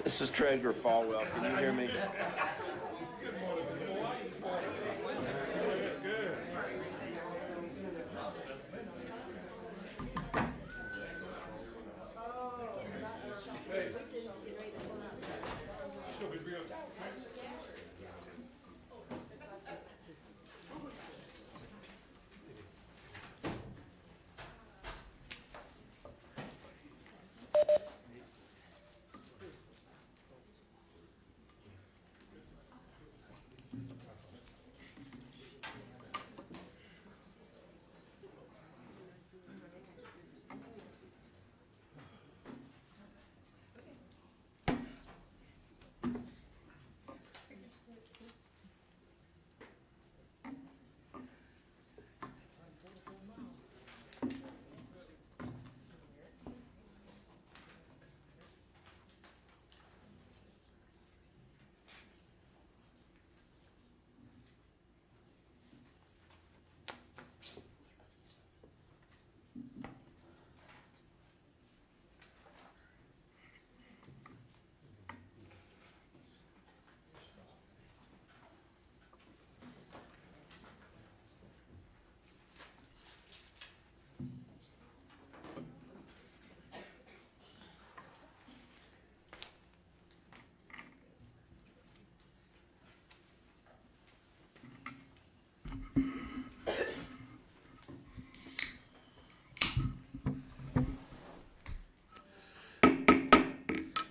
This is Treasurer Falwell. Can you hear me?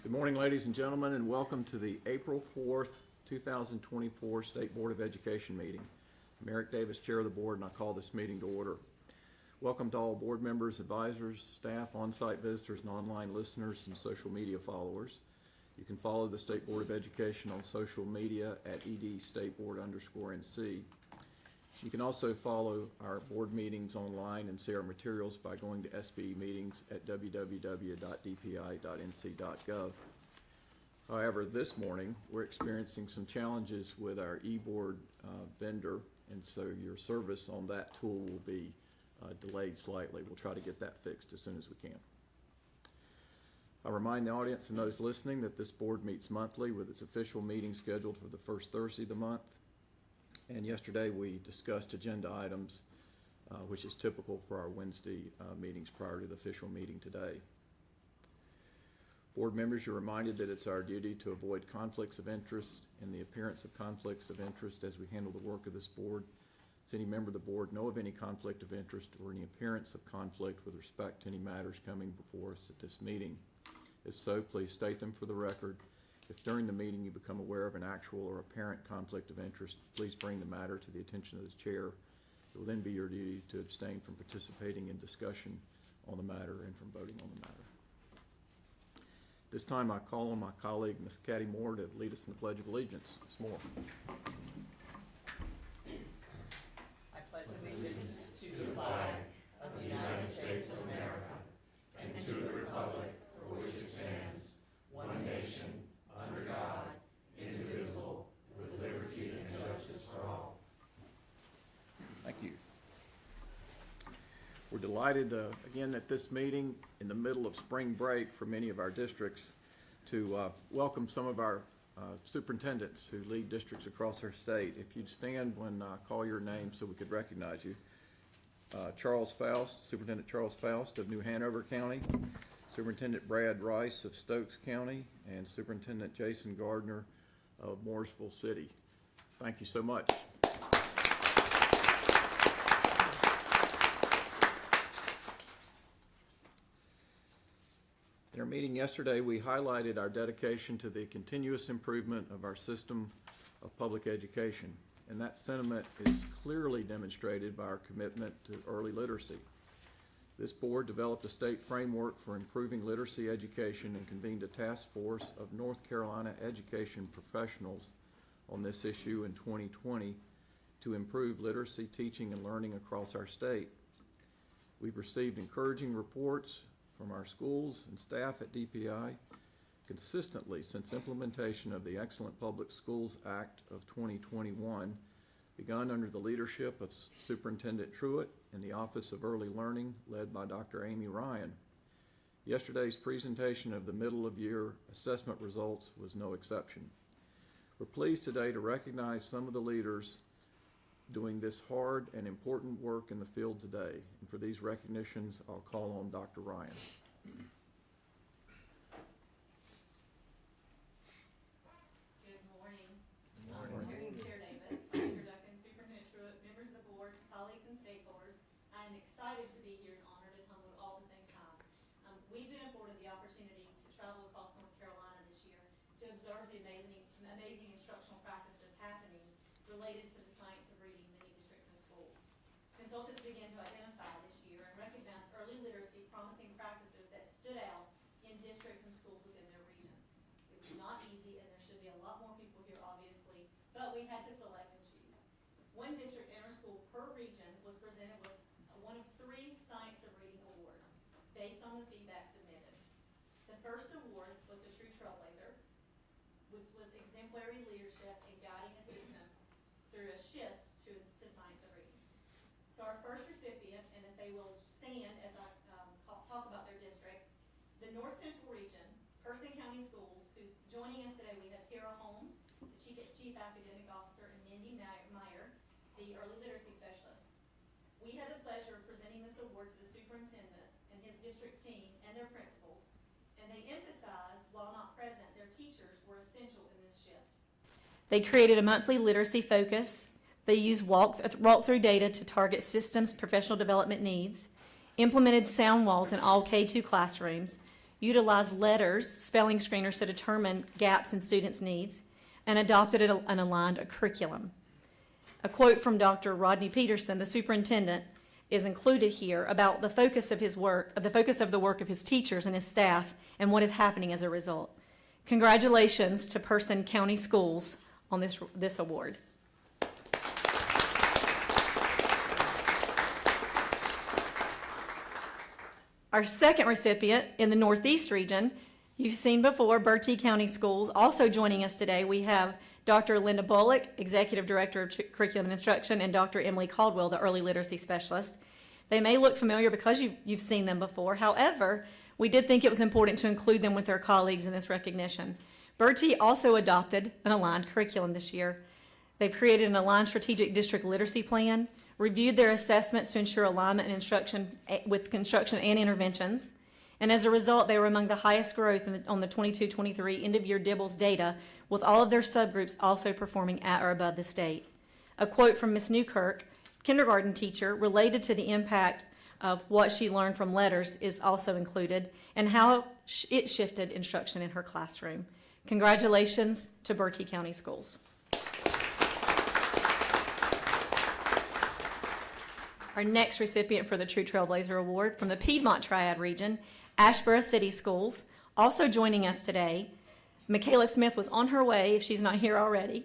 Good morning, ladies and gentlemen, and welcome to the April 4th, 2024 State Board of Education meeting. I'm Eric Davis, Chair of the Board, and I call this meeting to order. Welcome to all board members, advisors, staff, on-site visitors, and online listeners and social media followers. You can follow the State Board of Education on social media at edstateboard_NC. You can also follow our board meetings online and see our materials by going to SBE meetings at www.dpi.nc.gov. However, this morning we're experiencing some challenges with our e-board vendor, and so your service on that tool will be delayed slightly. We'll try to get that fixed as soon as we can. I remind the audience and those listening that this board meets monthly with its official meeting scheduled for the first Thursday of the month. And yesterday we discussed agenda items, which is typical for our Wednesday meetings prior to the official meeting today. Board members, you're reminded that it's our duty to avoid conflicts of interest and the appearance of conflicts of interest as we handle the work of this board. Does any member of the board know of any conflict of interest or any appearance of conflict with respect to any matters coming before us at this meeting? If so, please state them for the record. If during the meeting you become aware of an actual or apparent conflict of interest, please bring the matter to the attention of the chair. It will then be your duty to abstain from participating in discussion on the matter and from voting on the matter. This time I call on my colleague, Ms. Catty Moore, to lead us in the Pledge of Allegiance. Ms. Moore. I pledge allegiance to the flag of the United States of America and to the republic for which it stands, one nation, under God, indivisible, with liberty and justice for all. Thank you. We're delighted again at this meeting in the middle of spring break for many of our districts to welcome some of our superintendents who lead districts across our state. If you'd stand when I call your name so we could recognize you. Charles Faust, Superintendent Charles Faust of New Hanover County, Superintendent Brad Rice of Stokes County, and Superintendent Jason Gardner of Mooresville City. Thank you so much. In our meeting yesterday, we highlighted our dedication to the continuous improvement of our system of public education, and that sentiment is clearly demonstrated by our commitment to early literacy. This board developed a state framework for improving literacy education and convened a task force of North Carolina education professionals on this issue in 2020 to improve literacy teaching and learning across our state. We've received encouraging reports from our schools and staff at DPI consistently since implementation of the Excellent Public Schools Act of 2021, begun under the leadership of Superintendent Truitt and the Office of Early Learning, led by Dr. Amy Ryan. Yesterday's presentation of the middle-of-year assessment results was no exception. We're pleased today to recognize some of the leaders doing this hard and important work in the field today. And for these recognitions, I'll call on Dr. Ryan. Good morning. Chair Davis, Vice Chair Duncan, Superintendent Truitt, members of the board, colleagues and stakeholders. I'm excited to be here and honored and humbled all at the same time. We've been afforded the opportunity to travel across North Carolina this year to observe the amazing instructional practices happening related to the science of reading in many districts and schools. Consultants began to identify this year and recognize early literacy promising practices that stood out in districts and schools within their regions. It was not easy, and there should be a lot more people here, obviously, but we had to select and choose. One district in our school per region was presented with one of 3 Science of Reading awards based on the feedback submitted. The first award was the True Trailblazer, which was exemplary leadership in guiding a system through a shift to science of reading. So our first recipient, and if they will stand as I talk about their district, the North Central Region, Person County Schools, who's joining us today, we have Tara Holmes, the Chief Academic Officer, and Mindy Meyer, the Early Literacy Specialist. We had the pleasure of presenting this award to the superintendent and his district team and their principals, and they emphasized, while not present, their teachers were essential in this shift. They created a monthly literacy focus. They used walkthrough data to target systems' professional development needs, implemented sound walls in all K-2 classrooms, utilized letters, spelling screeners to determine gaps in students' needs, and adopted an aligned curriculum. A quote from Dr. Rodney Peterson, the superintendent, is included here about the focus of his work, the work of his teachers and his staff, and what is happening as a result. Congratulations to Person County Schools on this award. Our second recipient in the Northeast region, you've seen before, Bertie County Schools. Also joining us today, we have Dr. Linda Bullock, Executive Director of Curriculum and Instruction, and Dr. Emily Caldwell, the Early Literacy Specialist. They may look familiar because you've seen them before. However, we did think it was important to include them with their colleagues in this recognition. Bertie also adopted an aligned curriculum this year. They've created an aligned strategic district literacy plan, reviewed their assessments to ensure alignment and instruction with construction and interventions, and as a result, they were among the highest growth on the 22-23 end-of-year DIBELS data, with all of their subgroups also performing at or above the state. A quote from Ms. Newkirk, kindergarten teacher, related to the impact of what she learned from letters is also included, and how it shifted instruction in her classroom. Congratulations to Bertie County Schools. Our next recipient for the True Trailblazer Award from the Piedmont Triad region, Asheboro City Schools. Also joining us today, Michaela Smith was on her way, if she's not here already.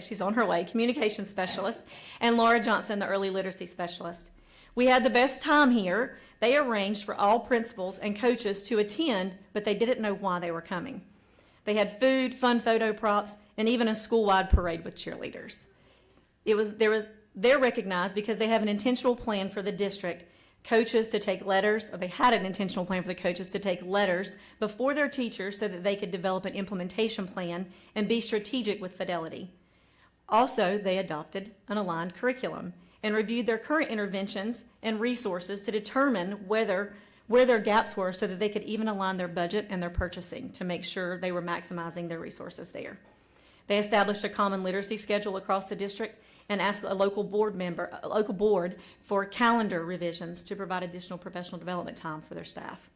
She's on her way, communication specialist, and Laura Johnson, the early literacy specialist. We had the best time here. They arranged for all principals and coaches to attend, but they didn't know why they were coming. They had food, fun photo props, and even a school-wide parade with cheerleaders. They're recognized because they have an intentional plan for the district coaches to take letters, or they had an intentional plan for the coaches to take letters before their teachers so that they could develop an implementation plan and be strategic with fidelity. Also, they adopted an aligned curriculum and reviewed their current interventions and resources to determine where their gaps were so that they could even align their budget and their purchasing to make sure they were maximizing their resources there. They established a common literacy schedule across the district and asked a local board for calendar revisions to provide additional professional development time for their staff.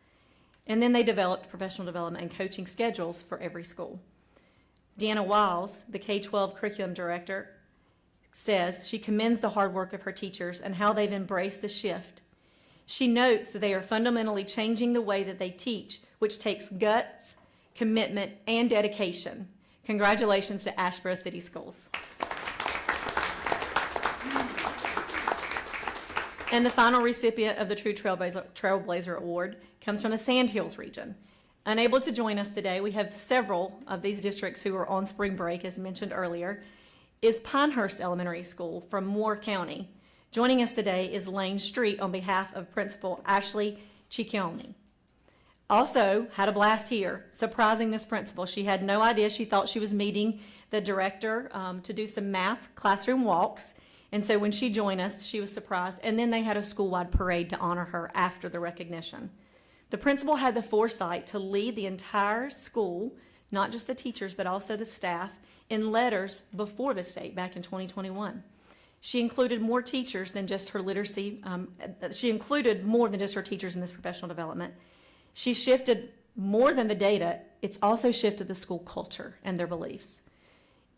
And then they developed professional development and coaching schedules for every school. Deanna Wiles, the K-12 curriculum director, says she commends the hard work of her teachers and how they've embraced the shift. She notes that they are fundamentally changing the way that they teach, which takes guts, commitment, and dedication. Congratulations to Asheboro City Schools. And the final recipient of the True Trailblazer Award comes from the Sandhills region. Unable to join us today, we have several of these districts who are on spring break, as mentioned earlier, is Pinehurst Elementary School from Moore County. Joining us today is Lane Street on behalf of Principal Ashley Ciccione. Also had a blast here, surprising this principal. She had no idea. She thought she was meeting the director to do some math classroom walks. And so when she joined us, she was surprised. And then they had a school-wide parade to honor her after the recognition. The principal had the foresight to lead the entire school, not just the teachers, but also the staff, in letters before the state back in 2021. She included more teachers than just her literacy. She included more than just her teachers in this professional development. She shifted more than the data. It's also shifted the school culture and their beliefs.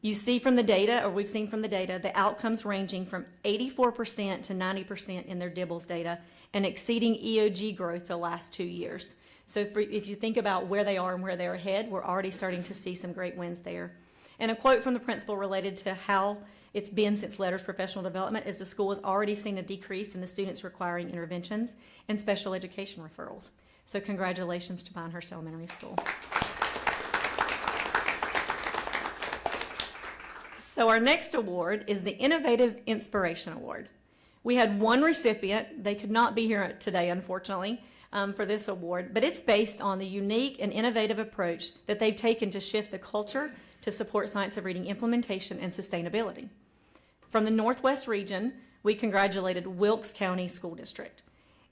You see from the data, or we've seen from the data, the outcomes ranging from 84% to 90% in their DIBELS data and exceeding EOG growth the last 2 years. So if you think about where they are and where they're ahead, we're already starting to see some great wins there. And a quote from the principal related to how it's been since Letters Professional Development is the school has already seen a decrease in the students requiring interventions and special education referrals. So congratulations to Pinehurst Elementary School. So our next award is the Innovative Inspiration Award. We had one recipient. They could not be here today, unfortunately, for this award, but it's based on the unique and innovative approach that they've taken to shift the culture to support science of reading implementation and sustainability. From the Northwest region, we congratulated Wilkes County School District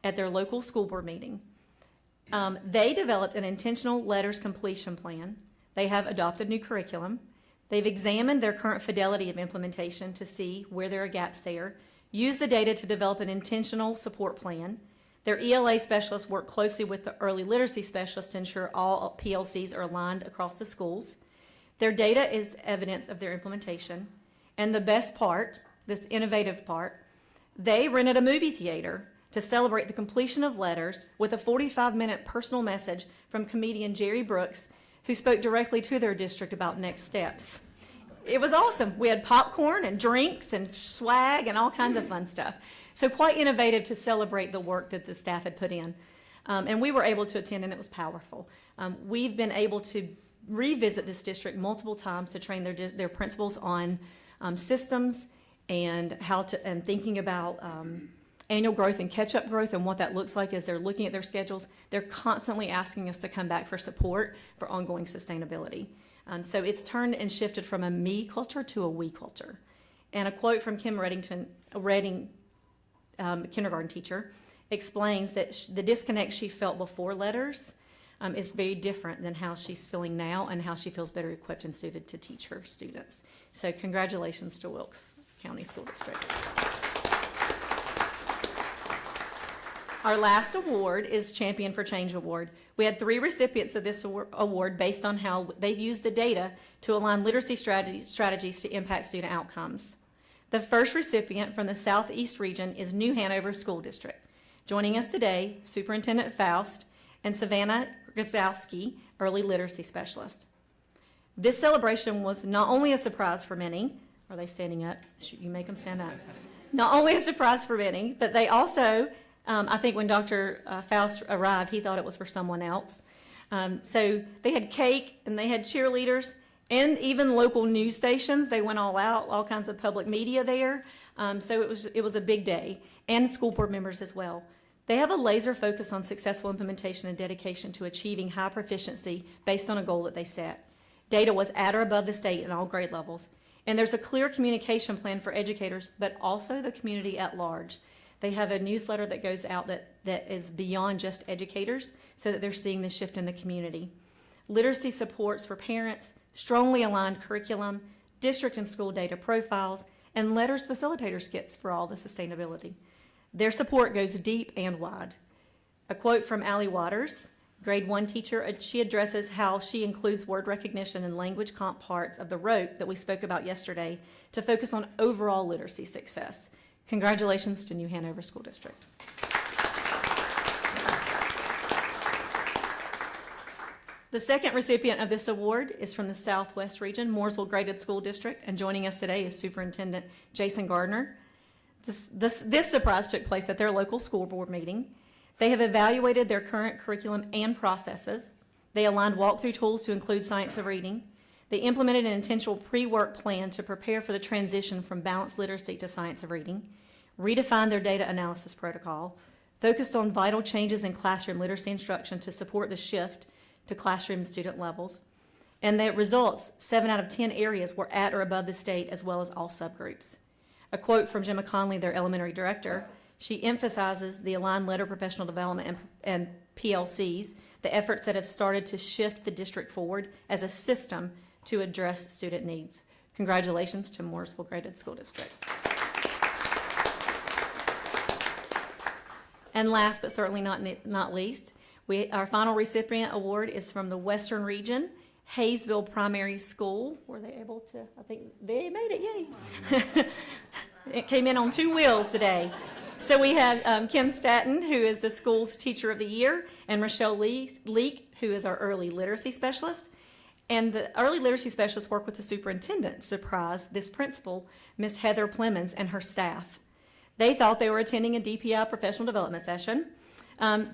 at their local school board meeting. They developed an intentional letters completion plan. They have adopted new curriculum. They've examined their current fidelity of implementation to see where there are gaps there, used the data to develop an intentional support plan. Their ELA specialists work closely with the early literacy specialists to ensure all PLCs are aligned across the schools. Their data is evidence of their implementation. And the best part, this innovative part, they rented a movie theater to celebrate the completion of letters with a 45-minute personal message from comedian Jerry Brooks, who spoke directly to their district about next steps. It was awesome. We had popcorn and drinks and swag and all kinds of fun stuff. So quite innovative to celebrate the work that the staff had put in. And we were able to attend, and it was powerful. We've been able to revisit this district multiple times to train their principals on systems and thinking about annual growth and catch-up growth and what that looks like as they're looking at their schedules. They're constantly asking us to come back for support for ongoing sustainability. So it's turned and shifted from a me culture to a we culture. And a quote from Kim Redding, kindergarten teacher, explains that the disconnect she felt before letters is very different than how she's feeling now and how she feels better equipped and suited to teach her students. So congratulations to Wilkes County School District. Our last award is Champion for Change Award. We had 3 recipients of this award based on how they've used the data to align literacy strategies to impact student outcomes. The first recipient from the Southeast region is New Hanover School District. Joining us today, Superintendent Faust and Savannah Grzowski, Early Literacy Specialist. This celebration was not only a surprise for many, are they standing up? You make them stand up. Not only a surprise for many, but they also, I think when Dr. Faust arrived, he thought it was for someone else. So they had cake and they had cheerleaders and even local news stations. They went all out, all kinds of public media there. So it was a big day, and school board members as well. They have a laser focus on successful implementation and dedication to achieving high proficiency based on a goal that they set. Data was at or above the state in all grade levels. And there's a clear communication plan for educators, but also the community at large. They have a newsletter that goes out that is beyond just educators, so that they're seeing the shift in the community. Literacy supports for parents, strongly aligned curriculum, district and school data profiles, and letters facilitator skits for all the sustainability. Their support goes deep and wide. A quote from Allie Waters, grade 1 teacher, she addresses how she includes word recognition and language comp parts of the rote that we spoke about yesterday to focus on overall literacy success. Congratulations to New Hanover School District. The second recipient of this award is from the Southwest region, Mooresville Graded School District, and joining us today is Superintendent Jason Gardner. This surprise took place at their local school board meeting. They have evaluated their current curriculum and processes. They aligned walkthrough tools to include science of reading. They implemented an intentional pre-work plan to prepare for the transition from balanced literacy to science of reading, redefined their data analysis protocol, focused on vital changes in classroom literacy instruction to support the shift to classroom student levels. And the results, 7 out of 10 areas were at or above the state, as well as all subgroups. A quote from Gemma Conley, their elementary director, she emphasizes the aligned letter professional development and PLCs, the efforts that have started to shift the district forward as a system to address student needs. Congratulations to Morrisville Graded School District. And last but certainly not least, our final recipient award is from the Western Region, Hayesville Primary School. Were they able to, I think they made it, yay. It came in on 2 wheels today. So we have Kim Staton, who is the school's Teacher of the Year, and Rochelle Leek, who is our Early Literacy Specialist. And the Early Literacy Specialist work with the superintendent, surprised this principal, Miss Heather Plemons, and her staff. They thought they were attending a DPI professional development session.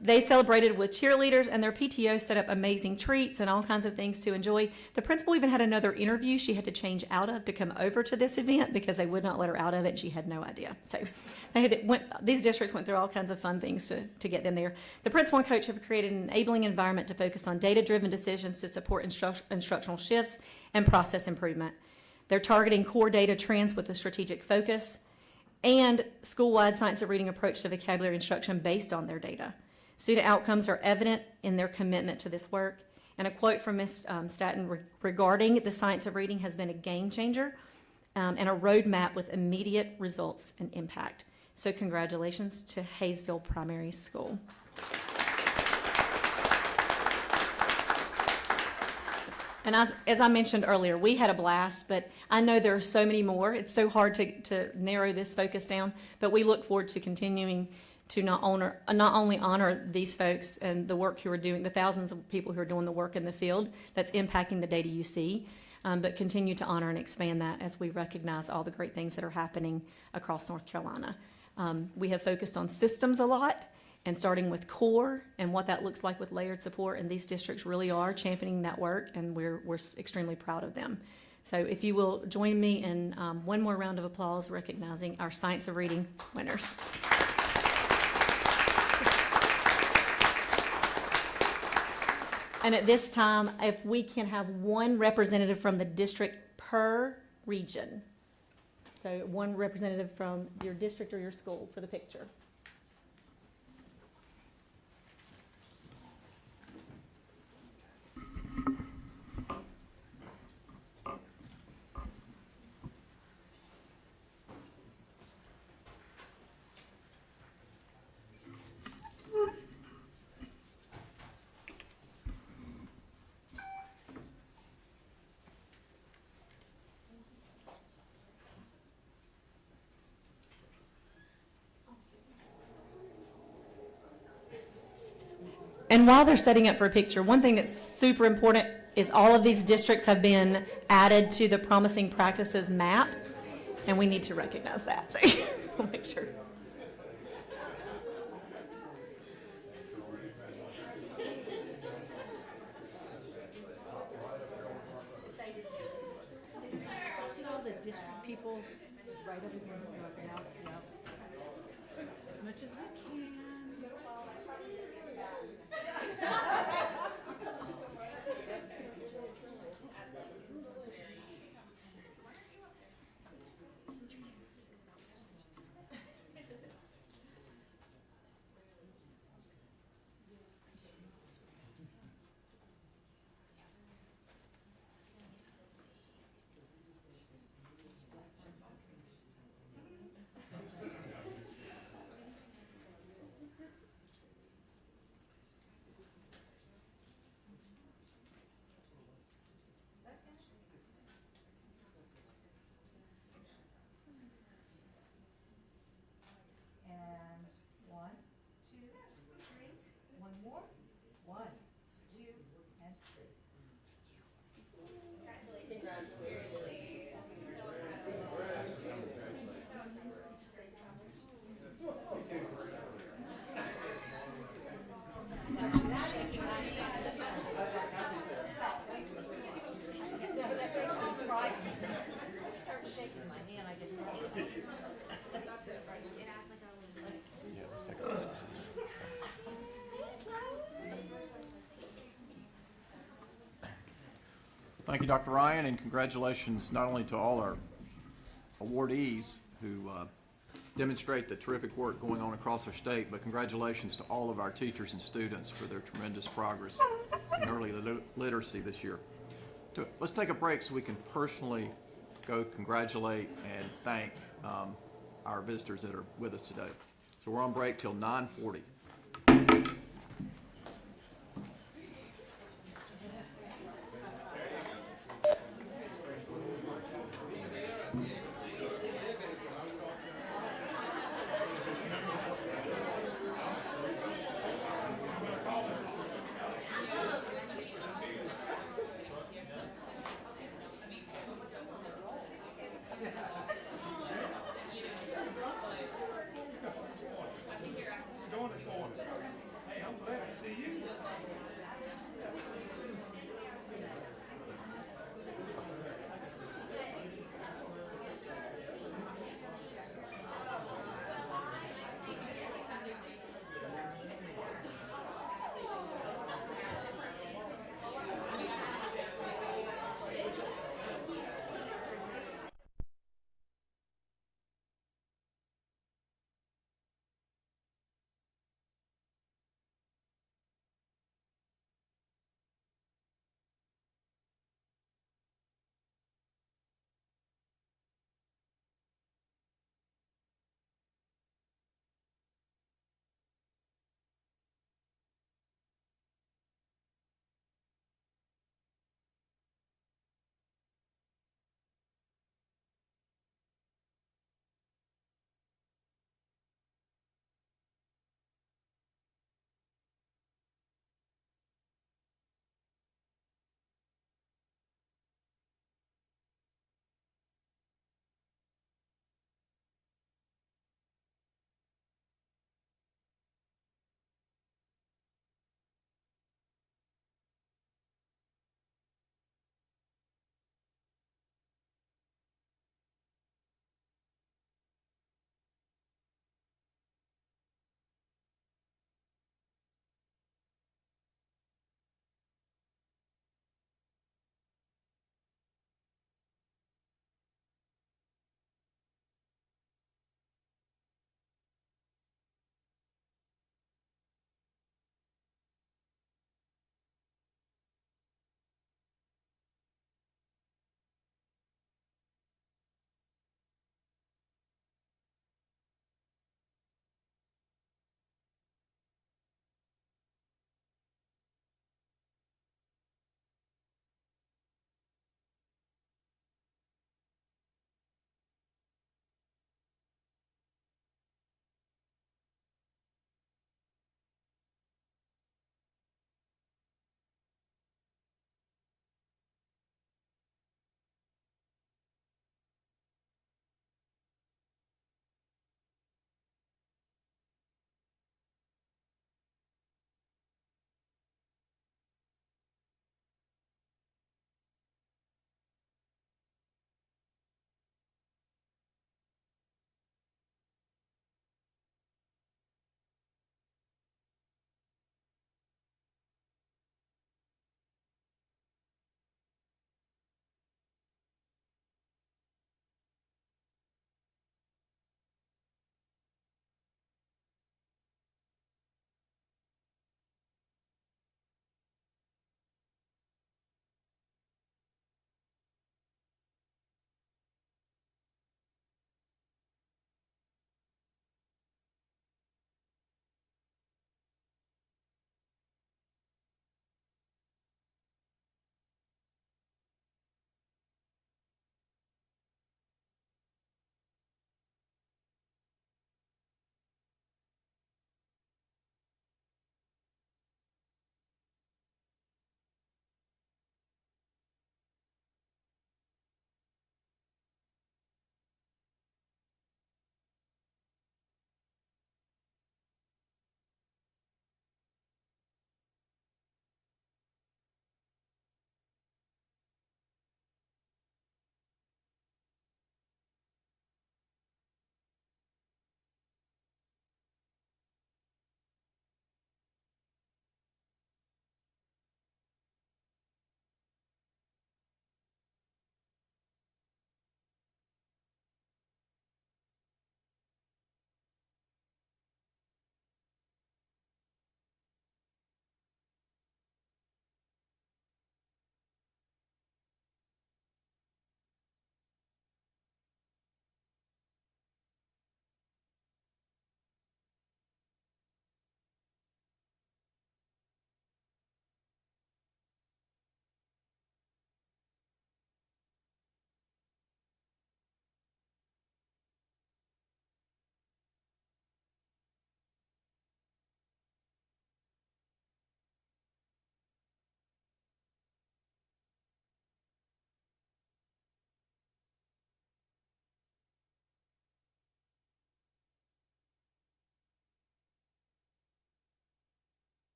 They celebrated with cheerleaders, and their PTO set up amazing treats and all kinds of things to enjoy. The principal even had another interview she had to change out of to come over to this event because they would not let her out of it, and she had no idea. So these districts went through all kinds of fun things to get them there. The principal and coach have created an enabling environment to focus on data-driven decisions to support instructional shifts and process improvement. They're targeting core data trends with a strategic focus, and school-wide science of reading approach to vocabulary instruction based on their data. Student outcomes are evident in their commitment to this work. And a quote from Ms. Staton regarding the science of reading has been a game changer and a roadmap with immediate results and impact. So congratulations to Hayesville Primary School. And as I mentioned earlier, we had a blast, but I know there are so many more. It's so hard to narrow this focus down, but we look forward to continuing to not only honor these folks and the work who are doing, the thousands of people who are doing the work in the field that's impacting the data you see, but continue to honor and expand that as we recognize all the great things that are happening across North Carolina. We have focused on systems a lot, and starting with core and what that looks like with layered support, and these districts really are championing that work, and we're extremely proud of them. So if you will join me in one more round of applause recognizing our Science of Reading winners. And at this time, if we can have one representative from the district per region. So one representative from your district or your school for the picture. And while they're setting up for a picture, one thing that's super important is all of these districts have been added to the Promising Practices map, and we need to recognize that. So we'll make sure. Let's get all the district people right up against the map. Yep. As much as we can. Thank you, Dr. Ryan, and congratulations not only to all our awardees who demonstrate the terrific work going on across our state, but congratulations to all of our teachers and students for their tremendous progress in early literacy this year. Let's take a break so we can personally go congratulate and thank our visitors that are with us today. So we're on break till 9:40. Going to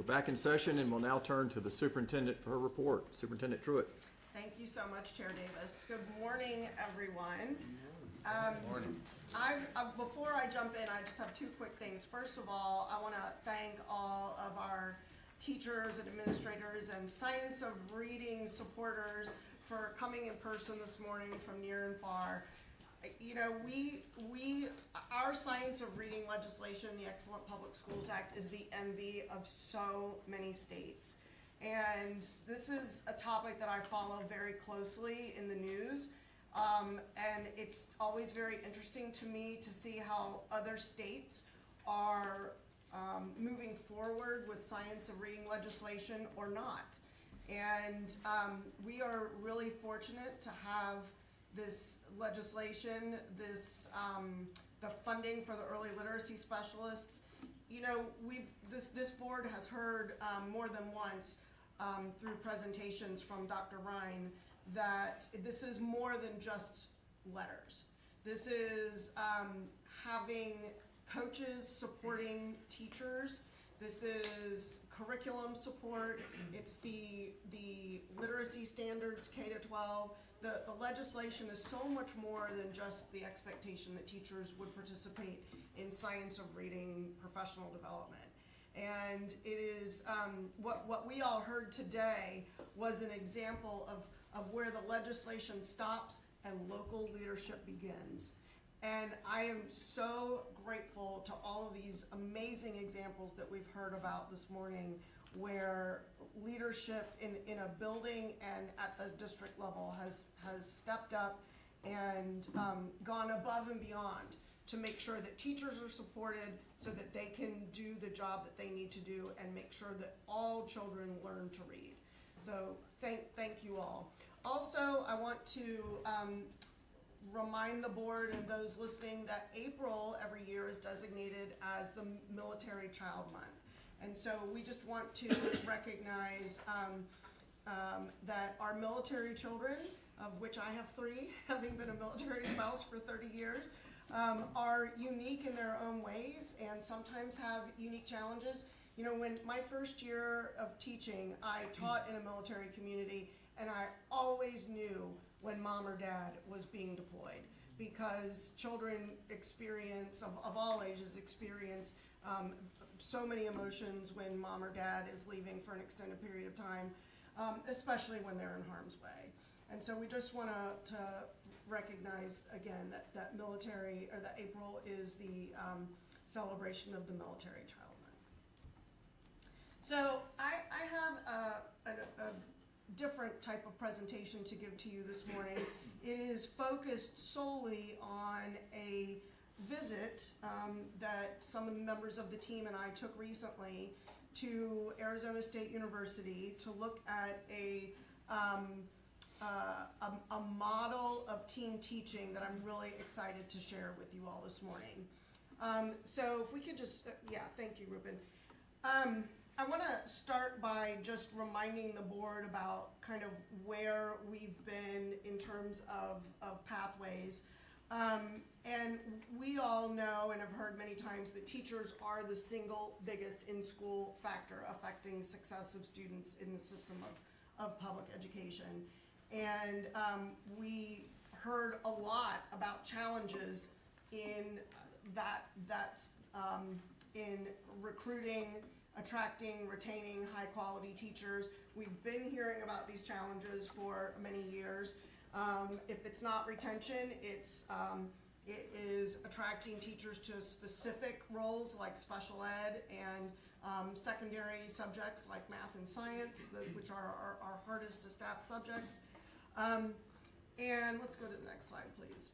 back in session, and we'll now turn to the superintendent for her report. Superintendent Truitt. Thank you so much, Chair Davis. Good morning, everyone. Morning. Before I jump in, I just have two quick things. First of all, I want to thank all of our teachers and administrators and science of reading supporters for coming in person this morning from near and far. You know, our science of reading legislation, the Excellent Public Schools Act, is the envy of so many states. And this is a topic that I follow very closely in the news. And it's always very interesting to me to see how other states are moving forward with science of reading legislation or not. And we are really fortunate to have this legislation, the funding for the early literacy specialists. You know, this board has heard more than once through presentations from Dr. Ryan that this is more than just letters. This is having coaches supporting teachers. This is curriculum support. It's the literacy standards K-12. The legislation is so much more than just the expectation that teachers would participate in science of reading professional development. And it is, what we all heard today was an example of where the legislation stops and local leadership begins. And I am so grateful to all of these amazing examples that we've heard about this morning, where leadership in a building and at the district level has stepped up and gone above and beyond to make sure that teachers are supported so that they can do the job that they need to do and make sure that all children learn to read. So thank you all. Also, I want to remind the board and those listening that April every year is designated as the Military Child Month. And so we just want to recognize that our military children, of which I have 3, having been a military spouse for 30 years, are unique in their own ways and sometimes have unique challenges. You know, when my first year of teaching, I taught in a military community, and I always knew when mom or dad was being deployed, because children experience, of all ages, experience so many emotions when mom or dad is leaving for an extended period of time, especially when they're in harm's way. And so we just want to recognize again that military, or that April is the celebration of the Military Child Month. So I have a different type of presentation to give to you this morning. It is focused solely on a visit that some of the members of the team and I took recently to Arizona State University to look at a model of team teaching that I'm really excited to share with you all this morning. So if we could just, yeah, thank you, Ruben. I want to start by just reminding the board about kind of where we've been in terms of pathways. And we all know and have heard many times that teachers are the single biggest in-school factor affecting success of students in the system of public education. And we heard a lot about challenges in in recruiting, attracting, retaining high-quality teachers. We've been hearing about these challenges for many years. If it's not retention, it is attracting teachers to specific roles like special ed and secondary subjects like math and science, which are our hardest to staff subjects. And let's go to the next slide, please.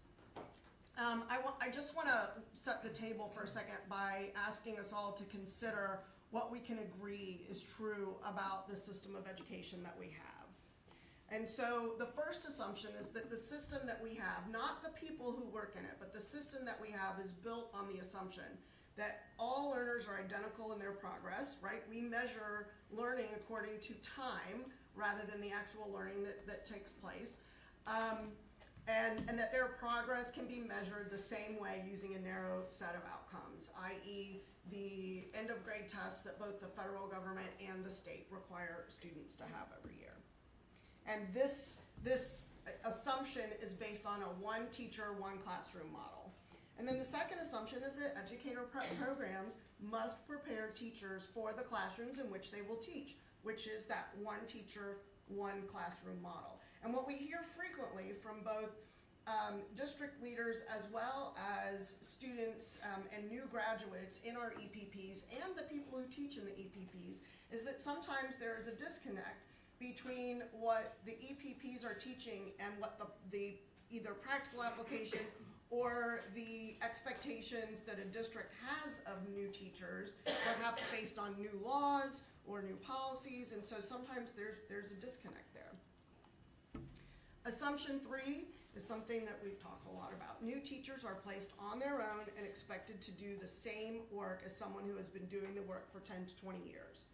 I just want to set the table for a second by asking us all to consider what we can agree is true about the system of education that we have. And so the first assumption is that the system that we have, not the people who work in it, but the system that we have is built on the assumption that all learners are identical in their progress, right? We measure learning according to time rather than the actual learning that takes place. and that their progress can be measured the same way using a narrow set of outcomes, i.e. the end of grade tests that both the federal government and the state require students to have every year. And this assumption is based on a one teacher, one classroom model. And then the second assumption is that educator prep programs must prepare teachers for the classrooms in which they will teach, which is that one teacher, one classroom model. And what we hear frequently from both district leaders as well as students and new graduates in our EPPs and the people who teach in the EPPs is that sometimes there is a disconnect between what the EPPs are teaching and what the either practical application or the expectations that a district has of new teachers, perhaps based on new laws or new policies, and so sometimes there's a disconnect there. Assumption 3 is something that we've talked a lot about. New teachers are placed on their own and expected to do the same work as someone who has been doing the work for 10 to 20 years.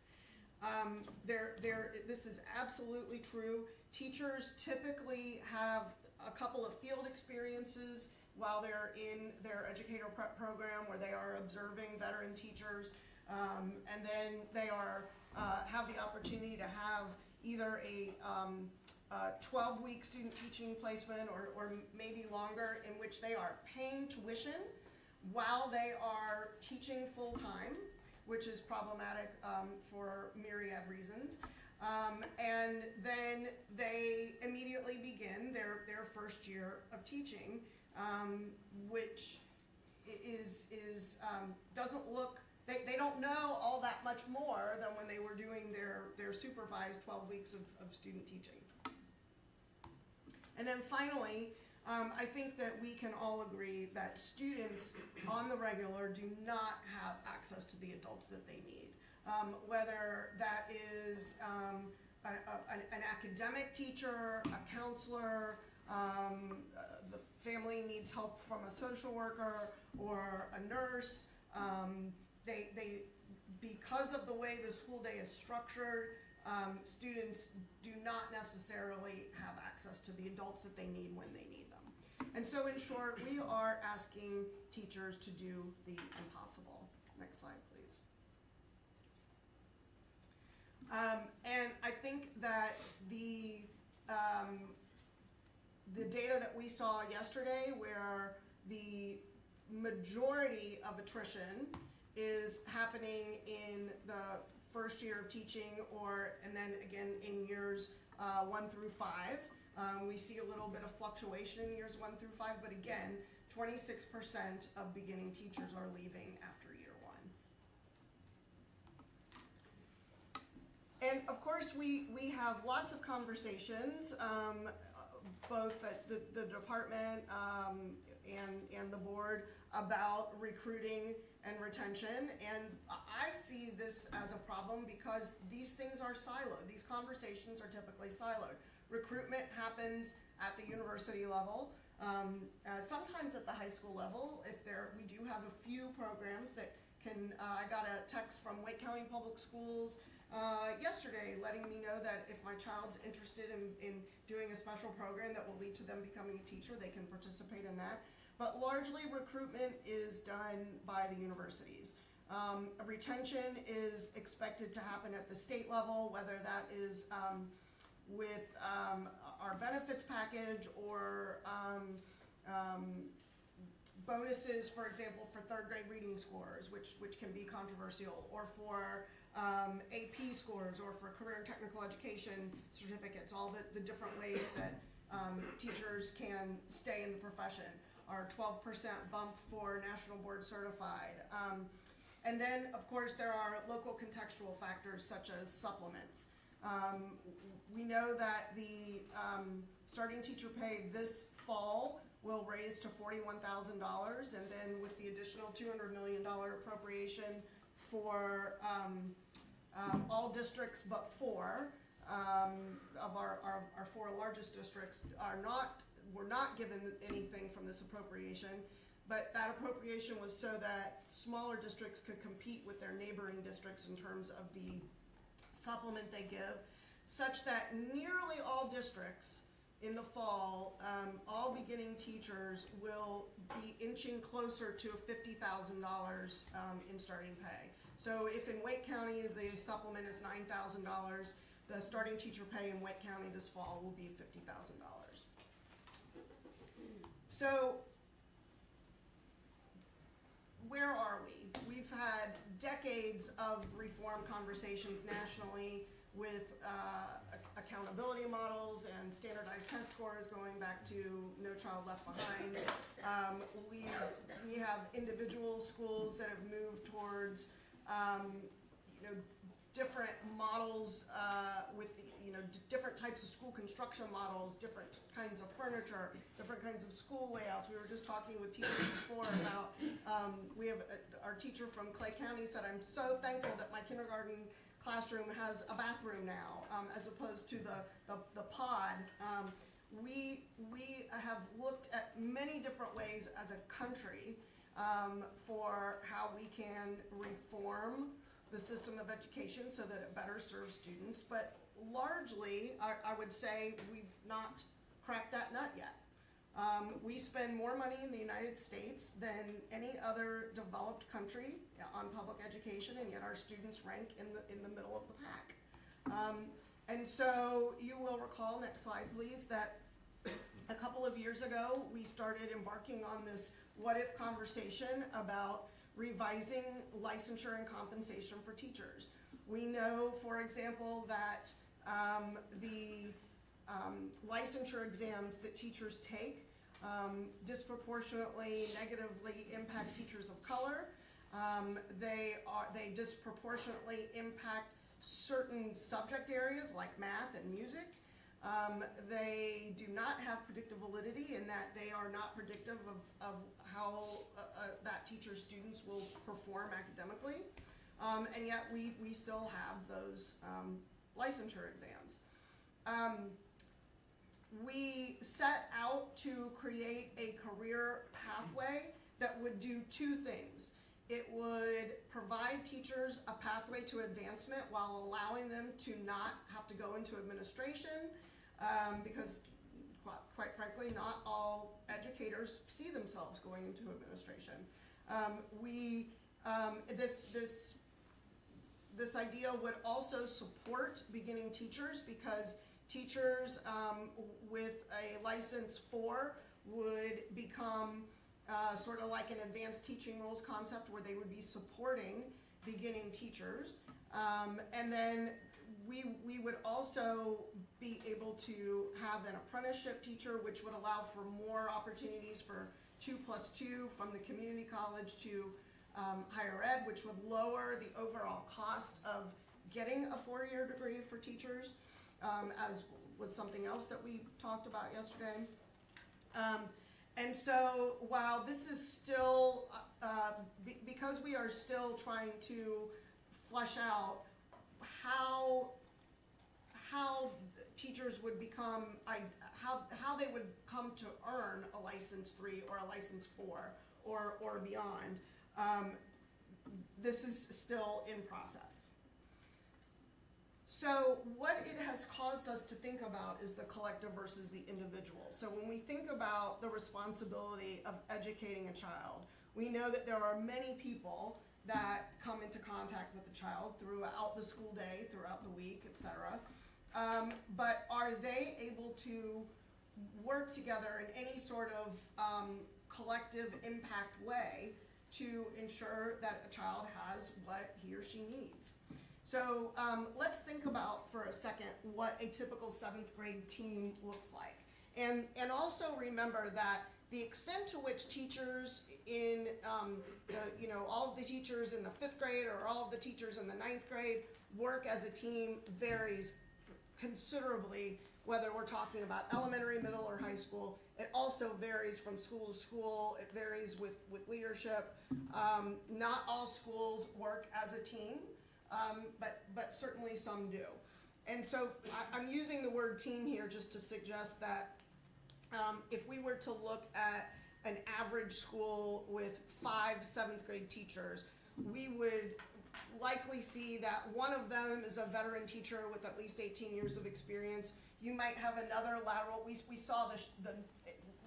This is absolutely true. Teachers typically have a couple of field experiences while they're in their educator prep program where they are observing veteran teachers, and then they have the opportunity to have either a 12-week student teaching placement or maybe longer in which they are paying tuition while they are teaching full-time, which is problematic for myriad reasons. And then they immediately begin their first year of teaching, which doesn't look, they don't know all that much more than when they were doing their supervised 12 weeks of student teaching. And then finally, I think that we can all agree that students on the regular do not have access to the adults that they need. Whether that is an academic teacher, a counselor, the family needs help from a social worker or a nurse. Because of the way the school day is structured, students do not necessarily have access to the adults that they need when they need them. And so in short, we are asking teachers to do the impossible. Next slide, please. And I think that the data that we saw yesterday, where the majority of attrition is happening in the first year of teaching, and then again in years 1 through 5. We see a little bit of fluctuation in years 1 through 5, but again, 26% of beginning teachers are leaving after year 1. And of course, we have lots of conversations, both at the department and the board, about recruiting and retention, and I see this as a problem because these things are siloed. These conversations are typically siloed. Recruitment happens at the university level, sometimes at the high school level. We do have a few programs that can, I got a text from Wake County Public Schools yesterday letting me know that if my child's interested in doing a special program that will lead to them becoming a teacher, they can participate in that. But largely recruitment is done by the universities. Retention is expected to happen at the state level, whether that is with our benefits package or bonuses, for example, for third grade reading scores, which can be controversial, or for AP scores, or for career and technical education certificates, all the different ways that teachers can stay in the profession. Our 12% bump for National Board Certified. And then, of course, there are local contextual factors such as supplements. We know that the starting teacher pay this fall will raise to $41,000, and then with the additional $200 million appropriation for all districts but 4 of our 4 largest districts were not given anything from this appropriation, but that appropriation was so that smaller districts could compete with their neighboring districts in terms of the supplement they give, such that nearly all districts in the fall, all beginning teachers will be inching closer to $50,000 in starting pay. So if in Wake County the supplement is $9,000, the starting teacher pay in Wake County this fall will be $50,000. So where are we? We've had decades of reform conversations nationally with accountability models and standardized test scores going back to No Child Left Behind. We have individual schools that have moved towards different models with different types of school construction models, different kinds of furniture, different kinds of school layouts. We were just talking with teachers before about, we have our teacher from Clay County said, I'm so thankful that my kindergarten classroom has a bathroom now, as opposed to the pod. We have looked at many different ways as a country for how we can reform the system of education so that it better serves students, but largely, I would say we've not cracked that nut yet. We spend more money in the United States than any other developed country on public education, and yet our students rank in the middle of the pack. And so you will recall, next slide please, that a couple of years ago we started embarking on this what-if conversation about revising licensure and compensation for teachers. We know, for example, that the licensure exams that teachers take disproportionately negatively impact teachers of color. They disproportionately impact certain subject areas like math and music. They do not have predictive validity in that they are not predictive of how that teacher's students will perform academically. And yet we still have those licensure exams. We set out to create a career pathway that would do two things. It would provide teachers a pathway to advancement while allowing them to not have to go into administration, because quite frankly, not all educators see themselves going into administration. This idea would also support beginning teachers, because teachers with a license 4 would become sort of like an advanced teaching rules concept where they would be supporting beginning teachers. And then we would also be able to have an apprenticeship teacher, which would allow for more opportunities for 2+2 from the community college to higher ed, which would lower the overall cost of getting a 4-year degree for teachers, as was something else that we talked about yesterday. And so while this is still, because we are still trying to flesh out how teachers would become, how they would come to earn a license 3 or a license 4 or beyond, this is still in process. So what it has caused us to think about is the collective versus the individual. So when we think about the responsibility of educating a child, we know that there are many people that come into contact with the child throughout the school day, throughout the week, etc. But are they able to work together in any sort of collective impact way to ensure that a child has what he or she needs? So let's think about for a second what a typical 7th grade team looks like. And also remember that the extent to which teachers in, all of the teachers in the 5th grade or all of the teachers in the 9th grade work as a team varies considerably, whether we're talking about elementary, middle, or high school. It also varies from school to school. It varies with leadership. Not all schools work as a team. But certainly some do. And so I'm using the word team here just to suggest that if we were to look at an average school with 5 7th grade teachers, we would likely see that one of them is a veteran teacher with at least 18 years of experience. You might have another lateral, we saw the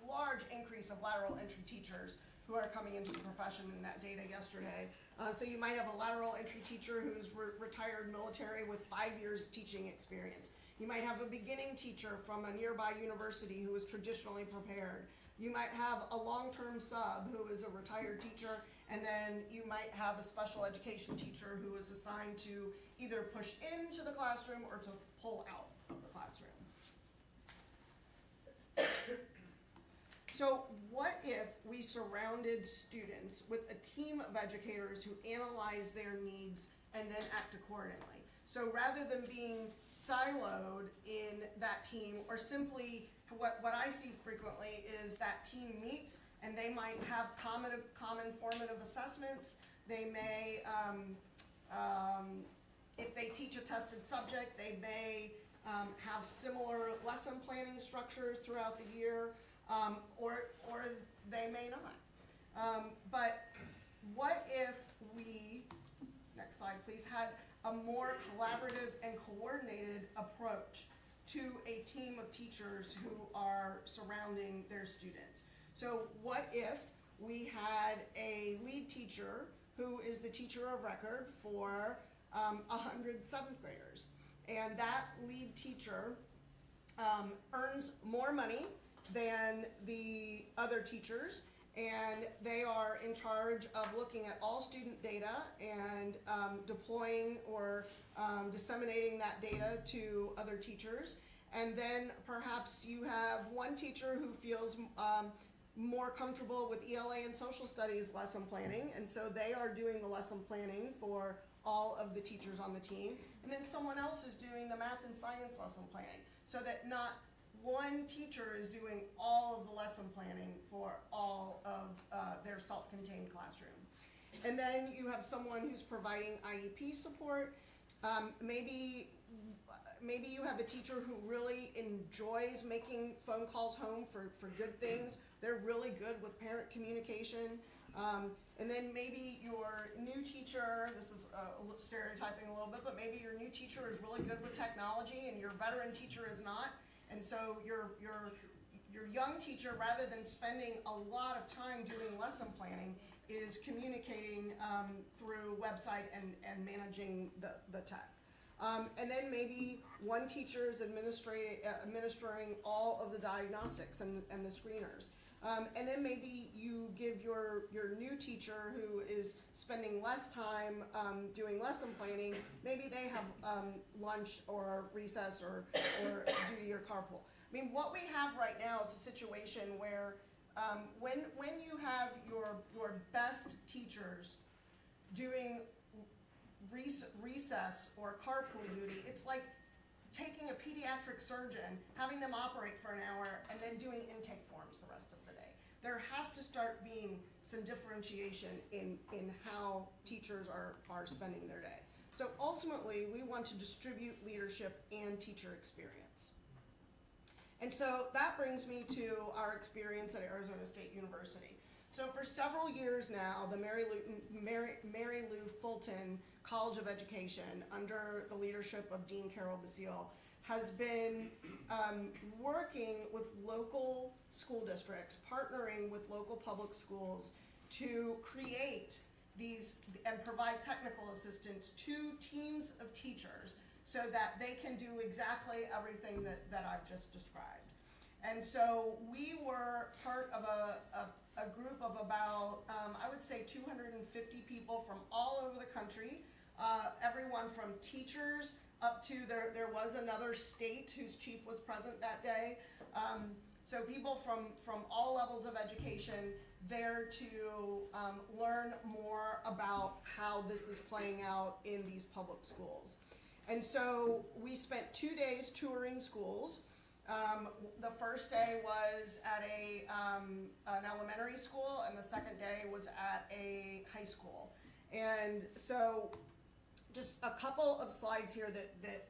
large increase of lateral entry teachers who are coming into the profession in that data yesterday. So you might have a lateral entry teacher who's retired military with 5 years teaching experience. You might have a beginning teacher from a nearby university who is traditionally prepared. You might have a long-term sub who is a retired teacher, and then you might have a special education teacher who is assigned to either push into the classroom or to pull out of the classroom. So what if we surrounded students with a team of educators who analyze their needs and then act accordingly? So rather than being siloed in that team, or simply what I see frequently is that team meets and they might have common formative assessments. They may, if they teach a tested subject, they may have similar lesson planning structures throughout the year, or they may not. But what if we, next slide please, had a more collaborative and coordinated approach to a team of teachers who are surrounding their students? So what if we had a lead teacher who is the teacher of record for 100 7th graders, and that lead teacher earns more money than the other teachers, and they are in charge of looking at all student data and deploying or disseminating that data to other teachers. And then perhaps you have one teacher who feels more comfortable with ELA and social studies lesson planning, and so they are doing the lesson planning for all of the teachers on the team. And then someone else is doing the math and science lesson planning, so that not one teacher is doing all of the lesson planning for all of their self-contained classroom. And then you have someone who's providing IEP support. Maybe you have a teacher who really enjoys making phone calls home for good things. They're really good with parent communication. And then maybe your new teacher, this is stereotyping a little bit, but maybe your new teacher is really good with technology and your veteran teacher is not. And so your young teacher, rather than spending a lot of time doing lesson planning, is communicating through website and managing the tech. And then maybe one teacher is administering all of the diagnostics and the screeners. And then maybe you give your new teacher who is spending less time doing lesson planning, maybe they have lunch or recess or duty or carpool. I mean, what we have right now is a situation where when you have your best teachers doing recess or carpool duty, it's like taking a pediatric surgeon, having them operate for an hour, and then doing intake forms the rest of the day. There has to start being some differentiation in how teachers are spending their day. So ultimately, we want to distribute leadership and teacher experience. And so that brings me to our experience at Arizona State University. So for several years now, the Mary Lou Fulton College of Education, under the leadership of Dean Carol Basile, has been working with local school districts, partnering with local public schools to create these and provide technical assistance to teams of teachers so that they can do exactly everything that I've just described. And so we were part of a group of about, I would say 250 people from all over the country, everyone from teachers up to, there was another state whose chief was present that day. So people from all levels of education there to learn more about how this is playing out in these public schools. And so we spent 2 days touring schools. The first day was at an elementary school, and the second day was at a high school. And so just a couple of slides here that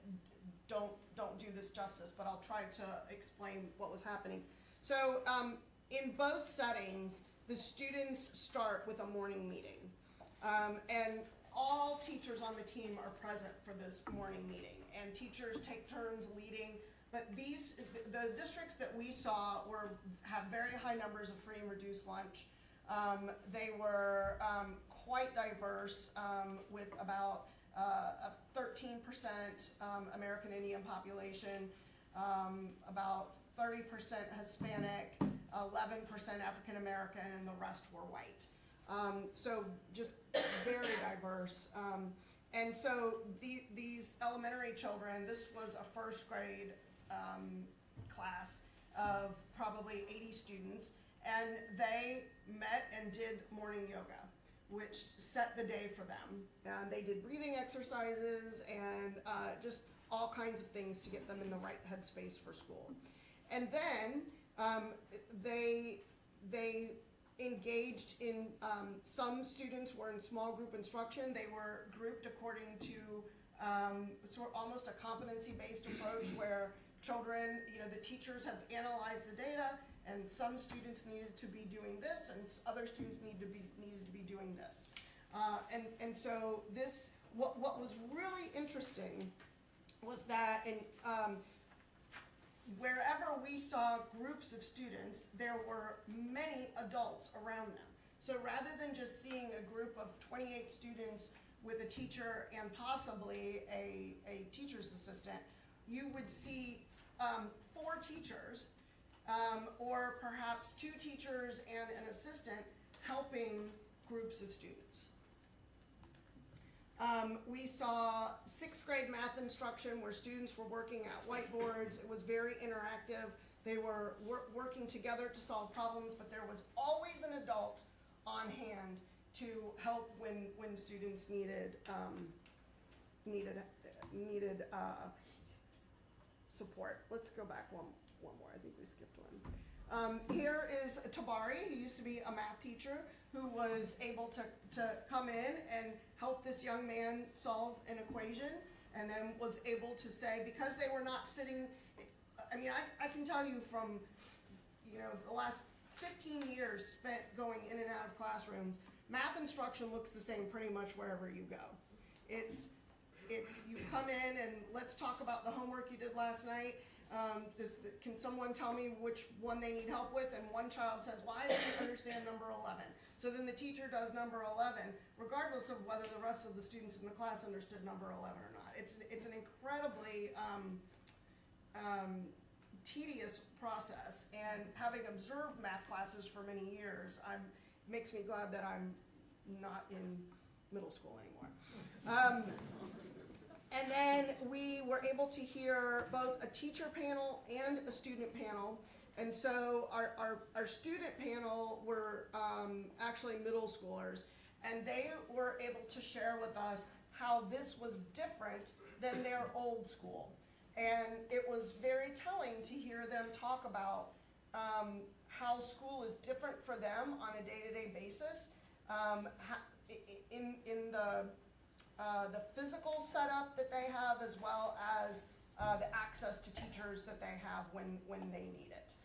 don't do this justice, but I'll try to explain what was happening. So in both settings, the students start with a morning meeting. And all teachers on the team are present for this morning meeting, and teachers take turns leading. But the districts that we saw have very high numbers of free and reduced lunch. They were quite diverse, with about a 13% American Indian population, about 30% Hispanic, 11% African American, and the rest were white. So just very diverse. And so these elementary children, this was a first grade class of probably 80 students, and they met and did morning yoga, which set the day for them. They did breathing exercises and just all kinds of things to get them in the right headspace for school. And then they engaged in, some students were in small group instruction. They were grouped according to sort of almost a competency-based approach where children, the teachers have analyzed the data, and some students needed to be doing this, and other students needed to be doing this. And so this, what was really interesting was that wherever we saw groups of students, there were many adults around them. So rather than just seeing a group of 28 students with a teacher and possibly a teacher's assistant, you would see 4 teachers, or perhaps 2 teachers and an assistant helping groups of students. We saw 6th grade math instruction where students were working at whiteboards. It was very interactive. They were working together to solve problems, but there was always an adult on hand to help when students needed support. Let's go back one more. I think we skipped one. Here is Tabari, who used to be a math teacher, who was able to come in and help this young man solve an equation, and then was able to say, because they were not sitting, I can tell you from, the last 15 years spent going in and out of classrooms, math instruction looks the same pretty much wherever you go. It's you come in and let's talk about the homework you did last night. Can someone tell me which one they need help with? And one child says, well, I didn't understand number 11. So then the teacher does number 11, regardless of whether the rest of the students in the class understood number 11 or not. It's an incredibly tedious process, and having observed math classes for many years, makes me glad that I'm not in middle school anymore. And then we were able to hear both a teacher panel and a student panel. And so our student panel were actually middle schoolers, and they were able to share with us how this was different than their old school. And it was very telling to hear them talk about how school is different for them on a day-to-day basis, in the physical setup that they have, as well as the access to teachers that they have when they need it.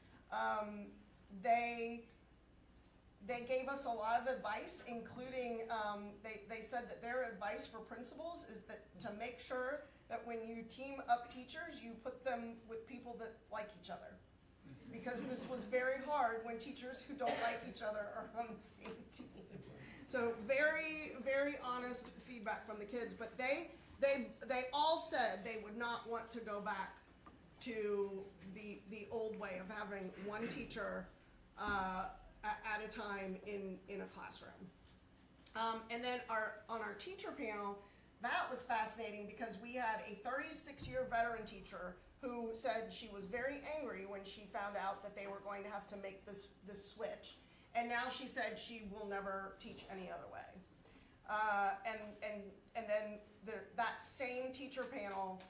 They gave us a lot of advice, including they said that their advice for principals is that to make sure that when you team up teachers, you put them with people that like each other. Because this was very hard when teachers who don't like each other are on the same team. So very, very honest feedback from the kids, but they all said they would not want to go back to the old way of having one teacher at a time in a classroom. And then on our teacher panel, that was fascinating because we had a 36-year veteran teacher who said she was very angry when she found out that they were going to have to make this switch. And now she said she will never teach any other way. And then that same teacher panel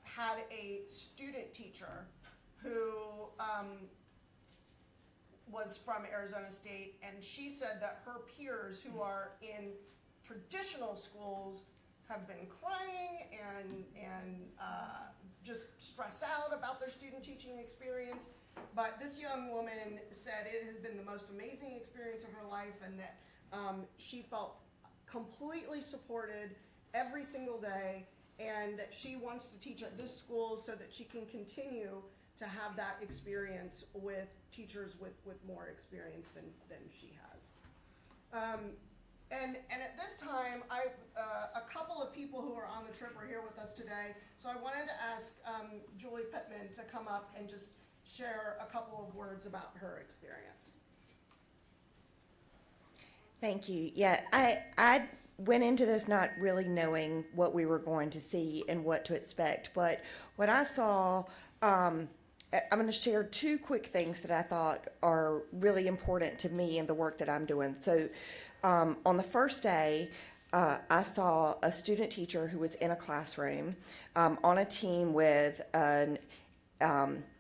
had a student teacher who was from Arizona State, and she said that her peers who are in traditional schools have been crying and just stressed out about their student teaching experience. But this young woman said it had been the most amazing experience of her life, and that she felt completely supported every single day, and that she wants to teach at this school so that she can continue to have that experience with teachers with more experience than she has. And at this time, a couple of people who are on the trip are here with us today, so I wanted to ask Julie Pittman to come up and just share a couple of words about her experience. Thank you. Yeah, I went into this not really knowing what we were going to see and what to expect, but what I saw, I'm going to share two quick things that I thought are really important to me in the work that I'm doing. So on the first day, I saw a student teacher who was in a classroom on a team with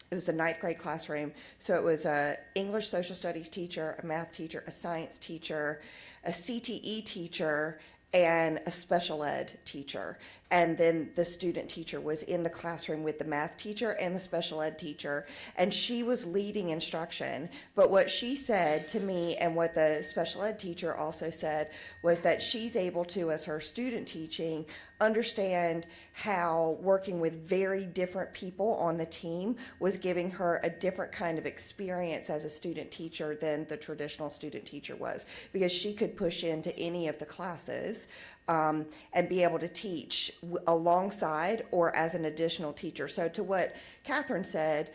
it was a ninth grade classroom. So it was a English social studies teacher, a math teacher, a science teacher, a CTE teacher, and a special ed teacher. And then the student teacher was in the classroom with the math teacher and the special ed teacher, and she was leading instruction. But what she said to me, and what the special ed teacher also said, was that she's able to, as her student teaching, understand how working with very different people on the team was giving her a different kind of experience as a student teacher than the traditional student teacher was, because she could push into any of the classes and be able to teach alongside or as an additional teacher. So to what Catherine said,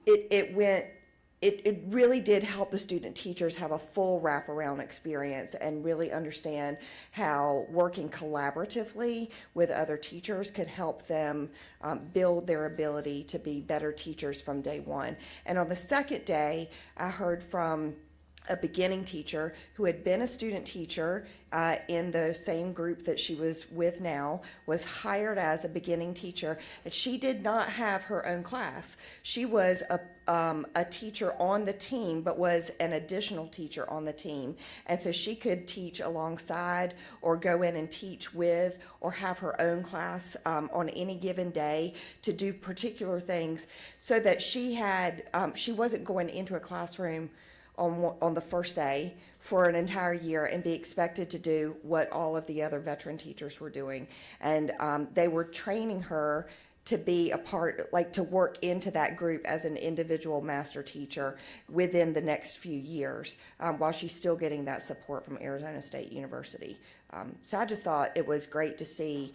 it really did help the student teachers have a full wraparound experience and really understand how working collaboratively with other teachers could help them build their ability to be better teachers from day one. And on the second day, I heard from a beginning teacher who had been a student teacher in the same group that she was with now, was hired as a beginning teacher, and she did not have her own class. She was a teacher on the team, but was an additional teacher on the team. And so she could teach alongside or go in and teach with or have her own class on any given day to do particular things, so that she had, she wasn't going into a classroom on the first day for an entire year and be expected to do what all of the other veteran teachers were doing. And they were training her to be a part, like to work into that group as an individual master teacher within the next few years, while she's still getting that support from Arizona State University. So I just thought it was great to see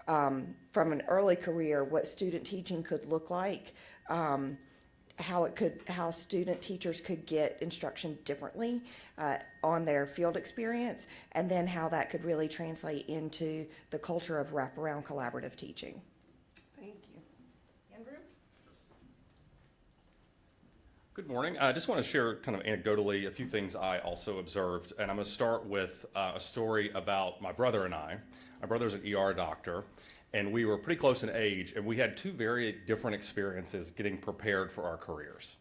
from an early career what student teaching could look like, how student teachers could get instruction differently on their field experience, and then how that could really translate into the culture of wraparound collaborative teaching. Thank you. Andrew? Good morning. I just want to share kind of anecdotally a few things I also observed, and I'm going to start with a story about my brother and I. My brother's an ER doctor, and we were pretty close in age, and we had two very different experiences getting prepared for our careers.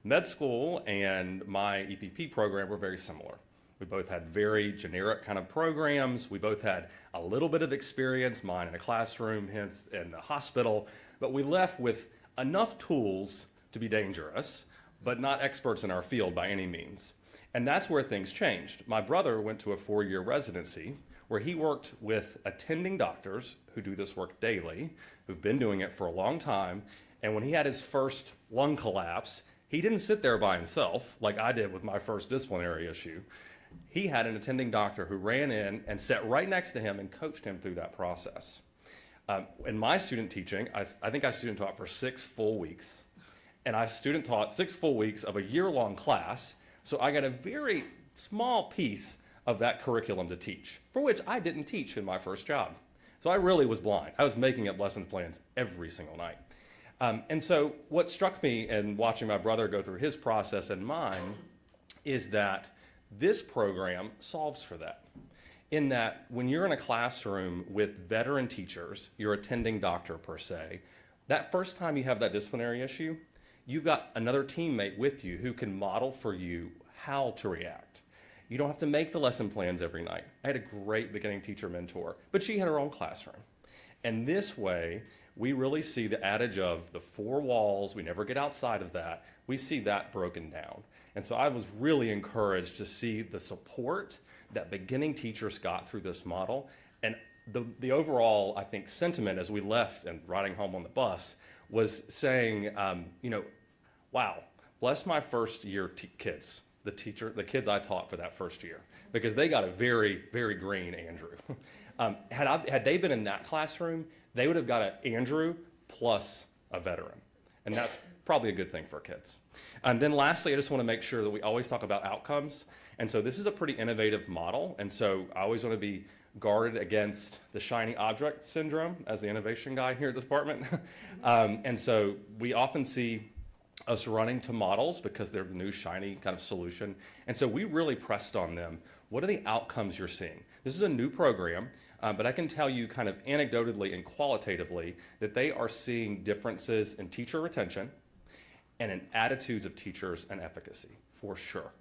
Med school and my EPP program were very similar. We both had very generic kind of programs. We both had a little bit of experience, mine in a classroom, his in the hospital, but we left with enough tools to be dangerous, but not experts in our field by any means. And that's where things changed. My brother went to a 4-year residency where he worked with attending doctors who do this work daily, who've been doing it for a long time. And when he had his first lung collapse, he didn't sit there by himself like I did with my first disciplinary issue. He had an attending doctor who ran in and sat right next to him and coached him through that process. In my student teaching, I think I student taught for 6 full weeks. And I student taught 6 full weeks of a year-long class. So I got a very small piece of that curriculum to teach, for which I didn't teach in my first job. So I really was blind. I was making up lesson plans every single night. And so what struck me in watching my brother go through his process and mine is that this program solves for that. In that when you're in a classroom with veteran teachers, you're attending doctor per se, that first time you have that disciplinary issue, you've got another teammate with you who can model for you how to react. You don't have to make the lesson plans every night. I had a great beginning teacher mentor, but she had her own classroom. And this way, we really see the adage of the 4 walls, we never get outside of that, we see that broken down. And so I was really encouraged to see the support that beginning teachers got through this model. And the overall, I think, sentiment as we left and riding home on the bus was saying, wow, bless my first year kids, the kids I taught for that first year, because they got a very, very green Andrew. Had they been in that classroom, they would have got an Andrew plus a veteran. And that's probably a good thing for kids. And then lastly, I just want to make sure that we always talk about outcomes. And so this is a pretty innovative model. And so I always want to be guarded against the shiny object syndrome as the innovation guy here at the department. And so we often see us running to models because they're the new shiny kind of solution. And so we really pressed on them. What are the outcomes you're seeing? This is a new program, but I can tell you kind of anecdotally and qualitatively that they are seeing differences in teacher retention and in attitudes of teachers and efficacy, for sure.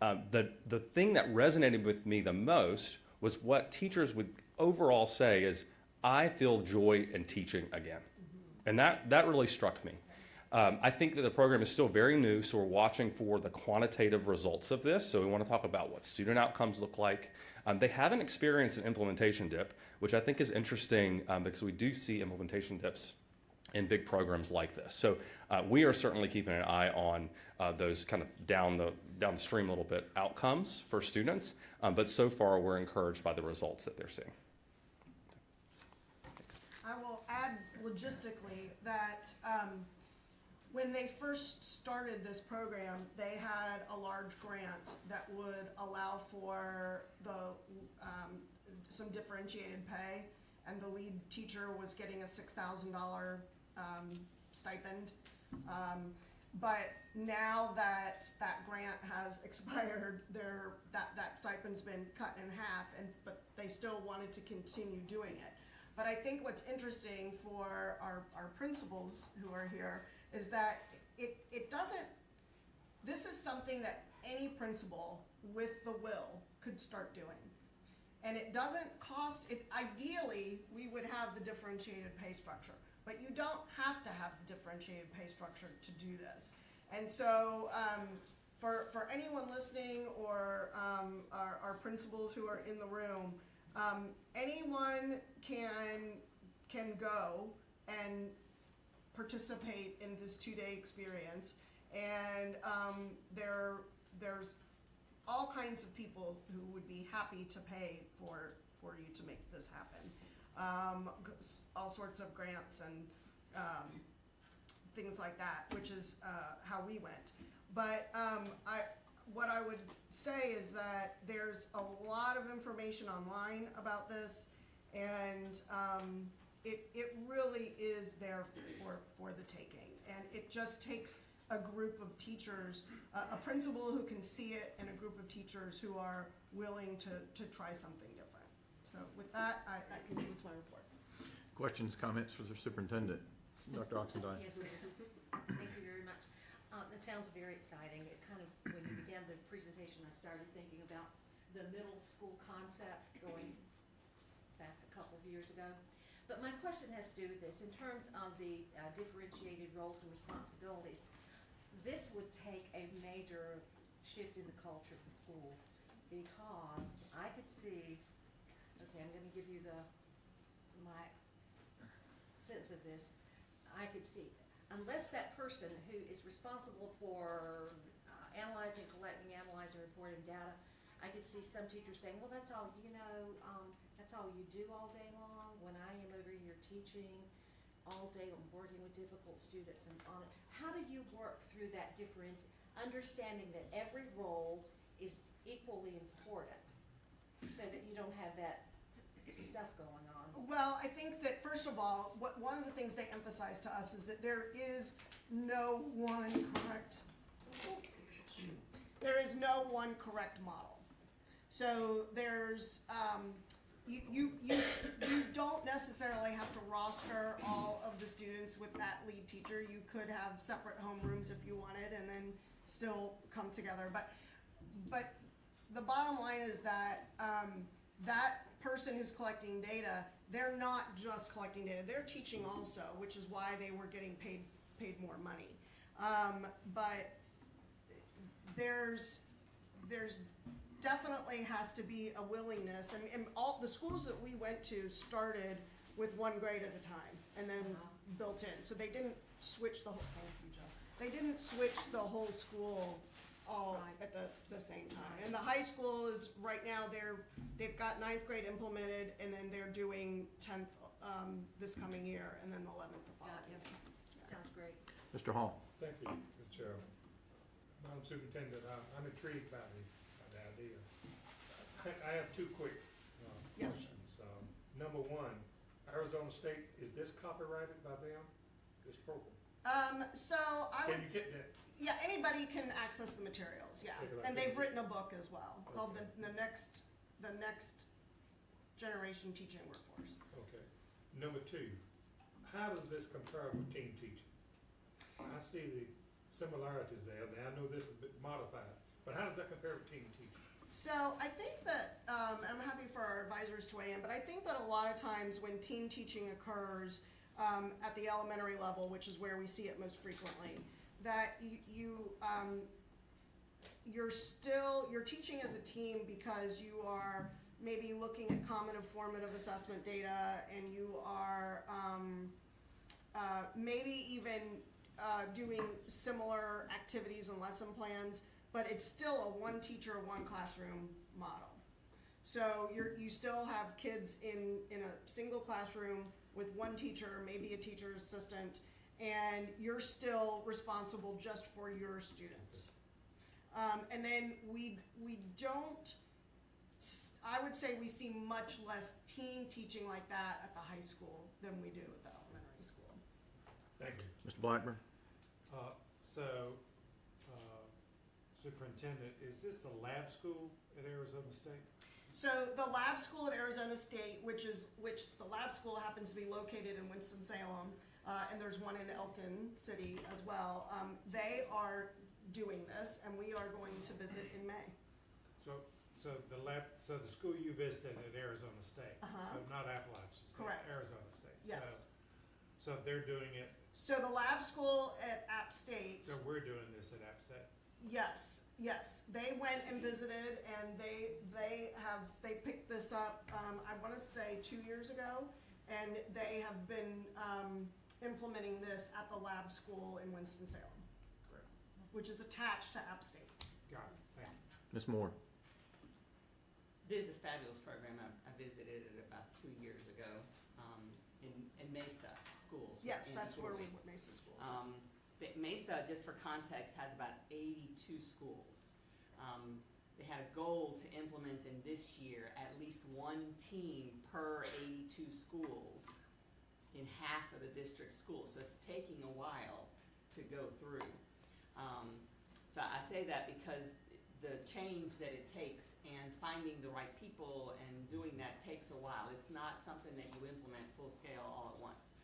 The thing that resonated with me the most was what teachers would overall say is, I feel joy in teaching again. And that really struck me. I think that the program is still very new, so we're watching for the quantitative results of this. So we want to talk about what student outcomes look like. They haven't experienced an implementation dip, which I think is interesting because we do see implementation dips in big programs like this. So we are certainly keeping an eye on those kind of down the stream a little bit outcomes for students, but so far we're encouraged by the results that they're seeing. Thanks. I will add logistically that when they first started this program, they had a large grant that would allow for some differentiated pay, and the lead teacher was getting a $6,000 stipend. But now that that grant has expired, that stipend's been cut in half, but they still wanted to continue doing it. But I think what's interesting for our principals who are here is that it doesn't, this is something that any principal with the will could start doing. And it doesn't cost, ideally, we would have the differentiated pay structure, but you don't have to have the differentiated pay structure to do this. And so for anyone listening or our principals who are in the room, anyone can go and participate in this 2-day experience, and there's all kinds of people who would be happy to pay for you to make this happen. All sorts of grants and things like that, which is how we went. But what I would say is that there's a lot of information online about this, and it really is there for the taking. And it just takes a group of teachers, a principal who can see it, and a group of teachers who are willing to try something different. So with that, that concludes my report. Questions, comments for the superintendent? Dr. Oxendine. Yes, thank you very much. That sounds very exciting. It kind of, when you began the presentation, I started thinking about the middle school concept going back a couple of years ago. But my question has to do with this. In terms of the differentiated roles and responsibilities, this would take a major shift in the culture of the school, because I could see, okay, I'm going to give you my sense of this. I could see, unless that person who is responsible for analyzing, collecting, analyzing, reporting data, I could see some teachers saying, well, that's all, that's all you do all day long. When I am over here teaching all day, I'm working with difficult students and on it. How do you work through that different understanding that every role is equally important so that you don't have that stuff going on? Well, I think that first of all, one of the things they emphasize to us is that there is no one correct model. So there's you don't necessarily have to roster all of the students with that lead teacher. You could have separate homerooms if you wanted, and then still come together. But the bottom line is that that person who's collecting data, they're not just collecting data, they're teaching also, which is why they were getting paid more money. But there's definitely has to be a willingness, and all the schools that we went to started with one grade at a time, and then built in, so they didn't switch the whole, thank you, Joe. They didn't switch the whole school all Right. at the same time. And the high school is, right now, they've got 9th grade implemented, and then they're doing 10th, this coming year, and then the 11th the Got following. you. Sounds great. Mr. Hall? Thank you, Mr. Chairman. Madam Superintendent, I'm intrigued by the idea. I have two quick Yes. questions. Number one, Arizona State, is this copyrighted by them, this program? So I would, Can you get that? yeah, anybody can access the materials, yeah. Okay, like And they've this. written a book as well, called Okay. the next generation teaching workforce. Okay. Number two, how does this compare with team teaching? I see the similarities there. Now, I know this is a bit modified, but how does that compare with team teaching? So I think that, and I'm happy for our advisors to weigh in, but I think that a lot of times when team teaching occurs at the elementary level, which is where we see it most frequently, that you're teaching as a team because you are maybe looking at common and formative assessment data, and you are maybe even doing similar activities and lesson plans, but it's still a one teacher, one classroom model. So you still have kids in a single classroom with one teacher, maybe a teacher's assistant, and you're still responsible just for your students. And then we don't, I would say we see much less team teaching like that at the high school than we do at the elementary school. Thank you. Mr. Blackburn? Superintendent, is this a lab school at Arizona State? So the lab school at Arizona State, which the lab school happens to be located in Winston-Salem, and there's one in Elkin City as well, they are doing this, and we are going to visit in May. So the school you visited at Arizona State, Uh-huh. so not Appalachian State, Correct. Arizona State. Yes. So they're doing it, So the lab school at App State. so we're doing this at App State? Yes, yes. They went and visited, and they picked this up, I want to say 2 years ago, and they have been implementing this at the lab school in Winston-Salem, Great. which is attached to App State. Got it, thank you. Ms. Moore? This is a fabulous program. I visited it about 2 years ago in Mesa schools. Yes, in that's where we Jordan. went, Mesa Schools. Mesa, just for context, has about 82 schools. They had a goal to implement in this year at least one team per 82 schools in half of the district schools. So it's taking a while to go through. So I say that because the change that it takes and finding the right people and doing that takes a while. It's not something that you implement full scale all at once.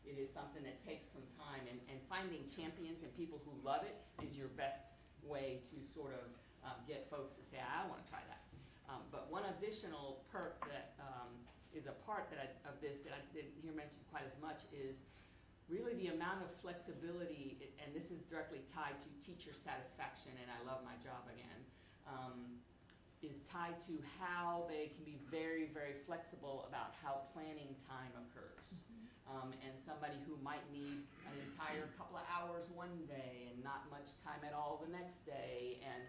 It is something that takes some time, and finding champions and people who love it is your best way to sort of get folks to say, I want to try that. But one additional perk that is a part of this that I didn't hear mentioned quite as much is really the amount of flexibility, and this is directly tied to teacher satisfaction, and I love my job again, is tied to how they can be very, very flexible about how planning time occurs. And somebody who might need an entire couple of hours one day and not much time at all the next day, and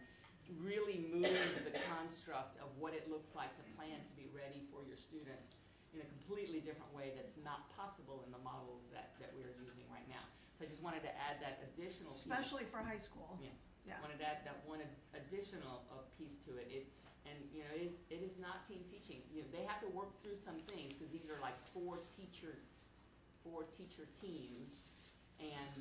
really move the construct of what it looks like to plan to be ready for your students in a completely different way that's not possible in the models that we're using right now. So I just wanted to add that additional piece. Especially for high school. Yeah. Yeah. Wanted to add that one additional piece to it. It is not team teaching. They have to work through some things because these are like four teacher teams, and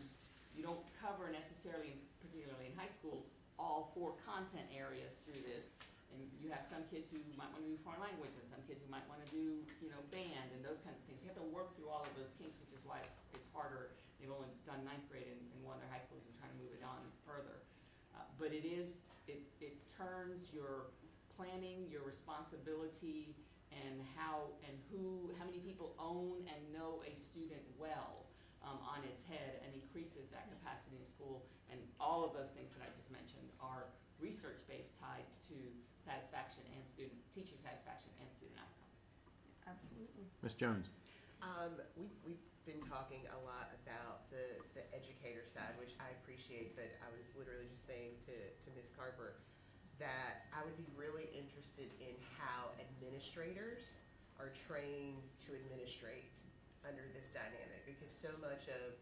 you don't cover necessarily, particularly in high school, all four content areas through this. And you have some kids who might want to do foreign language, and some kids who might want to do, band and those kinds of things. You have to work through all of those kinks, which is why it's harder. They've only done 9th grade in one of their high schools and trying to move it on further. But it turns your planning, your responsibility, and how many people own and know a student well on its head, and increases that capacity in school. And all of those things that I just mentioned are research-based tied to satisfaction and teacher satisfaction and student outcomes. Absolutely. Ms. Jones? We've been talking a lot about the educator side, which I appreciate, but I was literally just saying to Ms. Carper that I would be really interested in how administrators are trained to administrate under this dynamic, because so much of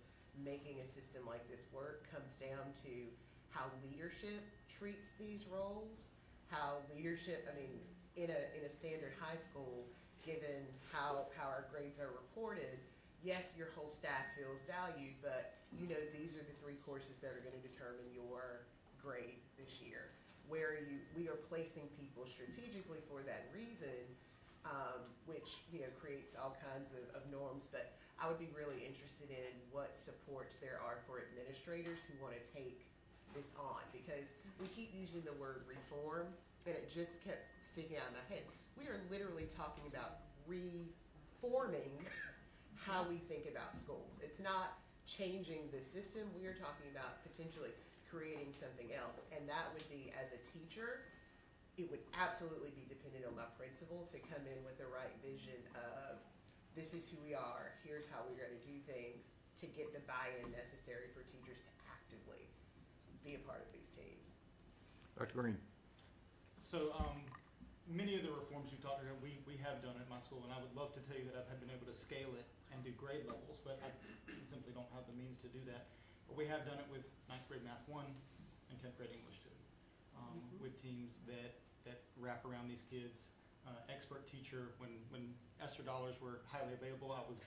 making a system like this work comes down to how leadership treats these roles, how leadership, I mean, in a standard high school, given how our grades are reported, yes, your whole staff feels valued, but you know these are the 3 courses that are going to determine your grade this year. Where we are placing people strategically for that reason, which creates all kinds of norms. But I would be really interested in what supports there are for administrators who want to take this on, because we keep using the word reform, and it just kept sticking out in my head. We are literally talking about reforming how we think about schools. It's not changing the system. We are talking about potentially creating something else. And that would be, as a teacher, it would absolutely be dependent on my principal to come in with the right vision of, this is who we are, here's how we're going to do things, to get the buy-in necessary for teachers to actively be a part of these teams. Dr. Green? So, many of the reforms you talked about, we have done at my school, and I would love to tell you that I've been able to scale it and do grade levels, but I simply don't have the means to do that. But we have done it with 9th grade Math 1 and 10th grade English 2, with teams that wrap around these kids. Expert teacher, when ESSER dollars were highly available, I was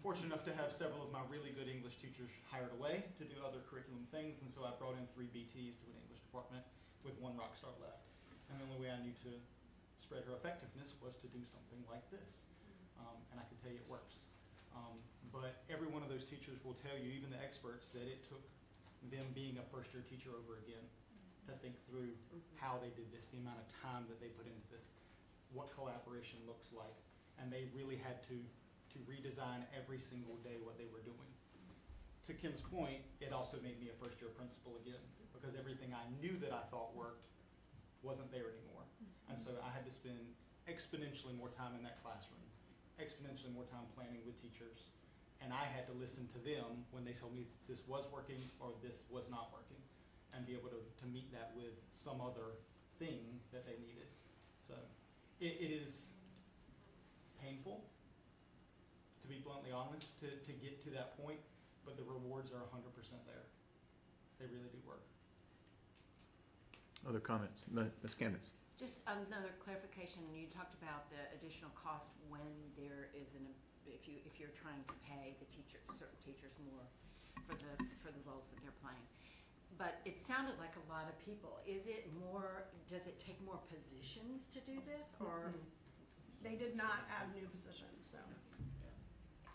fortunate enough to have several of my really good English teachers hired away to do other curriculum things, and so I brought in 3 BTs to an English department with 1 rock star left. And the only way I knew to spread her effectiveness was to do something like this. And I can tell you it works. But every one of those teachers will tell you, even the experts, that it took them being a first-year teacher over again to think through how they did this, the amount of time that they put into this, what collaboration looks like. And they really had to redesign every single day what they were doing. To Kim's point, it also made me a first-year principal again, because everything I knew that I thought worked wasn't there anymore. And so I had to spend exponentially more time in that classroom, exponentially more time planning with teachers, and I had to listen to them when they told me this was working or this was not working, and be able to meet that with some other thing that they needed. So it is painful, to be bluntly honest, to get to that point, but the rewards are 100% there. They really do work. Other comments? Ms. Chemnitz? Just another clarification, you talked about the additional cost when there is if you're trying to pay the certain teachers more for the roles that they're playing. But it sounded like a lot of people. Is it more, does it take more positions to do this, or? They did not add new positions, so.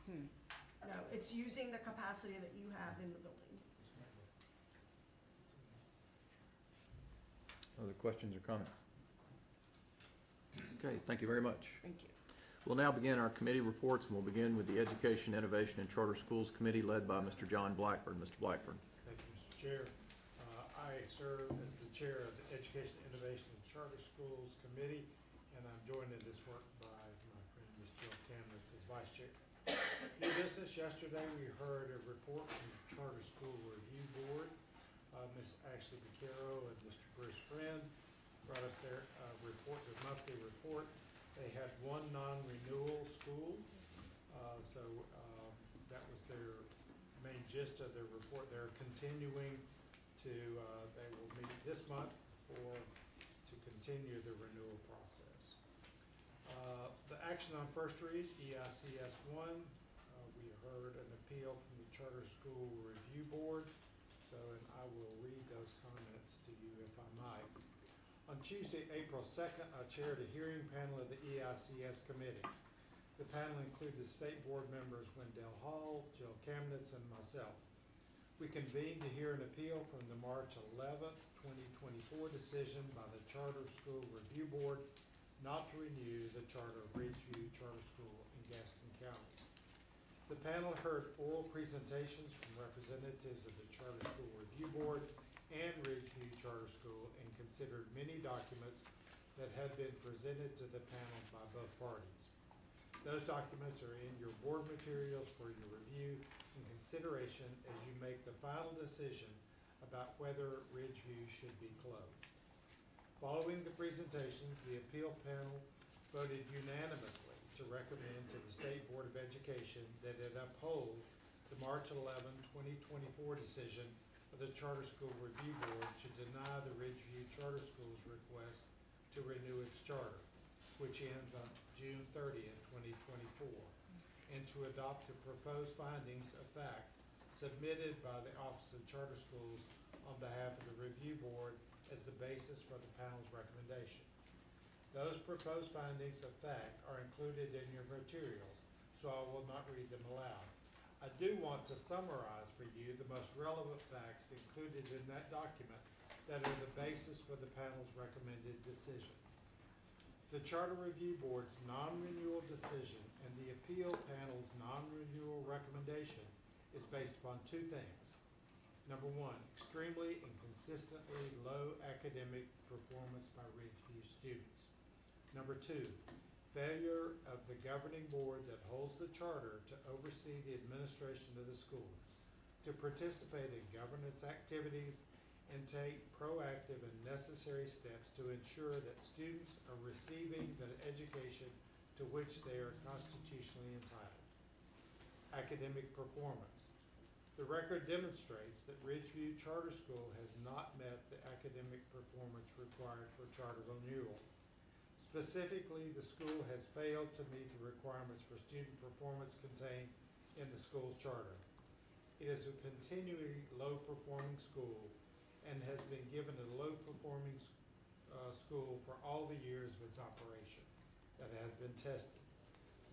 No, it's using the capacity that you have in the building. Other questions or comments? Okay, thank you very much. Thank you. We'll now begin our committee reports, and we'll begin with the Education, Innovation, and Charter Schools Committee led by Mr. John Blackburn. Mr. Blackburn. Thank you, Mr. Chair. I serve as the chair of the Education, Innovation, and Charter Schools Committee, and I'm joined in this work by my friend, Ms. Jill Camnitz, as vice chair. New business, yesterday we heard a report from the Charter School Review Board. Ms. Ashley Vaquero and Mr. Bruce Friend brought us their report, their monthly report. They had 1 non-renewal school, so that was their main gist of their report. They're continuing to, they will meet this month to continue the renewal process. The action on first read, EICS 1, we heard an appeal from the Charter School Review Board, and I will read those comments to you if I might. On Tuesday, April 2nd, I chaired a hearing panel of the EICS committee. The panel included state board members Wendell Hall, Jill Camnitz, and myself. We convened to hear an appeal from the March 11th, 2024 decision by the Charter School Review Board not to renew the charter of Ridgeview Charter School in Gaston County. The panel heard oral presentations from representatives of the Charter School Review Board and Ridgeview Charter School and considered many documents that had been presented to the panel by both parties. Those documents are in your board materials for your review and consideration as you make the final decision about whether Ridgeview should be closed. Following the presentations, the appeal panel voted unanimously to recommend to the State Board of Education that it uphold the March 11, 2024 decision of the Charter School Review Board to deny the Ridgeview Charter School's request to renew its charter, which ends on June 30th, 2024, and to adopt the proposed findings of fact submitted by the Office of Charter Schools on behalf of the Review Board as the basis for the panel's recommendation. Those proposed findings of fact are included in your materials, so I will not read them aloud. I do want to summarize for you the most relevant facts included in that document that are the basis for the panel's recommended decision. The Charter Review Board's non-renewal decision and the appeal panel's non-renewal recommendation is based upon two things. Number one, extremely and consistently low academic performance by Ridgeview students. Number two, failure of the governing board that holds the charter to oversee the administration of the schools, to participate in governance activities, and take proactive and necessary steps to ensure that students are receiving the education to which they are constitutionally entitled. Academic performance. The record demonstrates that Ridgeview Charter School has not met the academic performance required for charter renewal. Specifically, the school has failed to meet the requirements for student performance contained in the school's charter. It is a continually low-performing school and has been given a low-performing school for all the years of its operation that has been tested.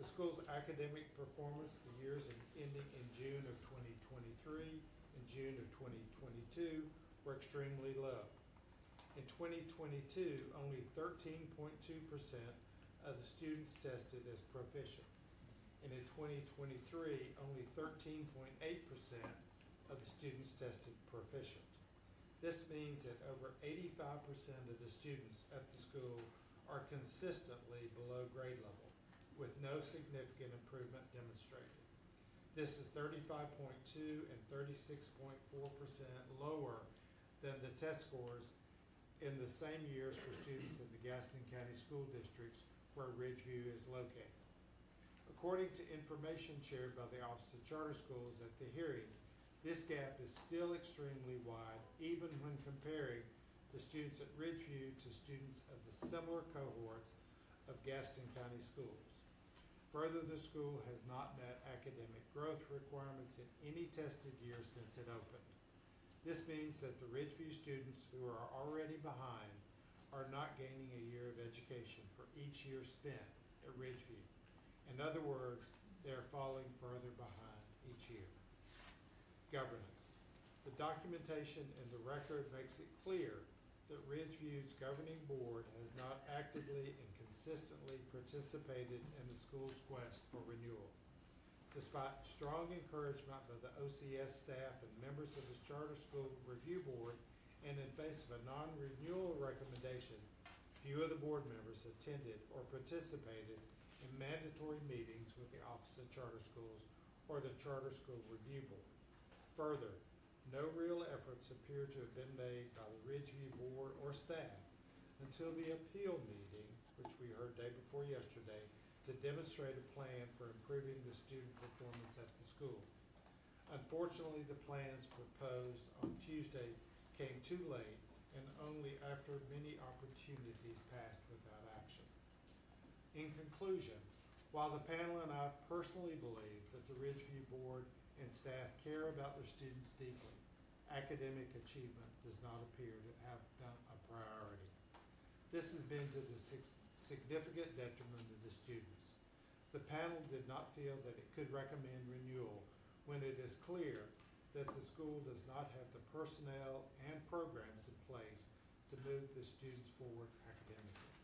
The school's academic performance, the years ending in June of 2023 and June of 2022, were extremely low. In 2022, only 13.2% of the students tested as proficient. And in 2023, only 13.8% of the students tested proficient. This means that over 85% of the students at the school are consistently below grade level, with no significant improvement demonstrated. This is 35.2 and 36.4% lower than the test scores in the same years for students in the Gaston County School Districts where Ridgeview is located. According to information shared by the Office of Charter Schools at the hearing, this gap is still extremely wide, even when comparing the students at Ridgeview to students of the similar cohorts of Gaston County schools. Further, the school has not met academic growth requirements in any tested year since it opened. This means that the Ridgeview students who are already behind are not gaining a year of education for each year spent at Ridgeview. In other words, they are falling further behind each year. Governance. The documentation in the record makes it clear that Ridgeview's governing board has not actively and consistently participated in the school's quest for renewal. Despite strong encouragement by the OCS staff and members of the Charter School Review Board, and in face of a non-renewal recommendation, few of the board members attended or participated in mandatory meetings with the Office of Charter Schools or the Charter School Review Board. Further, no real efforts appear to have been made by the Ridgeview Board or staff until the appeal meeting, which we heard day before yesterday, to demonstrate a plan for improving the student performance at the school. Unfortunately, the plans proposed on Tuesday came too late and only after many opportunities passed without action. In conclusion, while the panel and I personally believe that the Ridgeview Board and staff care about their students deeply, academic achievement does not appear to have been a priority. This has been to the significant detriment of the students. The panel did not feel that it could recommend renewal when it is clear that the school does not have the personnel and programs in place to move the students forward academically.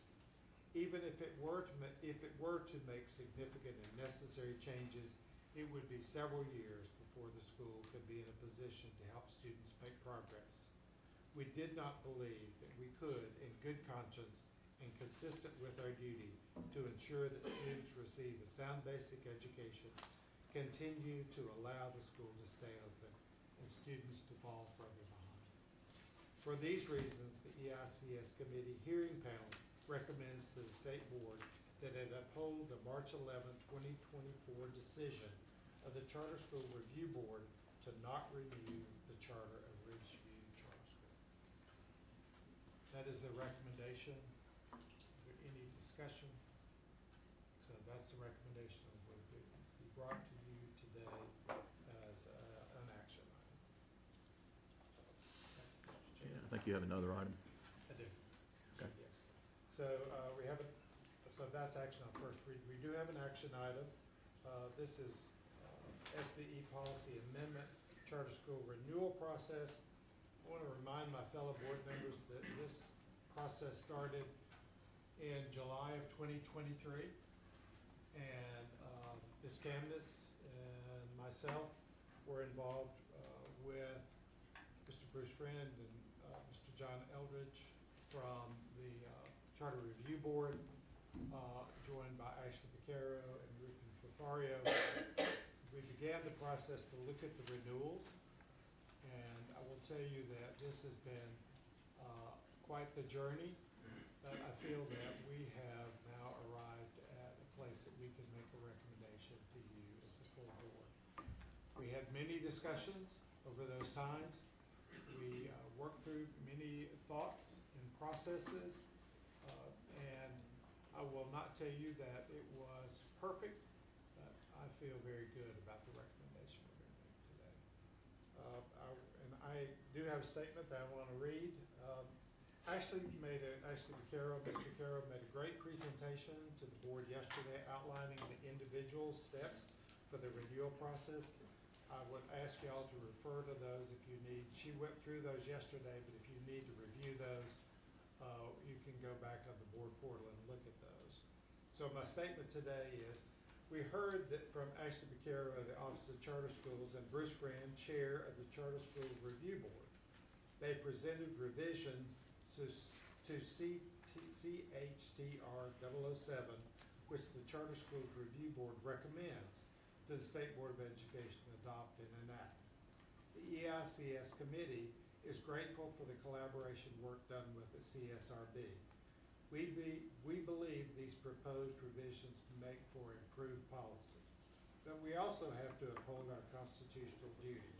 Even if it were to make significant and necessary changes, it would be several years before the school could be in a position to help students make progress. we did not believe that we could, in good conscience and consistent with our duty to ensure that students receive a sound basic education, continue to allow the school to stay open and students to fall further behind. For these reasons, the EICS Committee Hearing Panel recommends to the State Board that it uphold the March 11, 2024 decision of the Charter School Review Board to not renew the charter of Ridgeview Charter School. That is the recommendation. Is there any discussion? So that's the recommendation that will be brought to you today as an action item. Okay, Mr. Yeah, Chair. I think you have another item. I do. Okay. Yes. So we have, so that's action on first read. We do have an action item. This is SBE policy amendment, charter school renewal process. I want to remind my fellow board members that this process started in July of 2023. And Ms. Camden and myself were involved with Mr. Bruce Friend and Mr. John Eldridge from the Charter Review Board, joined by Ashley Vaquero and Ruben Fafario. We began the process to look at the renewals, and I will tell you that this has been quite the journey, but I feel that we have now arrived at a place that we can make a recommendation to you as a full board. We had many discussions over those times. We worked through many thoughts and processes, and I will not tell you that it was perfect, but I feel very good about the recommendation we're going to make today. And I do have a statement that I want to read. Ashley Vaquero, Ms. Vaquero made a great presentation to the board yesterday outlining the individual steps for the renewal process. I would ask y'all to refer to those if you need. She went through those yesterday, but if you need to review those, you can go back on the board portal and look at those. So my statement today is, we heard that from Ashley Vaquero of the Office of Charter Schools and Bruce Friend, Chair of the Charter School Review Board. They presented revisions to CHTR 007, which the Charter Schools Review Board recommends to the State Board of Education adopt and enact. The EICS Committee is grateful for the collaboration work done with the CSRB. We believe these proposed revisions make for improved policy, but we also have to uphold our constitutional duty.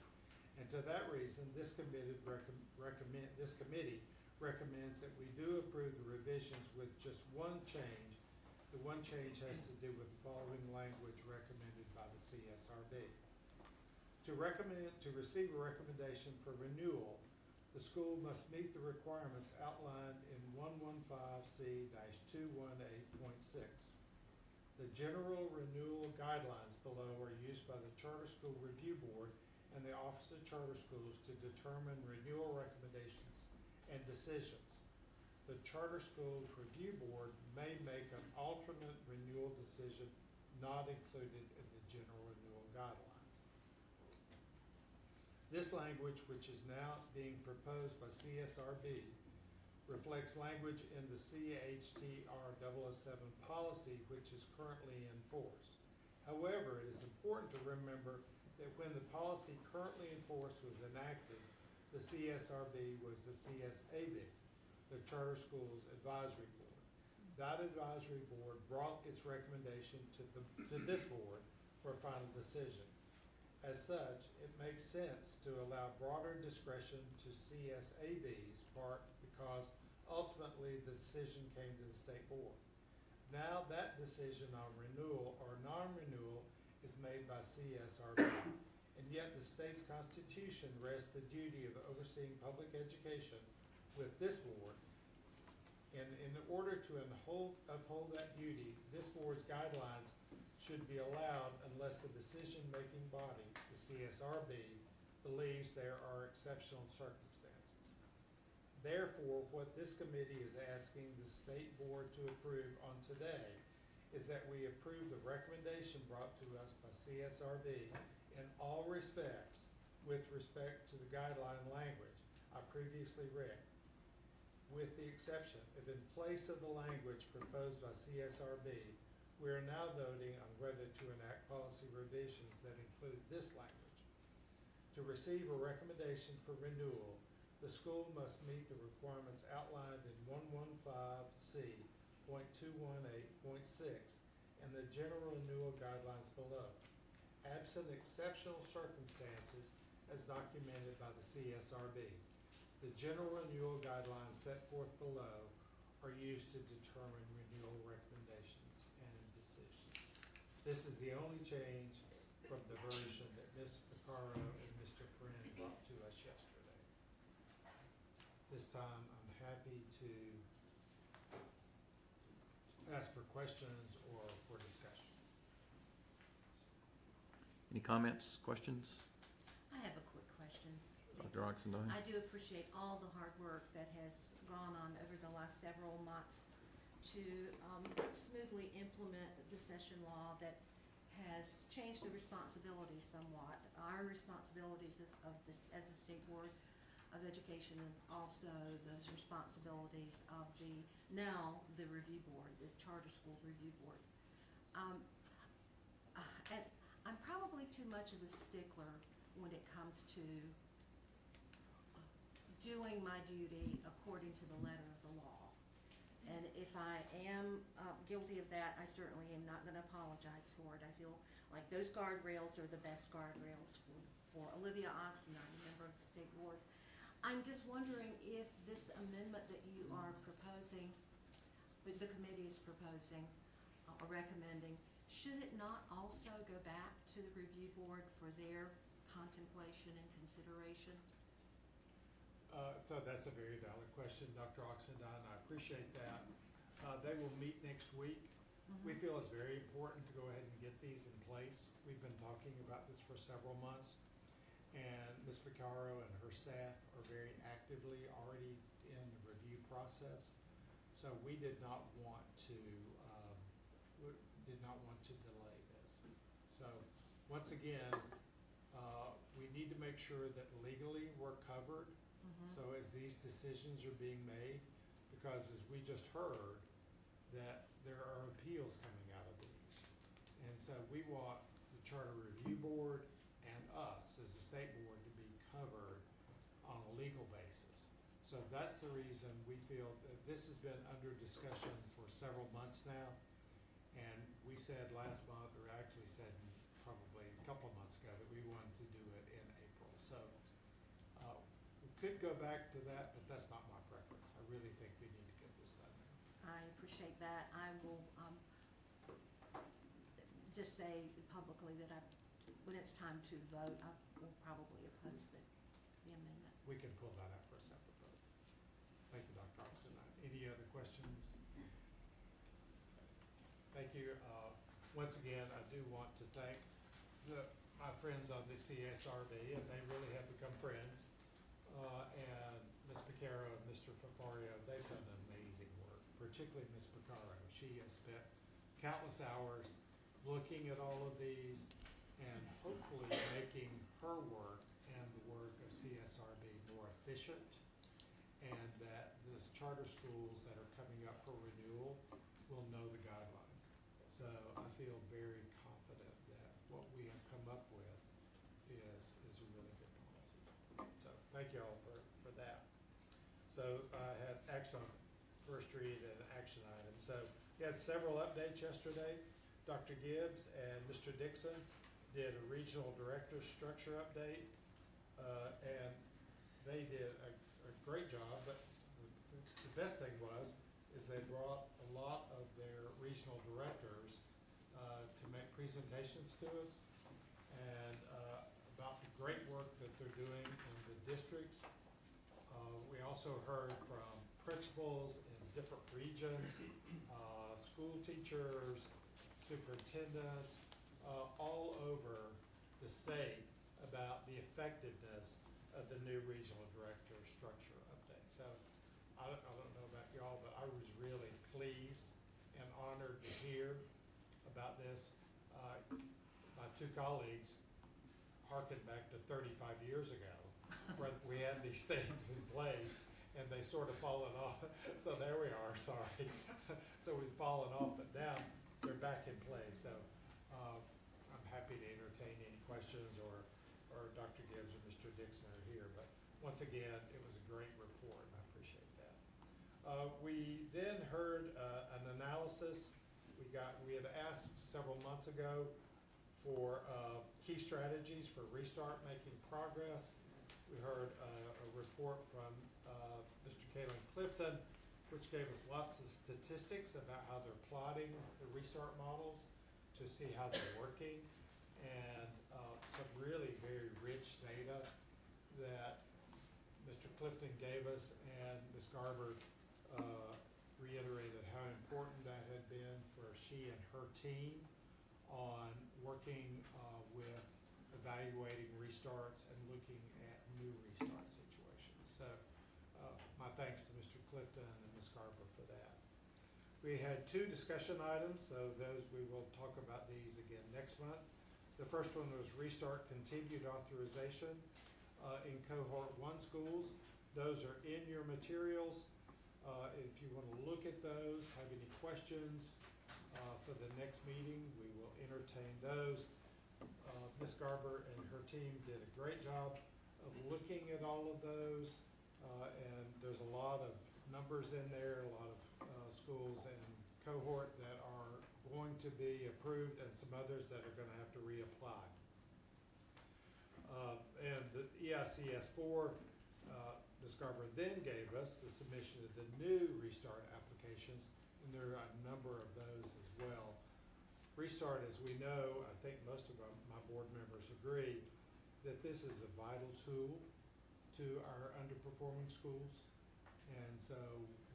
And to that reason, this committee recommends that we do approve the revisions with just one change. The one change has to do with the following language recommended by the CSRB. To receive a recommendation for renewal, the school must meet the requirements outlined in 115C-218.6. The general renewal guidelines below are used by the Charter School Review Board and the Office of Charter Schools to determine renewal recommendations and decisions. The Charter Schools Review Board may make an alternate renewal decision not included in the general renewal guidelines. This language, which is now being proposed by CSRB, reflects language in the CHTR 007 policy, which is currently in force. However, it is important to remember that when the policy currently in force was enacted, the CSRB was the CSAB, the Charter Schools Advisory Board. That advisory board brought its recommendation to this board for a final decision. As such, it makes sense to allow broader discretion to CSAB's part because ultimately the decision came to the state board. Now that decision on renewal or non-renewal is made by CSRB. And yet the state's constitution rests the duty of overseeing public education with this board. And in order to uphold that duty, this board's guidelines should be allowed unless the decision-making body, the CSRB, believes there are exceptional circumstances. Therefore, what this committee is asking the state board to approve on today is that we approve the recommendation brought to us by CSRB in all respects with respect to the guideline language. I previously read, with the exception of in place of the language proposed by CSRB, we are now voting on whether to enact policy revisions that include this language. To receive a recommendation for renewal, the school must meet the requirements outlined in 115C.218.6 and the general renewal guidelines below, absent exceptional circumstances as documented by the CSRB. The general renewal guidelines set forth below are used to determine renewal recommendations and decisions. This is the only change from the version that Ms. Picaro and Mr. Friend brought to us yesterday. This time, I'm happy to ask for questions or for discussion. Any comments, questions? I have a quick question. Dr. Oxendine? I do appreciate all the hard work that has gone on over the last several months to smoothly implement the session law that has changed the responsibilities somewhat. Our responsibilities as a state board of education, and also those responsibilities of the review board, the charter school review board. And I'm probably too much of a stickler when it comes to doing my duty according to the letter of the law. And if I am guilty of that, I certainly am not going to apologize for it. I feel like those guardrails are the best guardrails for Olivia Oxendine, a member of the state board. I'm just wondering if this amendment that you are proposing, that the committee is proposing or recommending, should it not also go back to the review board for their contemplation and consideration? So that's a very valid question, Dr. Oxendine. I appreciate that. They will meet next week. We feel it's very important to go ahead and get these in place. We've been talking about this for several months, and Ms. Picaro and her staff are very actively already in the review process. So we did not want to delay this. So once again, we need to make sure that legally we're covered. So as these decisions are being made, because as we just heard, that there are appeals coming out of these. And so we want the Charter Review Board and us as a state board to be covered on a legal basis. So that's the reason we feel that this has been under discussion for several months now. And we said last month, or actually said probably a couple of months ago, that we wanted to do it in April. So we could go back to that, but that's not my preference. I really think we need to get this done now. I appreciate that. I will just say publicly that when it's time to vote, I will probably oppose the amendment. We can pull that out for a separate vote. Thank you, Dr. Oxendine. Any other questions? Thank you. Once again, I do want to thank my friends on the CSRB, and they really have become friends. And Ms. Picaro and Mr. Fafario, they've done amazing work, particularly Ms. Picaro. She has spent countless hours looking at all of these and hopefully making her work and the work of CSRB more efficient, and that the charter schools that are coming up for renewal will know the guidelines. So I feel very confident that what we have come up with is a really good policy. So thank you all for that. So I had action on first read and action items. So we had several updates yesterday. Dr. Gibbs and Mr. Dixon did a regional director structure update, and they did a great job, but the best thing is they brought a lot of their regional directors to make presentations to us, and about the great work that they're doing in the districts. We also heard from principals in different regions, school teachers, superintendents, all over the state about the effectiveness of the new regional director structure update. So I don't know about y'all, but I was really pleased and honored to hear about this. My two colleagues harkened back to 35 years ago where we had these things in place, and they sort of fallen off. So there we are, sorry. So we've fallen off, but now they're back in place. So I'm happy to entertain any questions, or Dr. Gibbs or Mr. Dixon are here. But once again, it was a great report, and I appreciate that. We then heard an analysis. We had asked several months ago for key strategies for restart making progress. We heard a report from Mr. Kalen Clifton, which gave us lots of statistics about how they're plotting the restart models to see how they're working, and some really very rich data that Mr. Clifton gave us, and Ms. Garber reiterated how important that had been for she and her team on working with evaluating restarts and looking at new restart situations. So my thanks to Mr. Clifton and Ms. Garber for that. We had 2 discussion items, so those we will talk about these again next month. The first one was restart continued authorization in cohort 1 schools. Those are in your materials. If you want to look at those, have any questions for the next meeting, we will entertain those. Ms. Garber and her team did a great job of looking at all of those, and there's a lot of numbers in there, a lot of schools and cohort that are going to be approved, and some others that are going to have to reapply. And the EICS 4, Ms. Garber then gave us the submission of the new restart applications, and there are a number of those as well. Restart, as we know, I think most of my board members agree, that this is a vital tool to our underperforming schools. And so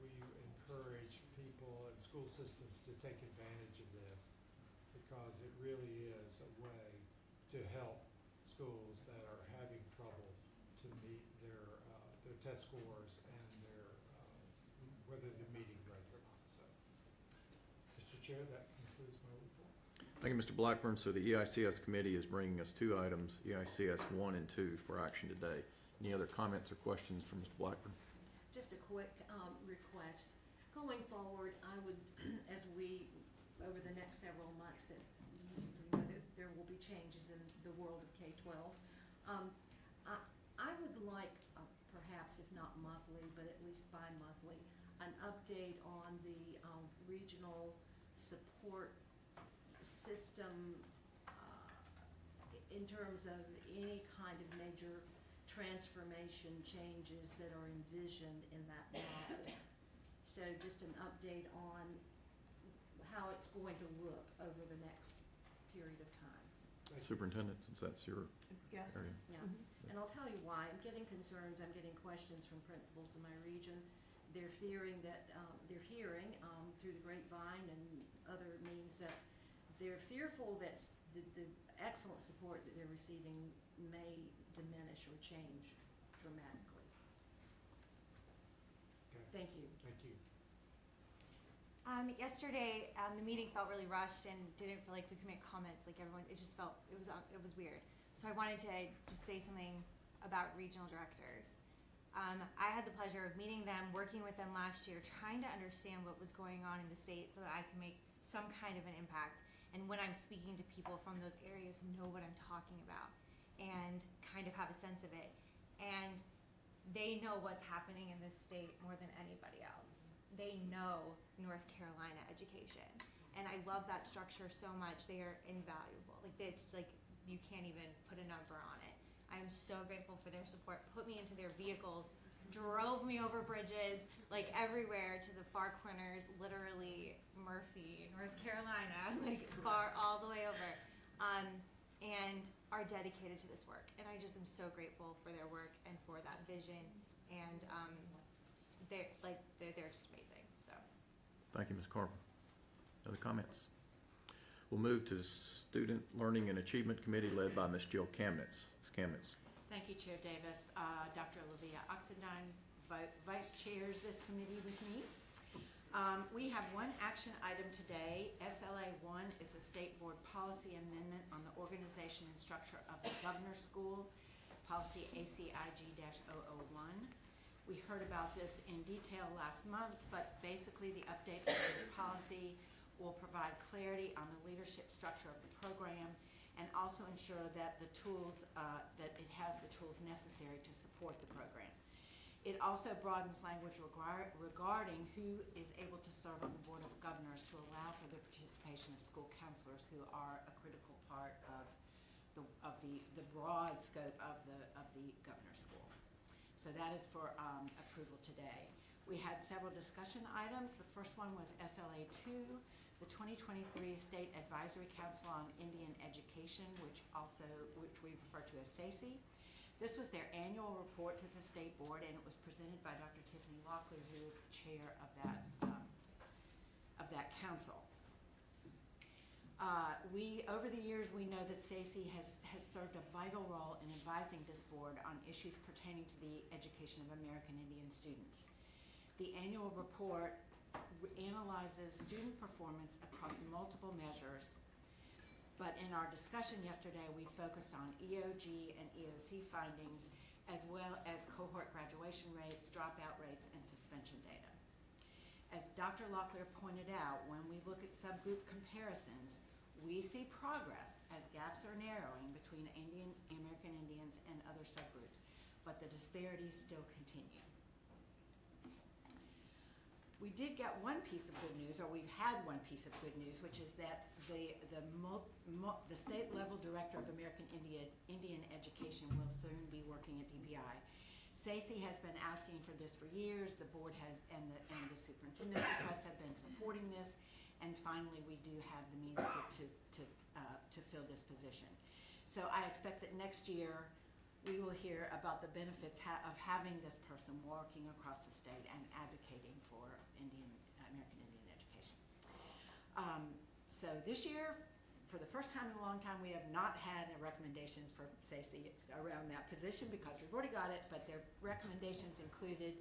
we encourage people and school systems to take advantage of this, because it really is a way to help schools that are having trouble to meet their test scores and whether they're meeting growth or not. So, Mr. Chair, that concludes my report. Thank you, Mr. Blackburn. So the EICS committee is bringing us 2 items, EICS 1 and 2, for action today. Any other comments or questions from Mr. Blackburn? Just a quick request. Going forward, I would, as we, over the next several months, that there will be changes in the world of K-12. I would like, perhaps if not monthly, but at least bi-monthly, an update on the regional support system in terms of any kind of major transformation changes that are envisioned in that model. So just an update on how it's going to look over the next period of time. Superintendent, since that's your Yes. area. Yeah, and I'll tell you why. I'm getting concerns, I'm getting questions from principals in my region. They're fearing that, they're hearing through the grapevine and other means that they're fearful that the excellent support that they're receiving may diminish or change dramatically. Okay. Thank you. Thank you. Yesterday, the meeting felt really rushed and didn't feel like we could make comments like everyone. It just felt, it was weird. So I wanted to just say something about regional directors. I had the pleasure of meeting them, working with them last year, trying to understand what was going on in the state so that I can make some kind of an impact. And when I'm speaking to people from those areas, know what I'm talking about and kind of have a sense of it. And they know what's happening in this state more than anybody else. They know North Carolina education. And I love that structure so much. They are invaluable. Like, it's like, you can't even put a number on it. I'm so grateful for their support. Put me into their vehicles, drove me over bridges, like everywhere to the far corners, literally Murphy, North Carolina, like far all the way over, and are dedicated to this work. And I just am so grateful for their work and for that vision. And they're just amazing. So. Thank you, Ms. Carver. Other comments? We'll move to the Student Learning and Achievement Committee led by Ms. Jill Kamnitz. Ms. Kamnitz. Thank you, Chair Davis. Dr. Olivia Oxendine vice chairs this committee with me. We have one action item today. SLA 1 is a state board policy amendment on the organization and structure of the governor's school. policy ACIG-001. We heard about this in detail last month, but basically the updates to this policy will provide clarity on the leadership structure of the program and also ensure that the tools, that it has the tools necessary to support the program. It also broadens language regarding who is able to serve on the Board of Governors to allow for the participation of school counselors who are a critical part of the broad scope of the governor's school. So that is for approval today. We had several discussion items. The first one was SLA 2, the 2023 State Advisory Council on Indian Education, which we refer to as SACE. This was their annual report to the state board, and it was presented by Dr. Tiffany Locklear, who is the chair of that council. Over the years, we know that SACE has served a vital role in advising this board on issues pertaining to the education of American Indian students. The annual report analyzes student performance across multiple measures, but in our discussion yesterday, we focused on EOG and EOC findings, as well as cohort graduation rates, dropout rates, and suspension data. As Dr. Locklear pointed out, when we look at subgroup comparisons, we see progress as gaps are narrowing between American Indians and other subgroups, but the disparities still continue. We did get one piece of good news, or we've had one piece of good news, which is that the state level director of American Indian Education will soon be working at DPI. SACE has been asking for this for years. The board has, and the superintendent's requests have been supporting this. And finally, we do have the means to fill this position. So I expect that next year we will hear about the benefits of having this person working across the state and advocating for American Indian education. So this year, for the first time in a long time, we have not had a recommendation for SACE around that position because we've already got it, but their recommendations included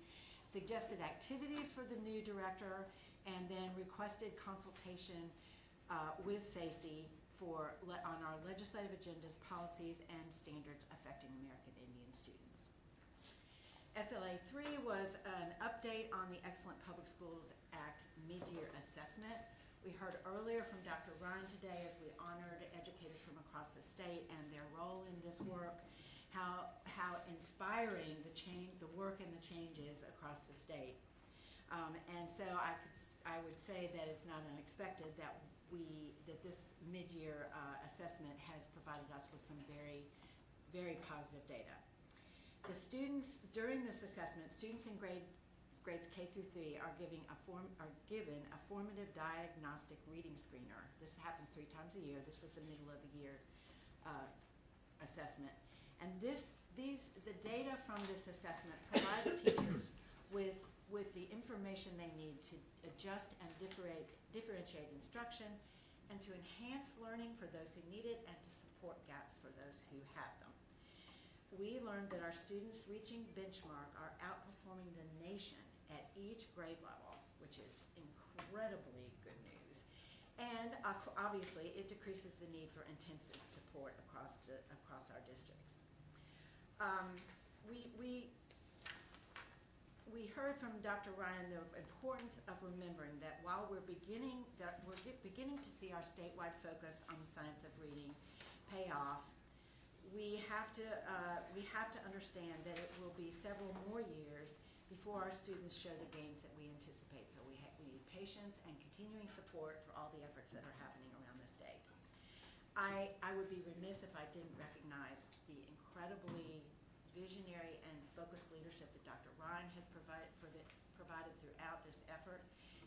suggested activities for the new director, and then requested consultation with SACE on our legislative agendas, policies, and standards affecting American Indian students. SLA 3 was an update on the Excellent Public Schools Act mid-year assessment. We heard earlier from Dr. Ryan today as we honored educators from across the state and their role in this work, how inspiring the work and the changes across the state. And so I would say that it's not unexpected that this mid-year assessment has provided us with some very, very positive data. The students during this assessment, students in grades K through 3 are given a formative diagnostic reading screener. This happens 3 times a year. This was the middle of the year assessment, and the data from this assessment provides teachers with the information they need to adjust and differentiate instruction and to enhance learning for those who need it and to support gaps for those who have them. We learned that our students reaching benchmark are outperforming the nation at each grade level, which is incredibly good news. And obviously, it decreases the need for intensive support across our districts. We heard from Dr. Ryan the importance of remembering that while we're beginning to see our statewide focus on the science of reading pay off, we have to understand that it will be several more years before our students show the gains that we anticipate. So we need patience and continuing support for all the efforts that are happening around the state. I would be remiss if I didn't recognize the incredibly visionary and focused leadership that Dr. Ryan has provided throughout this effort,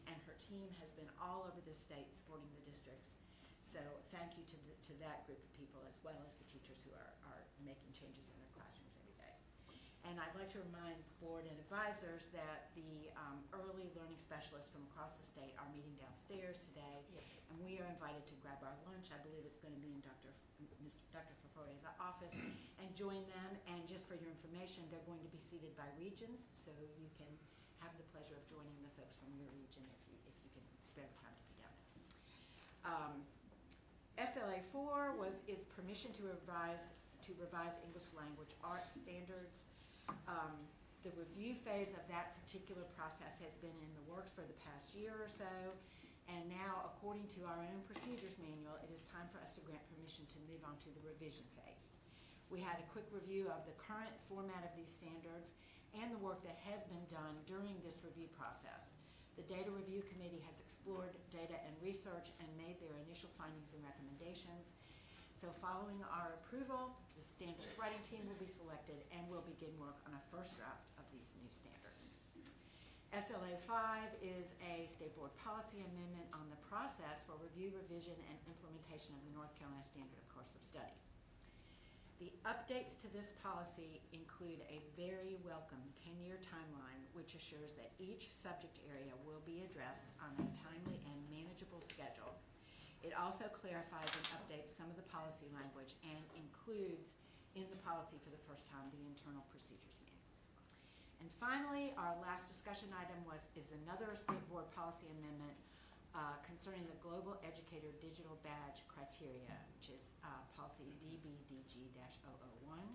and her team has been all over the state supporting the districts. So thank you to that group of people, as well as the teachers who are making changes in their classrooms every day. And I'd like to remind board and advisors that the early learning specialists from across the state are meeting downstairs today. Yes. And we are invited to grab our lunch. I believe it's going to be in Dr. Faforia's office, and join them. And just for your information, they're going to be seated by regions, so you can have the pleasure of joining the folks from your region if you can spare the time to be down there. SLA 4 is permission to revise to revise English language arts standards. The review phase of that particular process has been in the works for the past year or so, and now, according to our own procedures manual, it is time for us to grant permission to move on to the revision phase. We had a quick review of the current format of these standards and the work that has been done during this review process. The Data Review Committee has explored data and research and made their initial findings and recommendations. So following our approval, the standards writing team will be selected and will begin work on a first draft of these new standards. SLA 5 is a state board policy amendment on the process for review, revision, and implementation of the North Carolina Standard of Course of Study. The updates to this policy include a very welcome 10-year timeline, which assures that each subject area will be addressed on a timely and manageable schedule. It also clarifies and updates some of the policy language and includes in the policy for the first time the internal procedures manuals. And finally, our last discussion item is another state board policy amendment concerning the Global Educator Digital Badge Criteria, which is policy DBDG-001.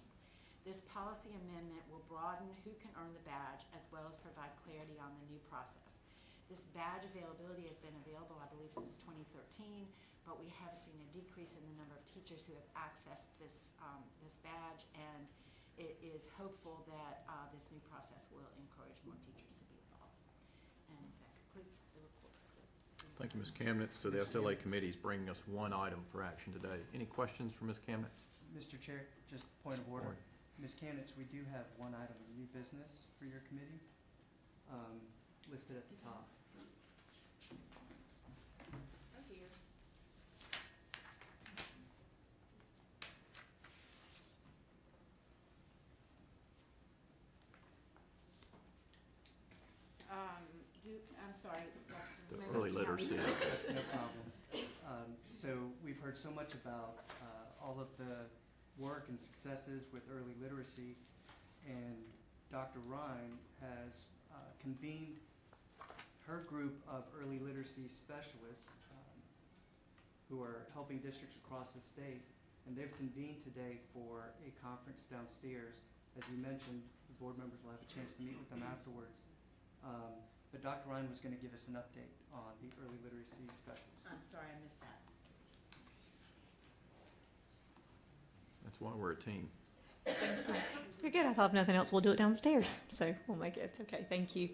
This policy amendment will broaden who can earn the badge as well as provide clarity on the new process. This badge availability has been available, I believe, since 2013, but we have seen a decrease in the number of teachers who have accessed this badge, and it is hopeful that this new process will encourage more teachers to be involved. And that concludes the report. Thank you, Ms. Kamnitz. So the SLA committee is bringing us one item for action today. Any questions for Ms. Kamnitz? Mr. Chair, just point of order. Ms. Kamnitz, we do have one item of new business for your committee, listed at the top. I'm sorry. The early literacy. No problem. So we've heard so much about all of the work and successes with early literacy, and Dr. Ryan has convened her group of early literacy specialists who are helping districts across the state, and they've convened today for a conference downstairs. As you mentioned, the board members will have a chance to meet with them afterwards. But Dr. Ryan was going to give us an update on the early literacy specialists. I'm sorry, I missed that. That's why we're a team. You're good. I thought if nothing else, we'll do it downstairs. So we'll make it. It's okay. Thank you.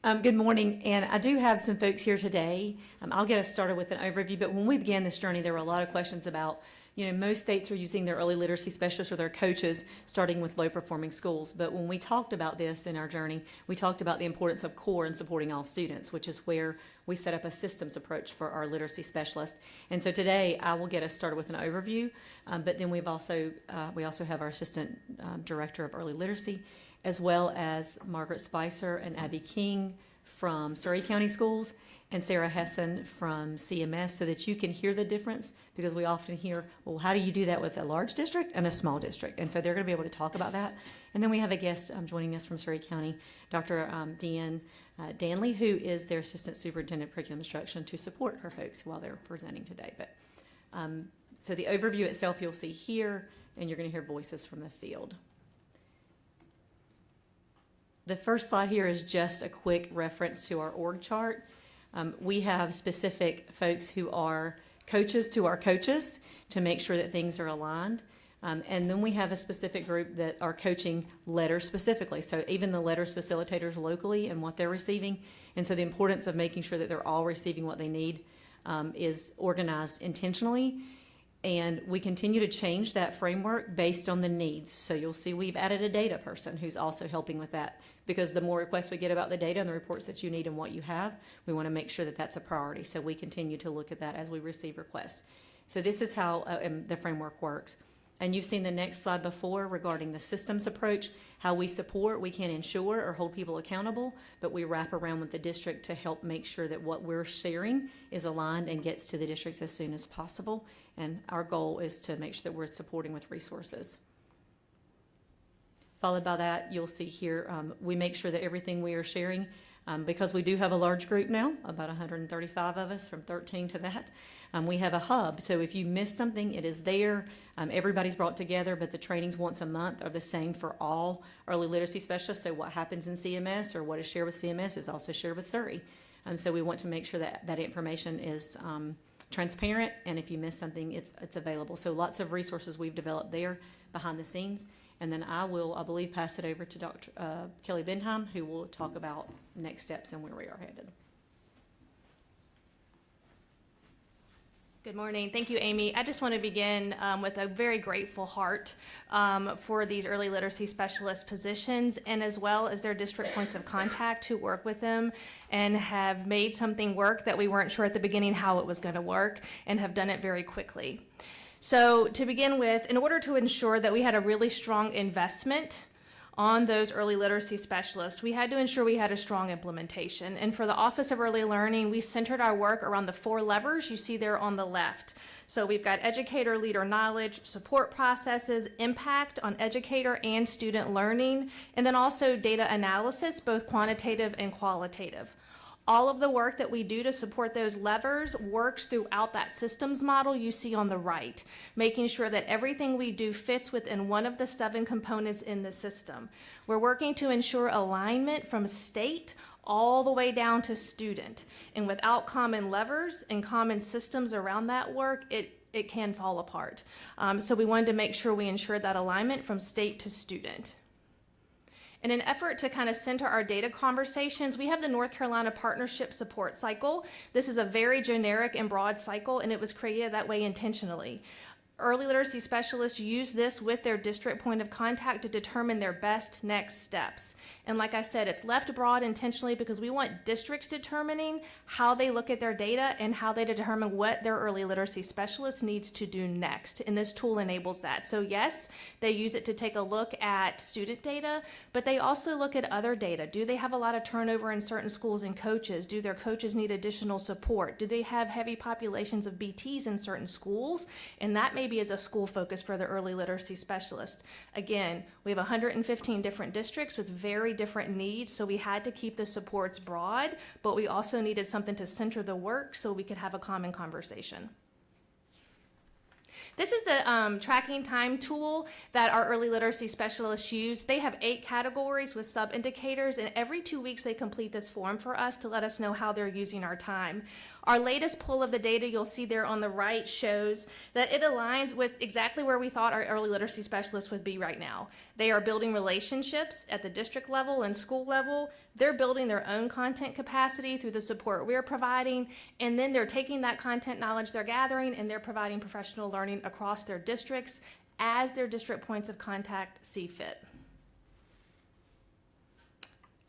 Good morning. And I do have some folks here today. I'll get us started with an overview. But when we began this journey, there were a lot of questions about, most states are using their early literacy specialists or their coaches starting with low-performing schools. But when we talked about this in our journey, we talked about the importance of core and supporting all students, which is where we set up a systems approach for our literacy specialists. And so today, I will get us started with an overview, but then we also have our Assistant Director of Early Literacy, as well as Margaret Spicer and Abby King from Surrey County Schools, and Sarah Hessen from CMS, so that you can hear the difference, because we often hear, well, how do you do that with a large district and a small district? And so they're going to be able to talk about that. And then we have a guest joining us from Surrey County, Dr. Deanne Danley, who is their Assistant Superintendent of Curriculum Instruction, to support her folks while they're presenting today. But so the overview itself you'll see here, and you're going to hear voices from the field. The first slide here is just a quick reference to our org chart. We have specific folks who are coaches to our coaches to make sure that things are aligned. And then we have a specific group that are coaching letters specifically. So even the letters facilitators locally and what they're receiving. And so the importance of making sure that they're all receiving what they need is organized intentionally. And we continue to change that framework based on the needs. So you'll see we've added a data person who's also helping with that, because the more requests we get about the data and the reports that you need and what you have, we want to make sure that that's a priority. So we continue to look at that as we receive requests. So this is how the framework works. And you've seen the next slide before regarding the systems approach, how we support, we can't ensure or hold people accountable, but we wrap around with the district to help make sure that what we're sharing is aligned and gets to the districts as soon as possible. And our goal is to make sure that we're supporting with resources. Followed by that, you'll see here, we make sure that everything we are sharing Because we do have a large group now, about 135 of us from 13 to that, we have a hub. So if you miss something, it is there. Everybody's brought together, but the trainings once a month are the same for all early literacy specialists. So what happens in CMS or what is shared with CMS is also shared with Surrey. So we want to make sure that that information is transparent, and if you miss something, it's available. So lots of resources we've developed there behind the scenes. And then I believe, pass it over to Dr. Kelly Benheim, who will talk about next steps and where we are headed. Good morning. Thank you, Amy. I just want to begin with a very grateful heart for these early literacy specialist positions, and as well as their district points of contact who work with them and have made something work that we weren't sure at the beginning how it was going to work, and have done it very quickly. So to begin with, in order to ensure that we had a really strong investment on those early literacy specialists, we had to ensure we had a strong implementation. And for the Office of Early Learning, we centered our work around the 4 levers you see there on the left. So we've got educator leader knowledge, support processes, impact on educator and student learning, and then also data analysis, both quantitative and qualitative. All of the work that we do to support those levers works throughout that systems model you see on the right, making sure that everything we do fits within one of the 7 components in the system. We're working to ensure alignment from state all the way down to student. And without common levers and common systems around that work, it can fall apart. So we wanted to make sure we ensured that alignment from state to student. In an effort to kind of center our data conversations, we have the North Carolina Partnership Support Cycle. This is a very generic and broad cycle, and it was created that way intentionally. Early literacy specialists use this with their district point of contact to determine their best next steps. And like I said, it's left broad intentionally because we want districts determining how they look at their data and how they determine what their early literacy specialist needs to do next. And this tool enables that. So yes, they use it to take a look at student data, but they also look at other data. Do they have a lot of turnover in certain schools and coaches? Do their coaches need additional support? Do they have heavy populations of BTs in certain schools? And that may be as a school focus for the early literacy specialist. Again, we have 115 different districts with very different needs, so we had to keep the supports broad, but we also needed something to center the work so we could have a common conversation. This is the tracking time tool that our early literacy specialists use. They have 8 categories with sub-indicators, and every 2 weeks they complete this form for us to let us know how they're using our time. Our latest pull of the data you'll see there on the right shows that it aligns with exactly where we thought our early literacy specialists would be right now. They are building relationships at the district level and school level. They're building their own content capacity through the support we're providing, and then they're taking that content knowledge they're gathering and they're providing professional learning across their districts as their district points of contact see fit.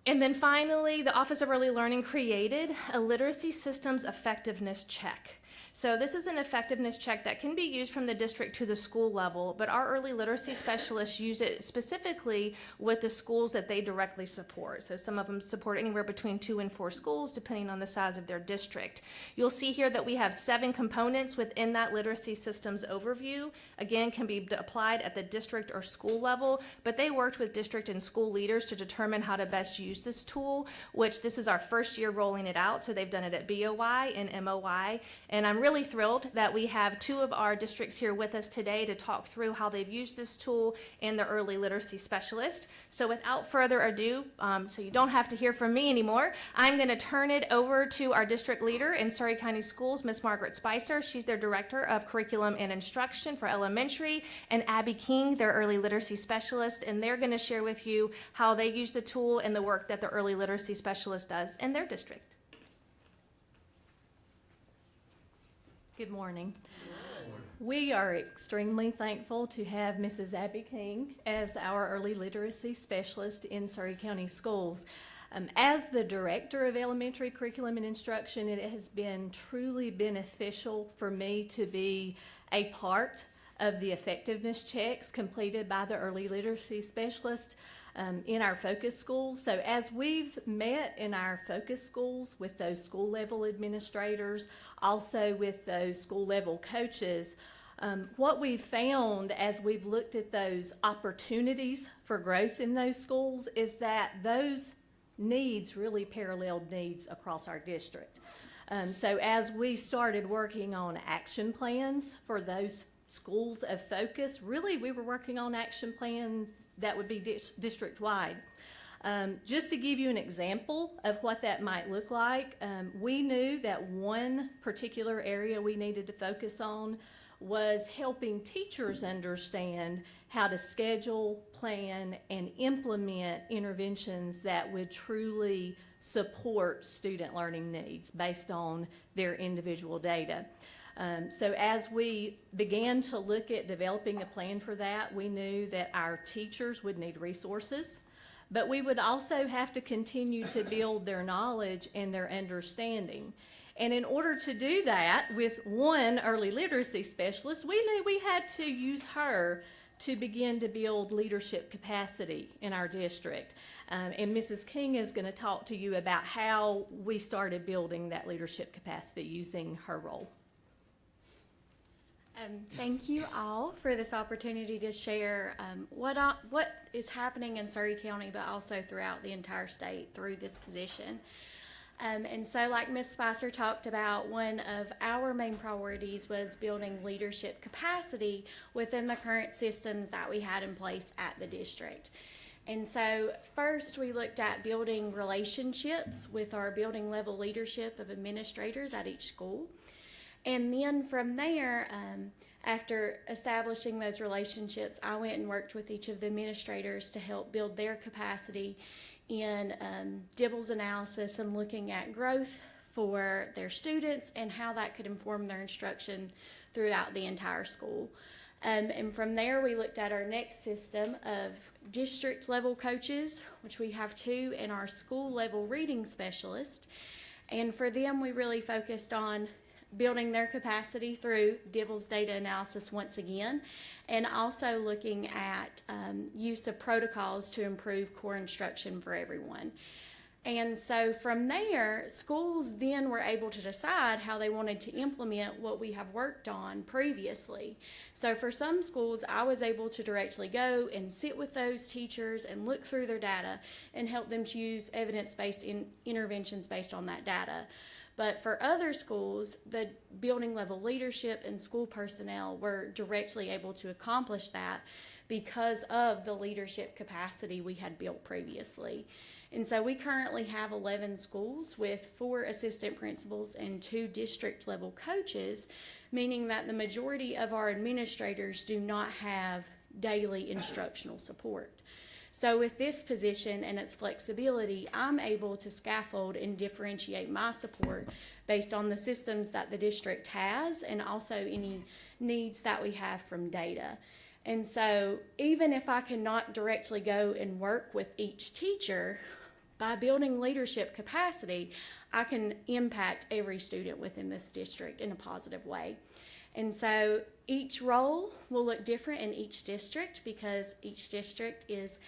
And then finally, the Office of Early Learning created a literacy systems effectiveness check. So this is an effectiveness check that can be used from the district to the school level, but our early literacy specialists use it specifically with the schools that they directly support. So some of them support anywhere between 2 and 4 schools, depending on the size of their district. You'll see here that we have 7 components within that literacy systems overview. Again, can be applied at the district or school level, but they worked with district and school leaders to determine how to best use this tool, which this is our first year rolling it out. So they've done it at BOI and MOI, and I'm really thrilled that we have 2 of our districts here with us today to talk through how they've used this tool and the early literacy specialist. So without further ado, so you don't have to hear from me anymore, I'm going to turn it over to our district leader in Surrey County Schools, Miss Margaret Spicer. She's their Director of Curriculum and Instruction for Elementary, and Abby King, their early literacy specialist, and they're going to share with you how they use the tool and the work that the early literacy specialist does in their district. Good morning. We are extremely thankful to have Mrs. Abby King as our early literacy specialist in Surrey County Schools. As the Director of Elementary Curriculum and Instruction, it has been truly beneficial for me to be a part of the effectiveness checks completed by the early literacy specialist in our focus schools. So as we've met in our focus schools with those school level administrators, also with those school level coaches, what we've found as we've looked at those opportunities for growth in those schools is that those needs really paralleled needs across our district. So as we started working on action plans for those schools of focus, really we were working on action plan that would be district-wide. Just to give you an example of what that might look like, we knew that one particular area we needed to focus on was helping teachers understand how to schedule, plan, and implement interventions that would truly support student learning needs based on their individual data. So as we began to look at developing a plan for that, we knew that our teachers would need resources, but we would also have to continue to build their knowledge and their understanding. And in order to do that with one early literacy specialist, we knew we had to use her to begin to build leadership capacity in our district. And Mrs. King is going to talk to you about how we started building that leadership capacity using her role. Thank you all for this opportunity to share what is happening in Surrey County, but also throughout the entire state through this position. And so like Ms. Spicer talked about, one of our main priorities was building leadership capacity within the current systems that we had in place at the district. And so first we looked at building relationships with our building level leadership of administrators at each school. And then from there, after establishing those relationships, I went and worked with each of the administrators to help build their capacity in Dibbles analysis and looking at growth for their students and how that could inform their instruction throughout the entire school. And from there, we looked at our next system of district level coaches, which we have 2, and our school level reading specialist. And for them, we really focused on building their capacity through Dibbles data analysis once again, and also looking at use of protocols to improve core instruction for everyone. And so from there, schools then were able to decide how they wanted to implement what we have worked on previously. So for some schools, I was able to directly go and sit with those teachers and look through their data and help them choose evidence-based interventions based on that data. But for other schools, the building level leadership and school personnel were directly able to accomplish that because of the leadership capacity we had built previously. And so we currently have 11 schools with 4 assistant principals and 2 district level coaches, meaning that the majority of our administrators do not have daily instructional support. So with this position and its flexibility, I'm able to scaffold and differentiate my support based on the systems that the district has and also any needs that we have from data. And so even if I cannot directly go and work with each teacher, by building leadership capacity, I can impact every student within this district in a positive way. And so each role will look different in each district because each district is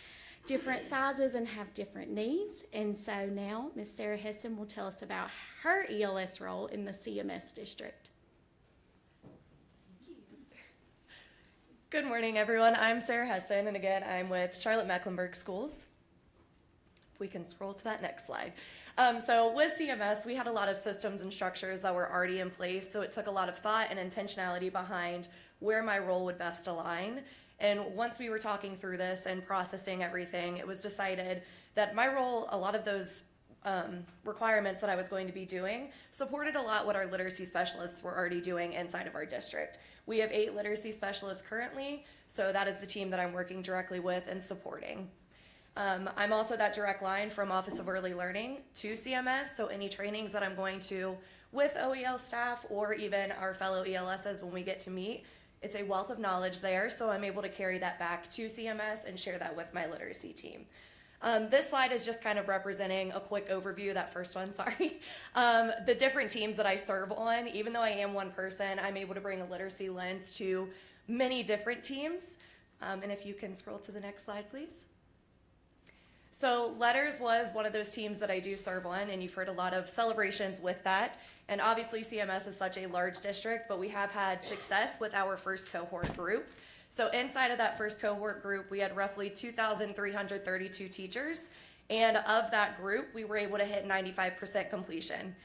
different sizes and have different needs. And so now Ms. Sarah Hessen will tell us about her ELS role in the CMS district. Good morning, everyone. I'm Sarah Hessen, and again, I'm with Charlotte-Mecklenburg Schools. If we can scroll to that next slide. So with CMS, we had a lot of systems and structures that were already in place, so it took a lot of thought and intentionality behind where my role would best align. And once we were talking through this and processing everything, it was decided that my role, a lot of those requirements that I was going to be doing, supported a lot what our literacy specialists were already doing inside of our district. We have 8 literacy specialists currently, so that is the team that I'm working directly with and supporting. I'm also that direct line from Office of Early Learning to CMS, so any trainings that I'm going to with OEL staff or even our fellow ELSs when we get to meet, it's a wealth of knowledge there, so I'm able to carry that back to CMS and share that with my literacy team. This slide is just kind of representing a quick overview, that first one, sorry. The different teams that I serve on, even though I am one person, I'm able to bring a literacy lens to many different teams. And if you can scroll to the next slide, please. So Letters was one of those teams that I do serve on, and you've heard a lot of celebrations with that. And obviously CMS is such a large district, but we have had success with our first cohort group. So inside of that first cohort group, we had roughly 2,332 teachers, And of that group, we were able to hit 95% completion.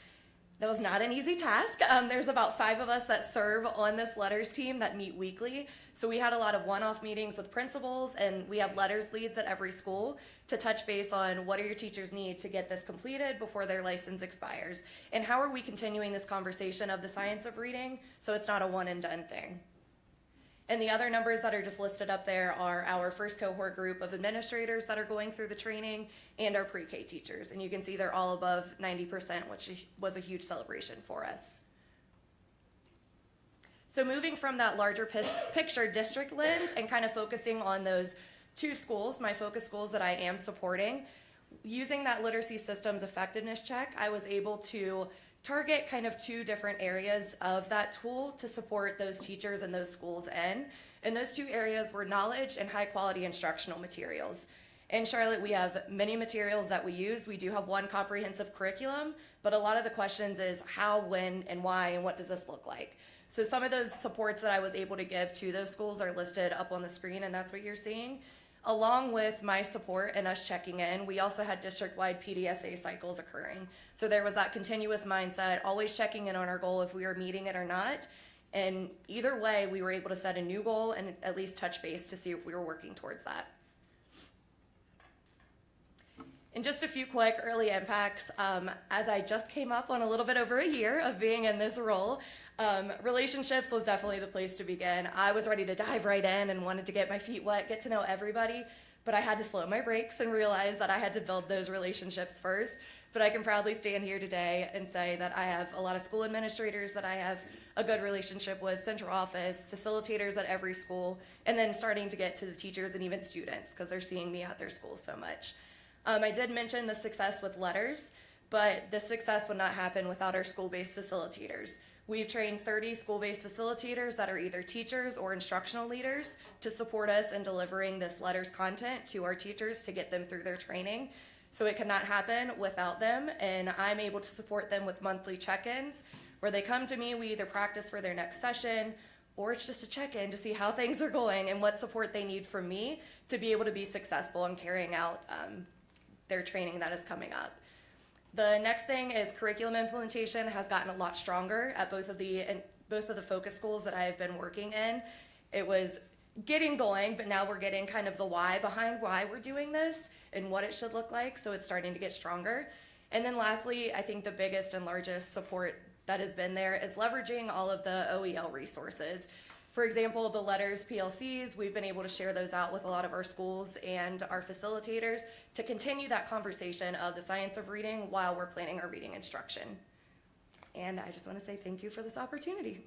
That was not an easy task. There's about 5 of us that serve on this letters team that meet weekly. So we had a lot of one-off meetings with principals, and we have letters leads at every school to touch base on what do your teachers need to get this completed before their license expires. And how are we continuing this conversation of the science of reading so it's not a one and done thing. And the other numbers that are just listed up there are our first cohort group of administrators that are going through the training and our pre-K teachers. And you can see they're all above 90%, which was a huge celebration for us. So moving from that larger picture district lens and kind of focusing on those 2 schools, my focus schools that I am supporting, using that literacy systems effectiveness check, I was able to target kind of 2 different areas of that tool to support those teachers and those schools in. And those 2 areas were knowledge and high quality instructional materials. In Charlotte, we have many materials that we use. We do have one comprehensive curriculum, but a lot of the questions is how, when, and why, and what does this look like? So some of those supports that I was able to give to those schools are listed up on the screen, and that's what you're seeing. Along with my support and us checking in, we also had district-wide PDSA cycles occurring. So there was that continuous mindset, always checking in on our goal if we were meeting it or not. And either way, we were able to set a new goal and at least touch base to see if we were working towards that. And just a few quick early impacts. As I just came up on a little bit over a year of being in this role, relationships was definitely the place to begin. I was ready to dive right in and wanted to get my feet wet, get to know everybody, but I had to slow my brakes and realize that I had to build those relationships first. But I can proudly stand here today and say that I have a lot of school administrators that I have a good relationship with, central office, facilitators at every school, and then starting to get to the teachers and even students because they're seeing me at their schools so much. I did mention the success with letters, but the success would not happen without our school-based facilitators. We've trained 30 school-based facilitators that are either teachers or instructional leaders to support us in delivering this letters content to our teachers to get them through their training. So it could not happen without them, and I'm able to support them with monthly check-ins where they come to me, we either practice for their next session, or it's just a check-in to see how things are going and what support they need from me to be able to be successful in carrying out their training that is coming up. The next thing is curriculum implementation has gotten a lot stronger at both of the focus schools that I have been working in. It was getting going, but now we're getting kind of the why behind why we're doing this and what it should look like, so it's starting to get stronger. And then lastly, I think the biggest and largest support that has been there is leveraging all of the OEL resources. For example, the letters PLCs, we've been able to share those out with a lot of our schools and our facilitators to continue that conversation of the science of reading while we're planning our reading instruction. And I just want to say thank you for this opportunity.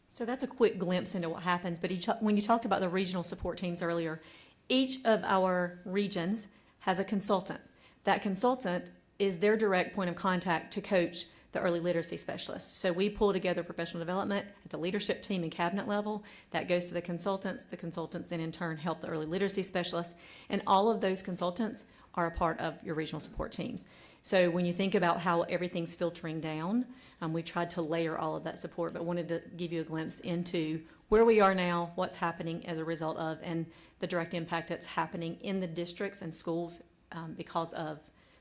So that's a quick glimpse into what happens, but when you talked about the regional support teams earlier, each of our regions has a consultant. That consultant is their direct point of contact to coach the early literacy specialists. So we pull together professional development at the leadership team and cabinet level. That goes to the consultants then in turn help the early literacy specialists. And all of those consultants are a part of your regional support teams. So when you think about how everything's filtering down, we tried to layer all of that support, but wanted to give you a glimpse into where we are now, what's happening as a result of, and the direct impact that's happening in the districts and schools because of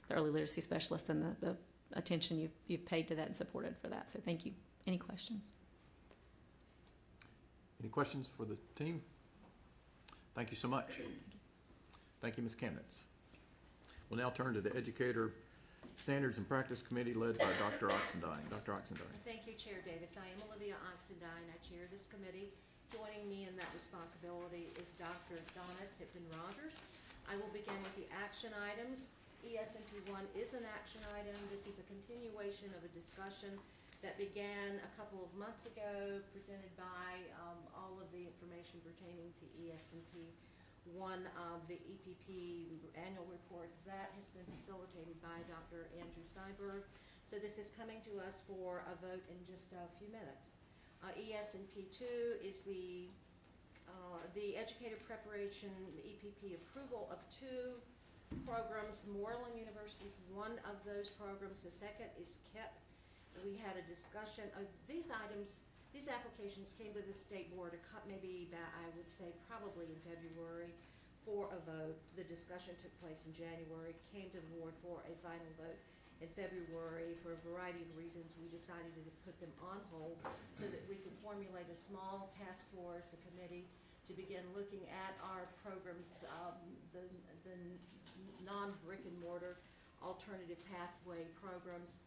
the early literacy specialists and the attention you've paid to that and supported for that. So thank you. Any questions? Any questions for the team? Thank you so much. Thank you, Ms. Kamnitz. We'll now turn to the Educator Standards and Practice Committee led by Dr. Oxendine. Dr. Oxendine. Thank you, Chair Davis. I am Olivia Oxendine. I chair this committee. Joining me in that responsibility is Dr. Donna Tipton-Rogers. I will begin with the action items. ESMP 1 is an action item. This is a continuation of a discussion that began a couple of months ago, presented by all of the information pertaining to ESMP 1 of the EPP annual report. That has been facilitated by Dr. Andrew Seiberg. So this is coming to us for a vote in just a few minutes. ESMP 2 is the educator preparation, the EPP approval of 2 programs. Moreland University is one of those programs. The second is KIP. We had a discussion of these items These applications came to the state board maybe about, I would say, probably in February for a vote. The discussion took place in January, came to the board for a final vote in February. For a variety of reasons, we decided to put them on hold so that we could formulate a small task force, a committee, to begin looking at our programs, the non-brick and mortar alternative pathway programs.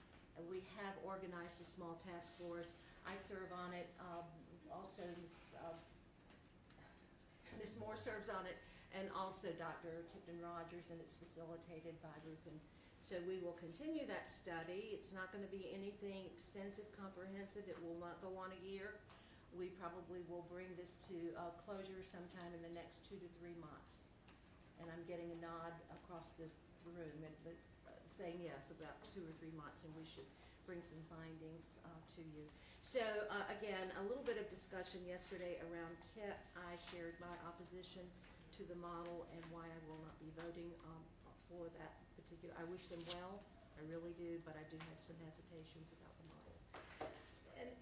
We have organized a small task force. I serve on it. Also, Ms. Moore serves on it, and also Dr. Tipton Rogers, and it's facilitated by Rupin. So we will continue that study. It's not going to be anything extensive, comprehensive. It will not go on a year. We probably will bring this to closure sometime in the next 2 to 3 months. And I'm getting a nod across the room saying yes, about 2 or 3 months, and we should bring some findings to you. So again, a little bit of discussion yesterday around KIT. I shared my opposition to the model and why I will not be voting for that particular. I wish them well, I really do, but I do have some hesitations about the model.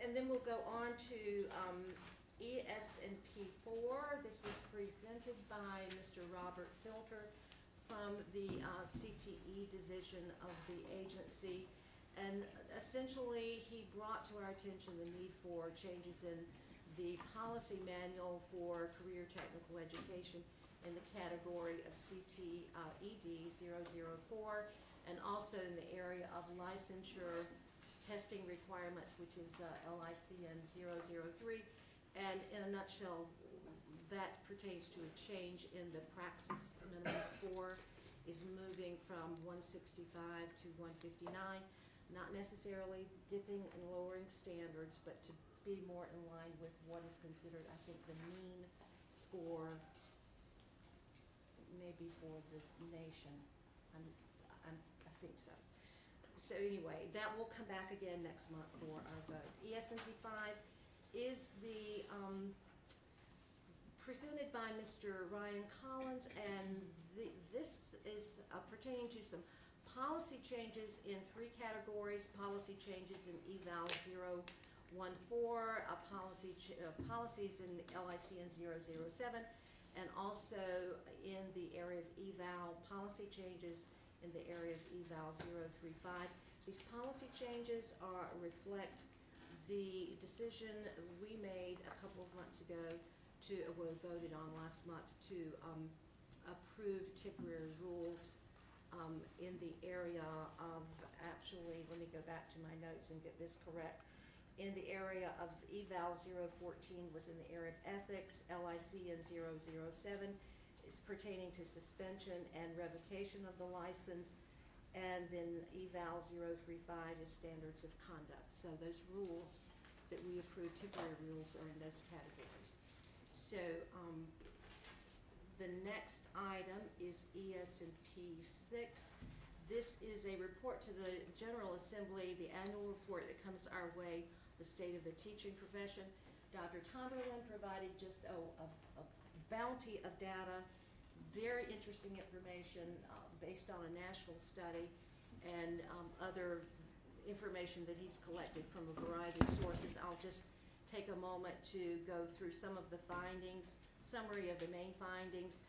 And then we'll go on to ES&P 4. This was presented by Mr. Robert Filter from the CTE division of the agency. And essentially, he brought to our attention the need for changes in the policy manual for career technical education in the category of CTED 004, and also in the area of licensure testing requirements, which is LICN 003. And in a nutshell, that pertains to a change in the praxis minimum score, is moving from 165 to 159, not necessarily dipping and lowering standards, but to be more in line with what is considered, I think, the mean score maybe for the nation. I think so. So anyway, that will come back again next month for our vote. ES&P 5 is the presented by Mr. Ryan Collins, and this is pertaining to some policy changes in 3 categories: policy changes in eval 014, policies in LICN 007, and also in the area of eval, policy changes in the area of eval 035. These policy changes reflect the decision we made a couple of months ago voted on last month to approve temporary rules in the area of, actually, let me go back to my notes and get this correct. In the area of eval 014 was in the area of ethics. LICN 007 is pertaining to suspension and revocation of the license. And then eval 035 is standards of conduct. So those rules that we approve, temporary rules, are in those categories. So the next item is ES&P 6. This is a report to the General Assembly, the annual report that comes our way, the state of the teaching profession. Dr. Tomberlin provided just a bounty of data, very interesting information based on a national study and other information that he's collected from a variety of sources. I'll just take a moment to go through some of the findings, summary of the main findings.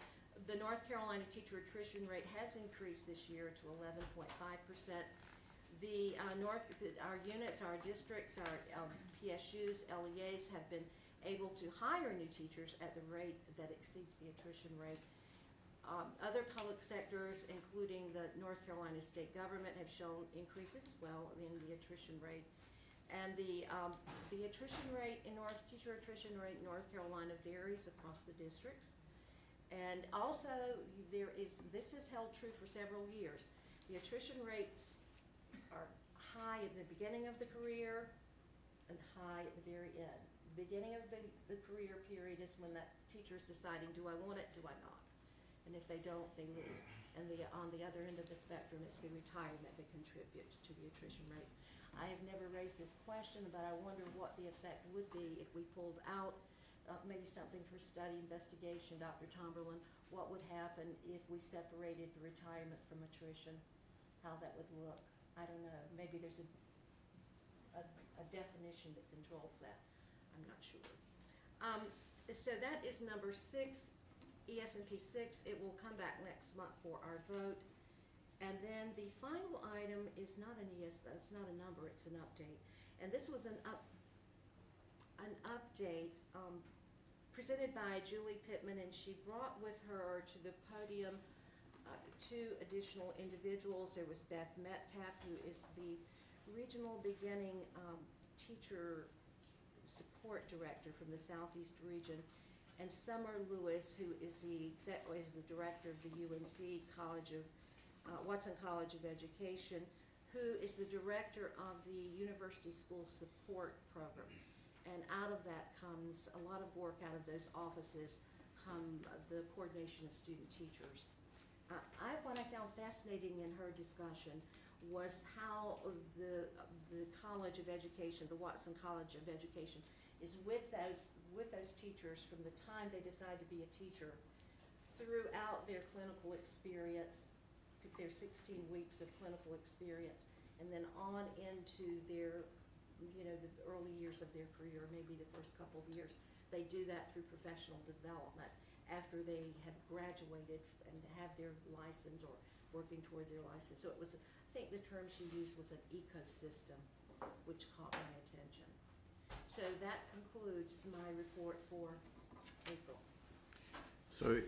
The North Carolina teacher attrition rate has increased this year to 11.5%. Our units, our districts, our PSUs, LEAs have been able to hire new teachers at the rate that exceeds the attrition rate. Other public sectors, including the North Carolina state government, have shown increases as well in the attrition rate. And the attrition rate in teacher attrition rate in North Carolina varies across the districts. And also, this has held true for several years. The attrition rates are high at the beginning of the career and high at the very end. The beginning of the career period is when that teacher is deciding, do I want it, do I not? And if they don't, they leave. And on the other end of the spectrum, it's the retirement that contributes to the attrition rate. I have never raised this question, but I wonder what the effect would be if we pulled out maybe something for study investigation, Dr. Tomberlin. What would happen if we separated the retirement from attrition? How that would look? I don't know. Maybe there's a definition that controls that. I'm not sure. So that is number 6, ES&P 6. It will come back next month for our vote. And then the final item is not an that's not a number, it's an update. And this was an update presented by Julie Pittman, and she brought with her to the podium 2 additional individuals. There was Beth Metcalf, who is the Regional Beginning Teacher Support Director from the Southeast Region, and Summer Lewis, who is the director of the UNC College of Watson College of Education, who is the director of the University School Support Program. And out of that comes a lot of work out of those offices, come the coordination of student teachers. What I found fascinating in her discussion was how the College of Education, the Watson College of Education, is with those teachers from the time they decide to be a teacher throughout their clinical experience, their 16 weeks of clinical experience, and then on into their, the early years of their career, maybe the first couple of years. They do that through professional development after they have graduated and have their license or working toward their license. So it was, I think the term she used was an ecosystem, which caught my attention. So that concludes my report for April. So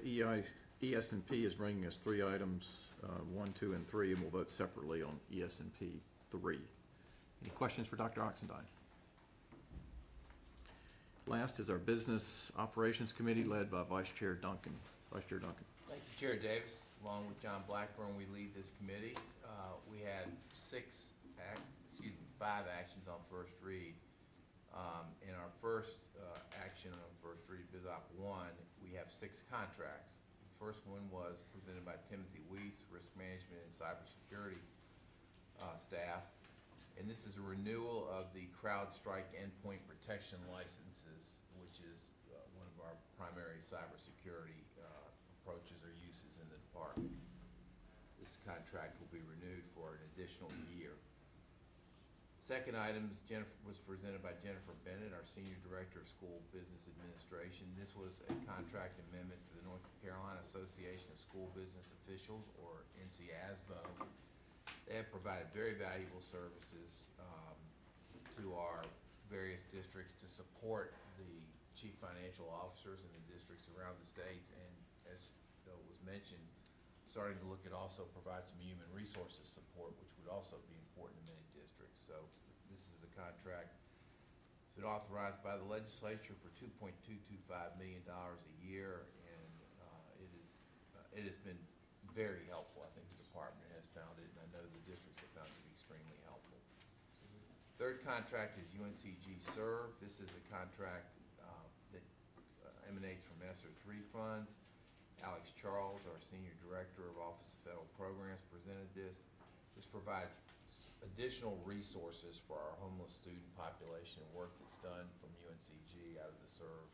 ES&P is bringing us 3 items, 1, 2, and 3, and we'll vote separately on ES&P 3. Any questions for Dr. Oxendine? Last is our Business Operations Committee, led by Vice Chair Duncan. Vice Chair Duncan. Thank you, Chair Davis. Along with John Blackburn, we lead this committee. We had 5 actions on first read. In our first action on first read, BizOp 1, we have 6 contracts. The first one was presented by Timothy Weiss, Risk Management and Cybersecurity staff. And this is a renewal of the CrowdStrike endpoint protection licenses, which is one of our primary cybersecurity approaches or uses in the department. This contract will be renewed for an additional year. Second item was presented by Jennifer Bennett, our Senior Director of School Business Administration. This was a contract amendment for the North Carolina Association of School Business Officials, or NCASBO. They have provided very valuable services to our various districts to support the chief financial officers in the districts around the state, and as was mentioned, starting to look at also provide some human resources support, which would also be important in many districts. So this is a contract that's been authorized by the legislature for $2.225 million a year, and it has been very helpful. I think the department has found it, and I know the districts have found it to be extremely helpful. Third contract is UNCG Serve. This is a contract that emanates from ESSER 3 funds. Alex Charles, our Senior Director of Office of Federal Programs, presented this. This provides additional resources for our homeless student population and work that's done from UNCG out of the Serve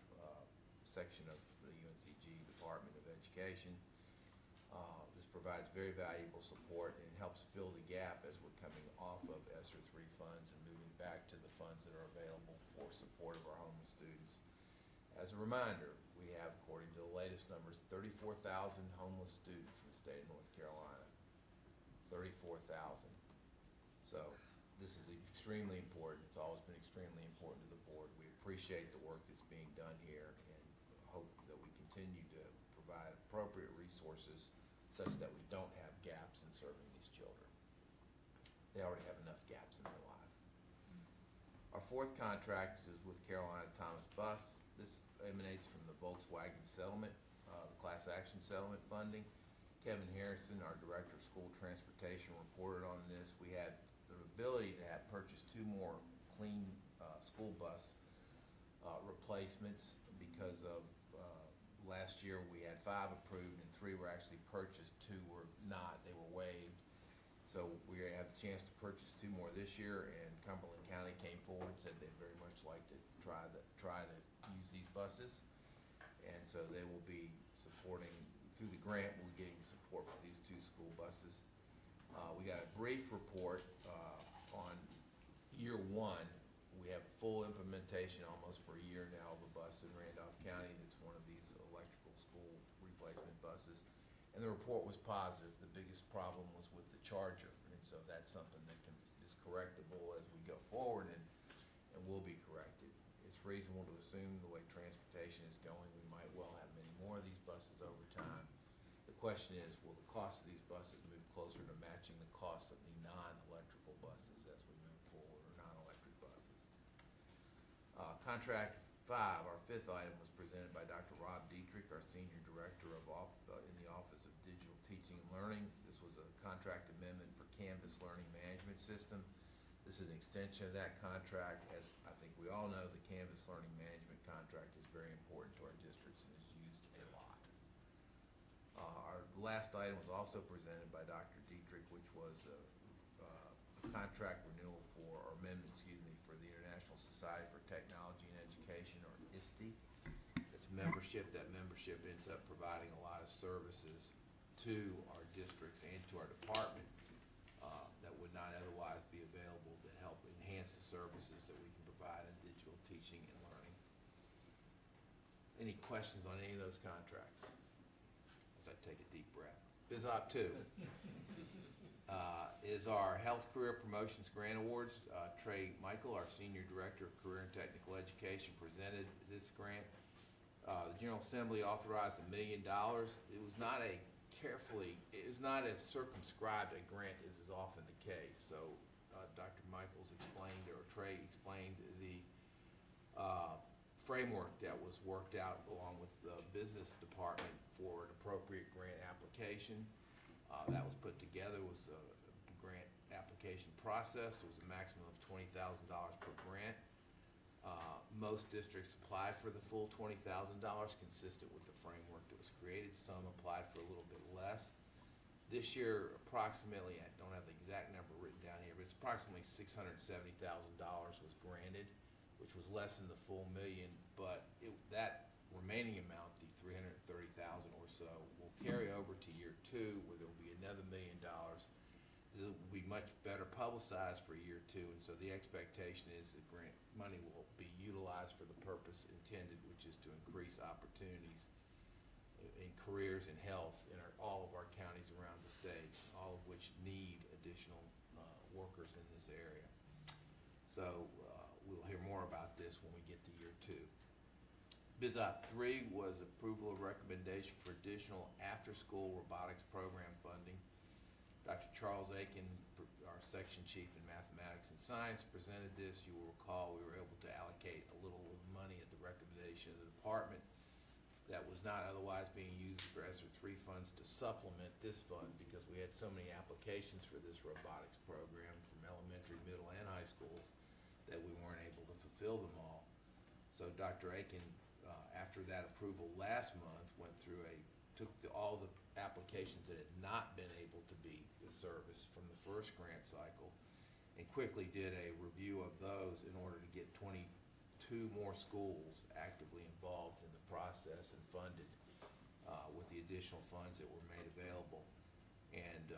section of the UNCG Department of Education. This provides very valuable support and helps fill the gap as we're coming off of ESSER 3 funds and moving back to the funds that are available for support of our homeless students. As a reminder, we have, according to the latest numbers, 34,000 homeless students in the state of North Carolina. 34,000. So this is extremely important. It's always been extremely important to the board. We appreciate the work that's being done here and hope that we continue to provide appropriate resources such that we don't have gaps in serving these children. They already have enough gaps in their life. Our fourth contract is with Carolina Thomas Bus. This emanates from the Volkswagen settlement, the class action settlement funding. Kevin Harrison, our Director of School Transportation, reported on this. We had the ability to purchase 2 more clean school bus replacements because of last year we had 5 approved and 3 were actually purchased, 2 were not, they were waived. So we have the chance to purchase 2 more this year, and Cumberland County came forward and said they'd very much like to try to use these buses. And so they will be supporting, through the grant, we're getting support for these 2 school buses. We got a brief report on year 1. We have full implementation almost for a year now of a bus in Randolph County that's one of these electrical school replacement buses. And the report was positive. The biggest problem was with the charger. And so that's something that is correctable as we go forward and will be corrected. It's reasonable to assume the way transportation is going, we might well have many more of these buses over time. The question is, will the cost of these buses move closer to matching the cost of the non-electrical buses as we move forward, or non-electric buses? Contract 5, our 5th item, was presented by Dr. Rob Dietrich, our Senior Director in the Office of Digital Teaching and Learning. This was a contract amendment for Canvas Learning Management System. This is an extension of that contract. As I think we all know, the Canvas Learning Management contract is very important to our districts and is used a lot. Our last item was also presented by Dr. Dietrich, which was a contract renewal or amendment, for the International Society for Technology and Education, or ISTE. It's membership. That membership ends up providing a lot of services to our districts and to our department that would not otherwise be available to help enhance the services that we can provide in digital teaching and learning. Any questions on any of those contracts? As I take a deep breath. BizOp 2 is our Health Career Promotions Grant Awards. Trey Michael, our Senior Director of Career and Technical Education, presented this grant. The General Assembly authorized $1 million. It was not as circumscribed a grant as is often the case. So Dr. Michaels explained, or Trey explained, the framework that was worked out along with the business department for an appropriate grant application. That was put together, was a grant application process. There was a maximum of $20,000 per grant. Most districts applied for the full $20,000, consistent with the framework that was created. Some applied for a little bit less. This year, approximately, I don't have the exact number written down here, but it's approximately $670,000 was granted, which was less than the full million, but that remaining amount, the $330,000 or so, will carry over to year 2, where there will be another $1 million. It will be much better publicized for year 2, and so the expectation is that grant money will be utilized for the purpose intended, which is to increase opportunities in careers and health in all of our counties around the state, all of which need additional workers in this area. So we'll hear more about this when we get to year 2. BizOp 3 was approval of recommendation for additional after-school robotics program funding. Dr. Charles Aiken, our section chief in mathematics and science, presented this. You will recall we were able to allocate a little money at the recommendation of the department that was not otherwise being used for ESSER 3 funds to supplement this fund, because we had so many applications for this robotics program from elementary, middle, and high schools that we weren't able to fulfill them all. So Dr. Aiken, after that approval last month, took all the applications that had not been able to be serviced from the first grant cycle and quickly did a review of those in order to get 22 more schools actively involved in the process and funded with the additional funds that were made available, and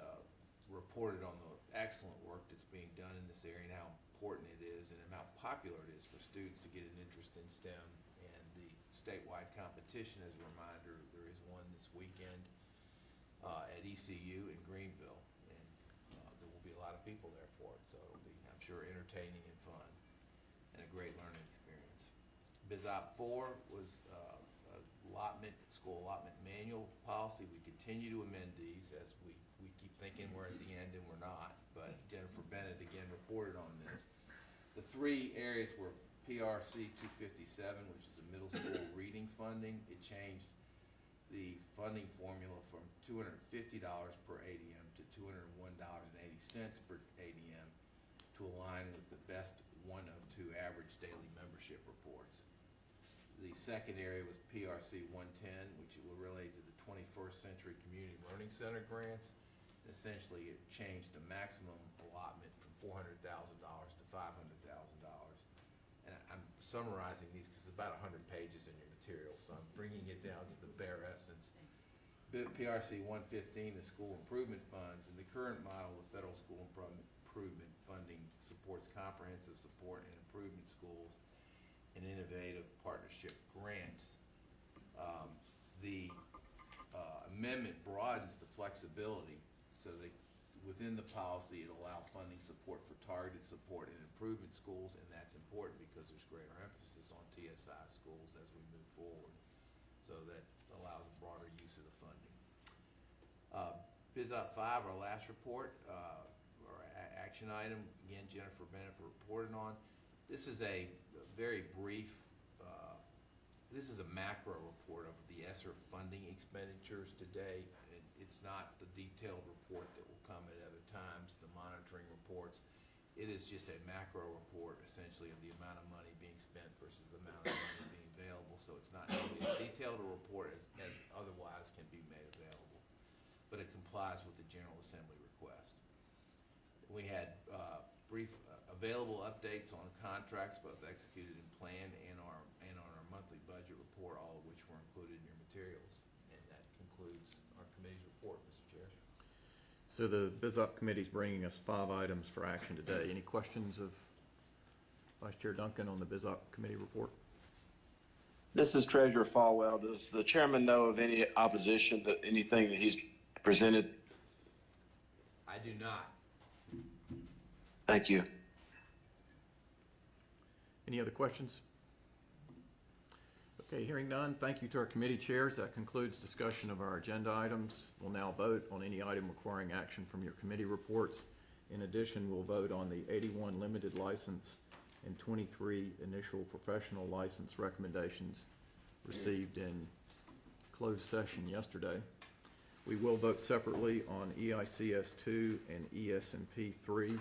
reported on the excellent work that's being done in this area and how important it is and how popular it is for students to get an interest in STEM. And the statewide competition, as a reminder, there is one this weekend at ECU in Greenville, and there will be a lot of people there for it, so it'll be, I'm sure, entertaining and fun and a great learning experience. BizOp 4 was school allotment manual policy. We continue to amend these as we keep thinking we're at the end and we're not, but Jennifer Bennett again reported on this. The 3 areas were PRC 257, which is a middle school reading funding. It changed the funding formula from $250 per ADM to $201.80 per ADM to align with the best 1 of 2 average daily membership reports. The second area was PRC 110, which will relate to the 21st Century Community Learning Center grants. And essentially, it changed the maximum allotment from $400,000 to $500,000. And I'm summarizing these because it's about 100 pages in your material, so I'm bringing it down to the bare essence. PRC 115, the school improvement funds. In the current model, the federal school improvement funding supports supports comprehensive support and improvement schools and innovative partnership grants. The amendment broadens the flexibility so that within the policy it allow funding support for targeted support and improvement schools, and that's important because there's greater emphasis on TSI schools as we move forward. So that allows a broader use of the funding. Biz Op 5, our last report, or action item, again, Jennifer Bennett reported on. This is a very brief, this is a macro report of the ESSER funding expenditures today. It's not the detailed report that will come at other times, the monitoring reports. It is just a macro report, essentially, of the amount of money being spent versus the amount of money being available. So it's not nearly as detailed a report as otherwise can be made available, but it complies with the General Assembly request. We had brief available updates on contracts, both executed and planned, and on our monthly budget report, all of which were included in your materials. And that concludes our committee's report, Mr. Chair. So the BizOp committee is bringing us 5 items for action today. Any questions of Vice Chair Duncan on the BizOp committee report? This is Treasurer Falwell. Does the chairman know of any opposition to anything that he's presented? I do not. Thank you. Any other questions? Okay, hearing none, thank you to our committee chairs. That concludes discussion of our agenda items. We'll now vote on any item requiring action from your committee reports. In addition, we'll vote on the 81 limited license and 23 initial professional license recommendations received in closed session yesterday. We will vote separately on EICS 2 and ESNP 3.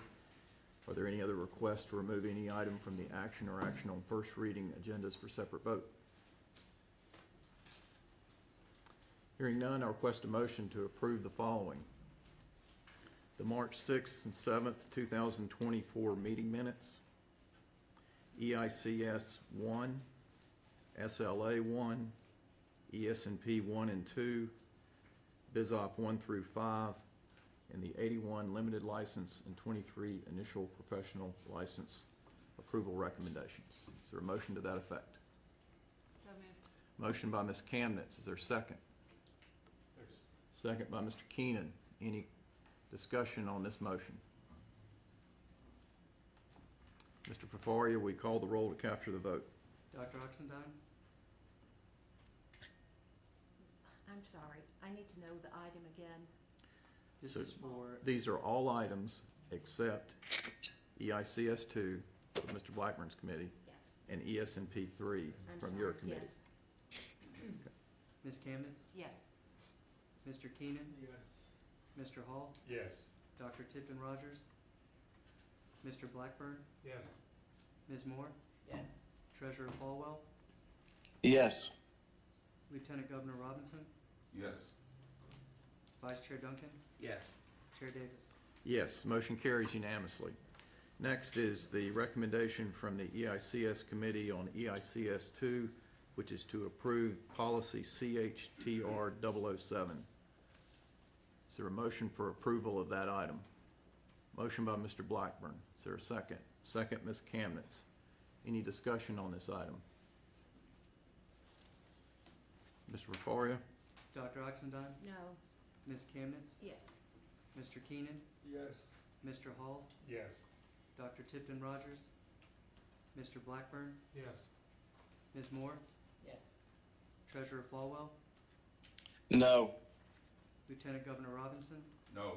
Are there any other requests to remove any item from the action or action on first reading agendas for separate vote? Hearing none, I request a motion to approve the following. The March 6th and 7th, 2024 meeting minutes, EICS 1, SLA 1, ESNP 1 and 2, BizOp 1 through 5, and the 81 limited license and 23 initial professional license approval recommendations. Is there a motion to that effect? So moved. Motion by Ms. Kamnitz. Is there a second? Second by Mr. Keenan. Any discussion on this motion? Mr. Fafaria, we call the roll to capture the vote. Dr. Oxendine? I'm sorry, I need to know the item again. This So is for, these are all items except EICS 2 from Mr. Blackburn's committee Yes. and ESNP 3 I'm from sorry, your committee. yes. Ms. Kamnitz? Yes. Mr. Keenan? Yes. Mr. Hall? Yes. Dr. Tipton Rogers? Mr. Blackburn? Yes. Ms. Moore? Yes. Treasurer Falwell? Yes. Lieutenant Governor Robinson? Yes. Vice Chair Duncan? Yes. Chair Davis? Yes, motion carries unanimously. Next is the recommendation from the EICS committee on EICS 2, which is to approve policy CHTR 007. Is there a motion for approval of that item? Motion by Mr. Blackburn. Is there a second? Second, Ms. Kamnitz. Any discussion on this item? Mr. Fafaria? Dr. Oxendine? No. Ms. Kamnitz? Yes. Mr. Keenan? Yes. Mr. Hall? Yes. Dr. Tipton Rogers? Mr. Blackburn? Yes. Ms. Moore? Yes. Treasurer Falwell? No. Lieutenant Governor Robinson? No.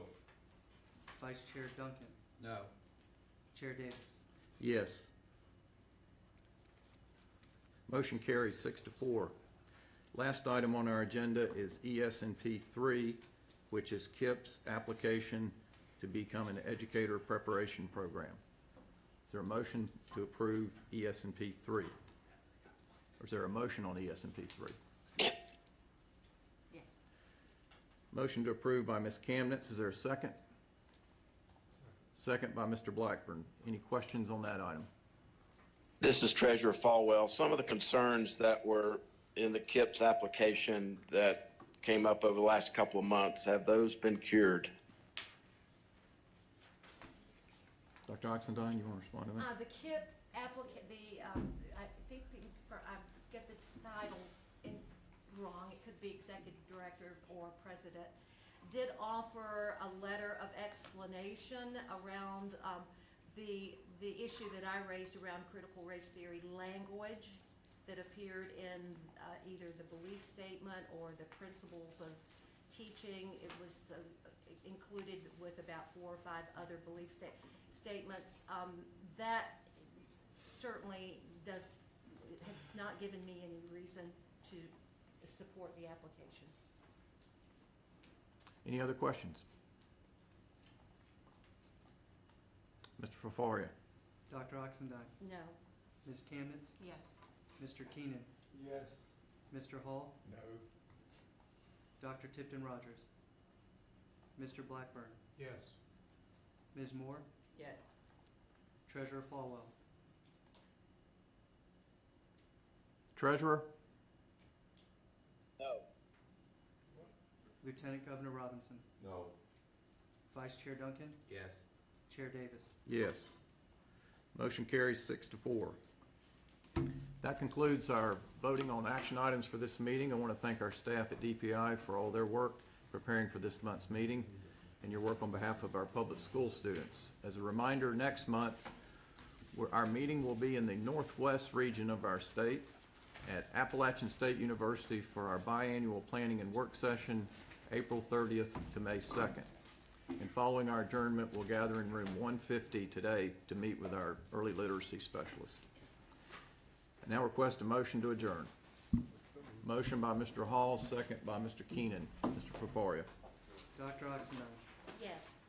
Vice Chair Duncan? No. Chair Davis? Yes. Motion carries 6-4. Last item on our agenda is ESNP 3, which is KIP's application to become an educator preparation program. Is there a motion to approve ESNP 3? Or is there a motion on ESNP 3? Yes. Motion to approve by Ms. Kamnitz. Is there a second? Second by Mr. Blackburn. Any questions on that item? This is Treasurer Falwell. Some of the concerns that were in the KIPS application that came up over the last couple of months, have those been cured? Dr. Oxendine, you want to respond to that? The KIP I think I get the title wrong, it could be executive director or president, did offer a letter of explanation around, the issue that I raised around critical race theory language that appeared in, either the belief statement or the principles of teaching. It was, included with about 4 or 5 other belief statements. That certainly has not given me any reason to support the application. Any other questions? Mr. Fafaria? Dr. Oxendine, No. Ms. Camnitz, Yes. Mr. Keenan, Yes. Mr. Hall, No. Dr. Tipton Rogers, Mr. Blackburn, Yes. Ms. Moore, Yes. Treasurer Falwell. Treasurer? No. Lieutenant Governor Robinson, No. Vice Chair Duncan, Yes. Chair Davis. Yes. Motion carries 6-4. That concludes our voting on action items for this meeting. I want to thank our staff at DPI for all their work preparing for this month's meeting and your work on behalf of our public school students. As a reminder, next month, our meeting will be in the northwest region of our state at Appalachian State University for our biannual planning and work session, April 30th to May 2nd. And following our adjournment, we'll gather in room 150 today to meet with our early literacy specialist. I now request a motion to adjourn. Motion by Mr. Hall, second by Mr. Keenan. Mr. Fafaria. Dr. Oxendine, Yes.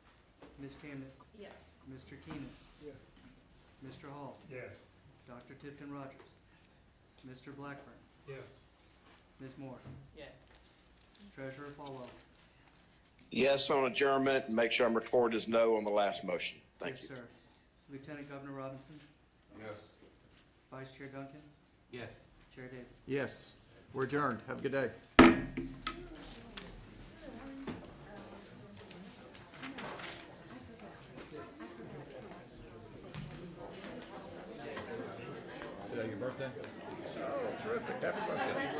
Ms. Camnitz, Yes. Mr. Keenan, Yes. Mr. Hall, Yes. Dr. Tipton Rogers, Mr. Blackburn, Yes. Ms. Moore, Yes. Treasurer Falwell. Yes on adjournment, and make sure I'm recorded as no on the last motion. Thank you. Yes, sir. Lieutenant Governor Robinson, Yes. Vice Chair Duncan, Yes. Chair Davis. Yes, we're adjourned. Have a good day. Today your birthday? Oh, terrific. Happy birthday.